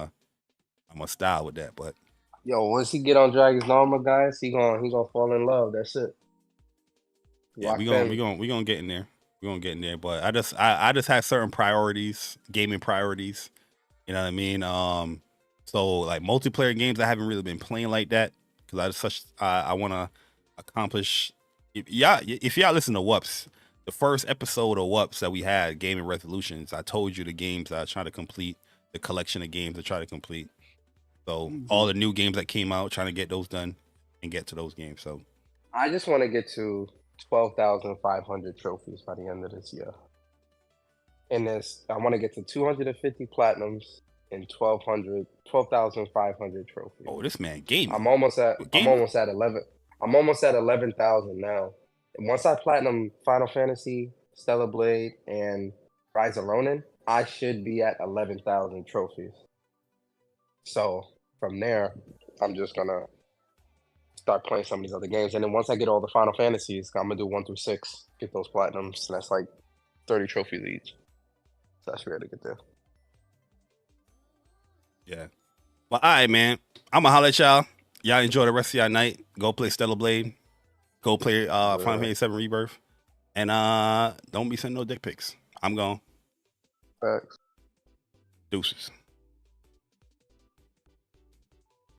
a style with that, but once he get on Dragon's Dogma, guys, he gonna fall in love. That's it. Yeah, we gonna get in there. We're gonna get in there. But I just have certain priorities, gaming priorities. You know what I mean? So like multiplayer games, I haven't really been playing like that, because I want to accomplish. If y'all listen to WUPS, the first episode of WUPS that we had, Gaming Resolutions, I told you the games I try to complete, the collection of games I try to complete. So all the new games that came out, trying to get those done and get to those games. So I just want to get to 12,500 trophies by the end of this year. And I want to get to 250 platinums and 12,500 trophies. Oh, this man gaming. I'm almost at 11. I'm almost at 11,000 now. And once I platinum Final Fantasy, Stellar Blade, and Rise of Ronin, I should be at 11,000 trophies. So from there, I'm just gonna start playing some of these other games, and then once I get all the Final Fantasies, I'm gonna do 1 through 6, get those platinums, and that's like 30 trophies each. So that's rare to get there. Yeah. Well, all right, man. I'm gonna holler at y'all. Y'all enjoy the rest of y'all night. Go play Stellar Blade. Go play Final Fantasy 7 Rebirth. And don't be sending no dick pics. I'm gone. Facts. Deuces.